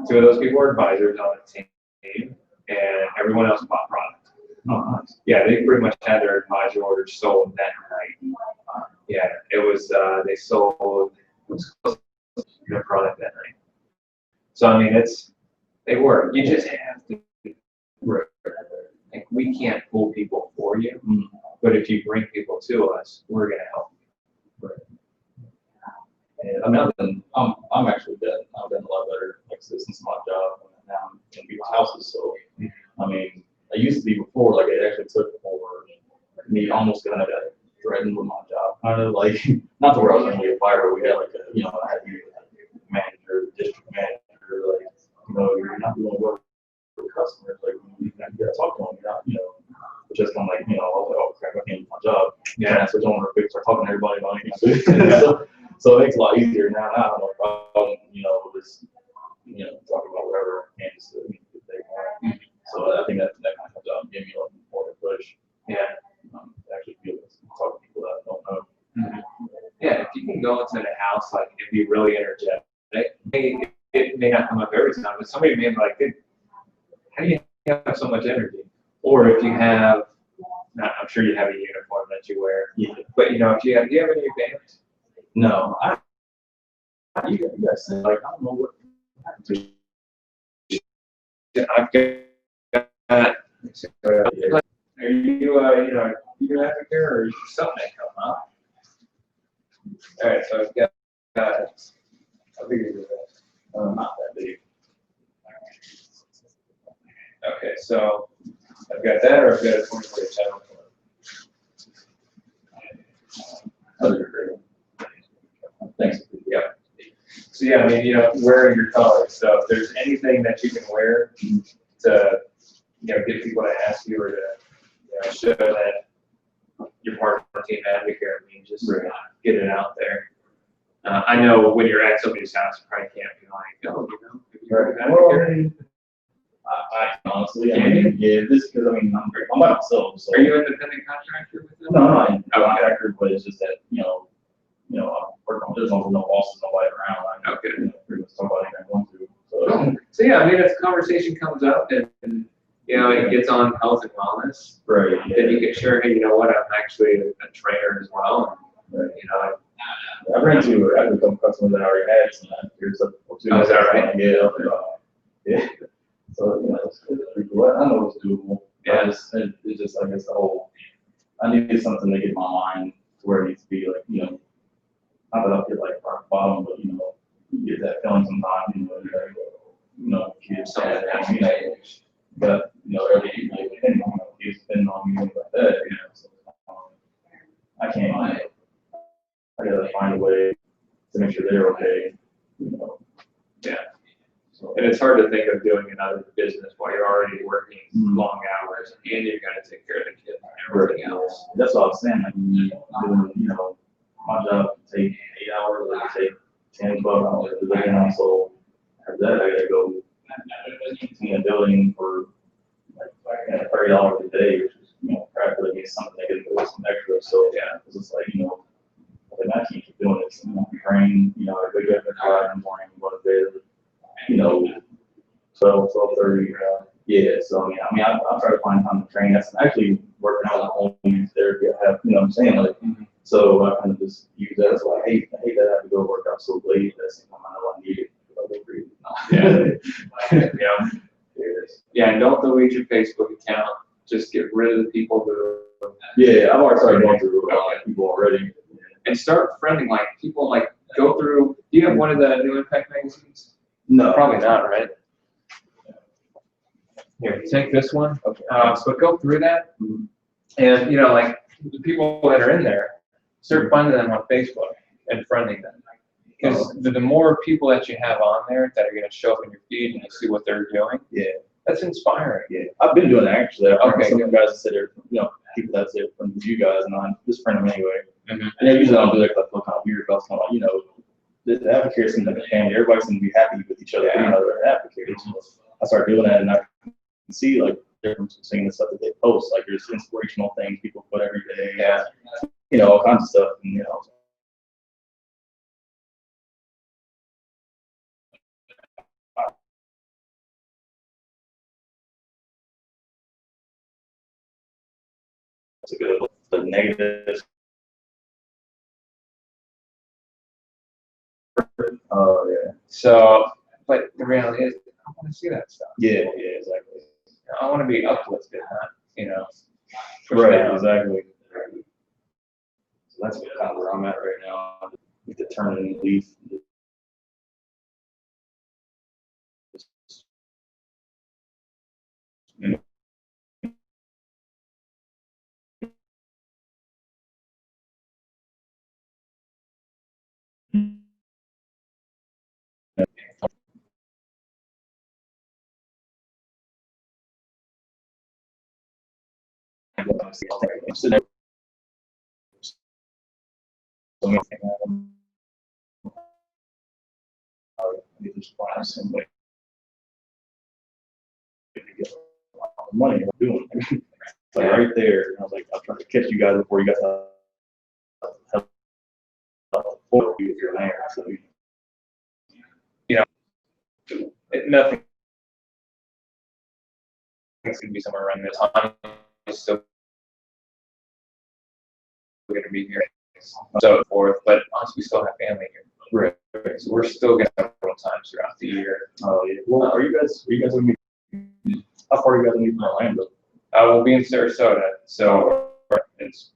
2 of those people were advisors on the team, and everyone else bought product. Oh, nice. Yeah, they pretty much had their advisor orders sold that night. Yeah, it was, they sold, it was close to their product that night. So, I mean, they work. You just have to, like, we can't pull people for you, but if you bring people to us, we're gonna help you. And I mean, I'm actually been, I've been a lot better, like, since my job, and now I'm in people's houses, so, I mean, I used to be before, like, it actually took for me almost kind of got threatened with my job, kind of, like, not to where I was really a fire, but we had, like, I had to be a manager, district manager, like, you're not doing work for customers, like, you gotta talk to them, you're not, just kind of like, I was like, oh crap, I can't do my job. Yeah, that's what I want to start talking to everybody about it. So it makes it a lot easier now. I have no problem, just, talking about whatever hands that they want. So I think that kind of comes out and give me a little more of a push. Yeah. Actually be able to talk to people that I don't know. Yeah, if you can go into the house, like, and be really energetic, it may not come up every time, but somebody may be like, how do you have so much energy? Or if you have, I'm sure you have a uniform that you wear, but if do you have any bands? No, you guys say, like, I don't know what. I've got, are you having care or is something that come up? All right, so I've got, how big is it? Not that big. Okay, so I've got that, or I've got a 24/7. Those are great. Thanks. Yeah. So yeah, I mean, wearing your colors. So if there's anything that you can wear to, get people to ask you or to, show that you're part of the team advocate, I mean, just get it out there. I know when you're at somebody's house, you probably can't be like, oh, if you're an advocate. I honestly, this because I'm by myself. So. Are you an independent contractor with them? No, I'm not a contractor, but it's just that I'm working on this one with no bosses, nobody around. Pretty much talk about anything I want to. So yeah, I mean, if conversation comes up and it gets on health and wellness, right? Then you can share, hey, you know what? I'm actually a trainer as well. Right. I ran into a couple customers that I already had some years up or two. Oh, is that right? Yeah. So it's pretty cool. I know it's doable. Yeah. It's just I guess the whole. I needed something to get my mind to where it needs to be, like not that I feel like rock bottom, but you get that feeling sometimes. Kids sad, but every kids depend on you like that. So, I can't. I gotta find a way to make sure they're okay. Yeah. So, and it's hard to think of doing another business while you're already working long hours and you've got to take care of the kids and everything else. That's what I was saying. Like, doing, my job can take 8 hours, it can take 10, 12 hours a day. And also, after that, I gotta go in a building for like $30 a day, which is, practically something that gets some extra. So, yeah, it's just like, I can't keep doing this. Train, I wake up at 5 in the morning, go to bed. 12:30. Yeah, so I try to find time to train. That's actually working out at home therapy. I have, what I'm saying, like, so I kind of just use that. So I hate that I have to go work out so late. That's the time I know I need it. Yeah, and don't delete your Facebook account. Just get rid of the people who. Yeah, I've already started going through people already. And start friending people. Go through. Do you have one of the New Impact magazines? No, probably not, right? Here, take this one. Okay. So go through that, and the people that are in there, start finding them on Facebook and friending them. Because the more people that you have on there that are going to show up in your feed and you see what they're doing, that's inspiring. Yeah, I've been doing that actually. Okay, some guys that say they're, people that say they're friends with you guys, and I'm just friend them anyway. And usually I don't do that because I feel kind of weird about something, the advocates seem like a family. Everybody seems to be happy with each other, you know, they're advocates. I started doing that, and I can see like difference between the stuff that they post. Like there's inspirational things people put every day. Yeah. You know, all kinds of stuff, and you know. It's a good, the negative. Oh yeah. So, but the reality is, I want to see that stuff. Yeah, yeah, exactly. I want to be uplifted, not, you know, pushed Right, down. exactly. So that's kind of where I'm at right now. With the turning leaf. Money I'm doing. So right there, I was like, I'm trying to catch you guys before you guys have forward with your land. So Nothing. It's gonna be somewhere around this time. It's still gonna be here, so forth. But honestly, we still have family here. right. So we're still gonna have several times throughout the year. Oh yeah. Well, are you guys gonna be? How far are you guys gonna be from Orlando? We'll be in Sarasota, so it's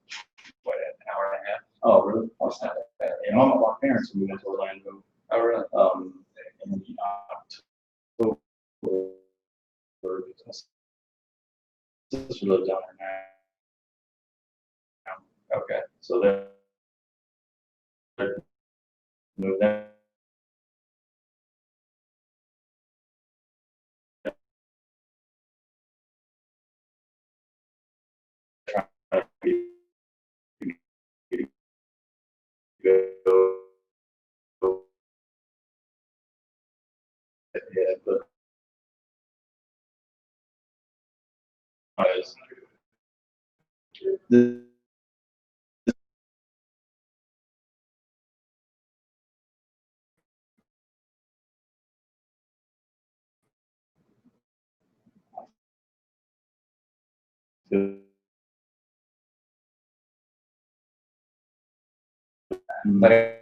what, an hour and a half. Oh really? It's not that bad. And my parents are moving to Orlando. Oh, really? In October. Sister lives down there now. Okay. So they're moved in. Yeah, but the But I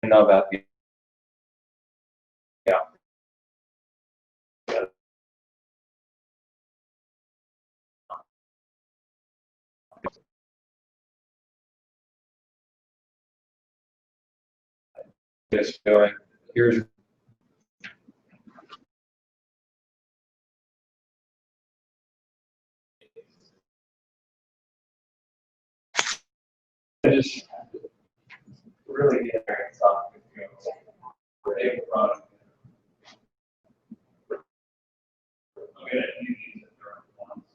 know about the this feeling. Here's I just really get there and talk with you. Where they from. I'm gonna use these as reference.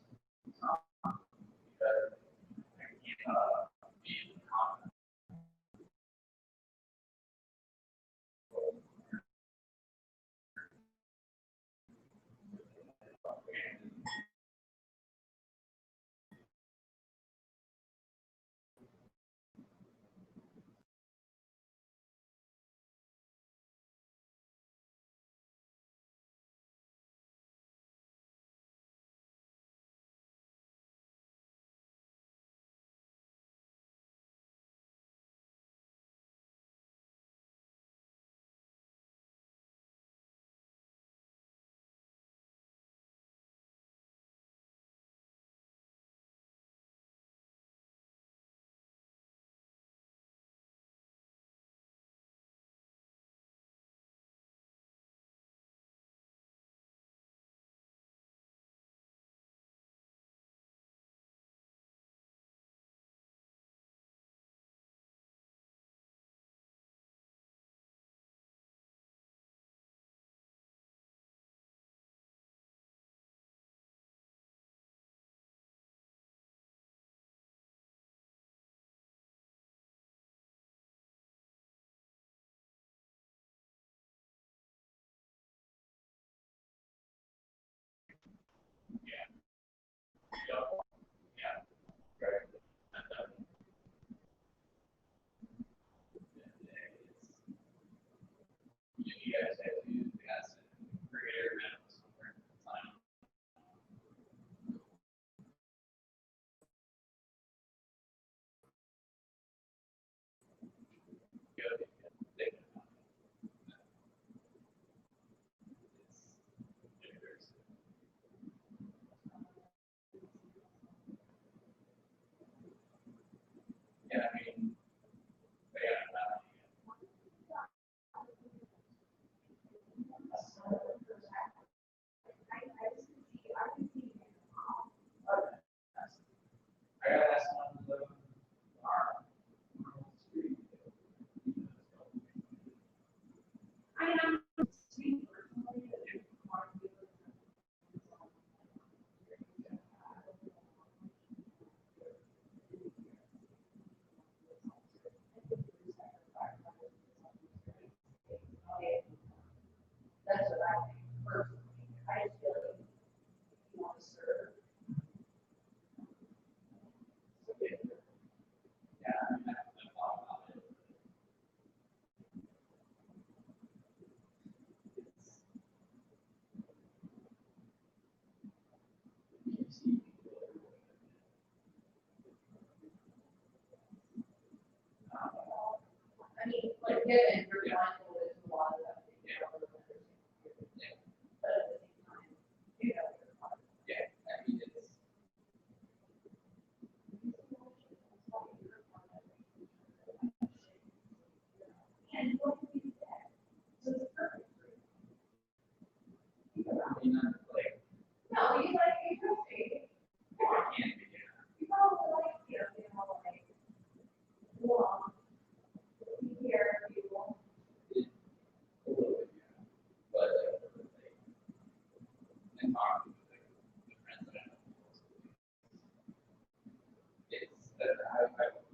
get and you're mindful that it's a lot of that. You know, but at the same time, you know, you're part of it. Yeah, I mean, it's, And what do we say? So it's perfect. you know, like, No, you like, you're okay. I can't be here. You probably like, you know, like, well, here, people. A little bit, yeah. But, like, and talking with the friends that I know. It's, I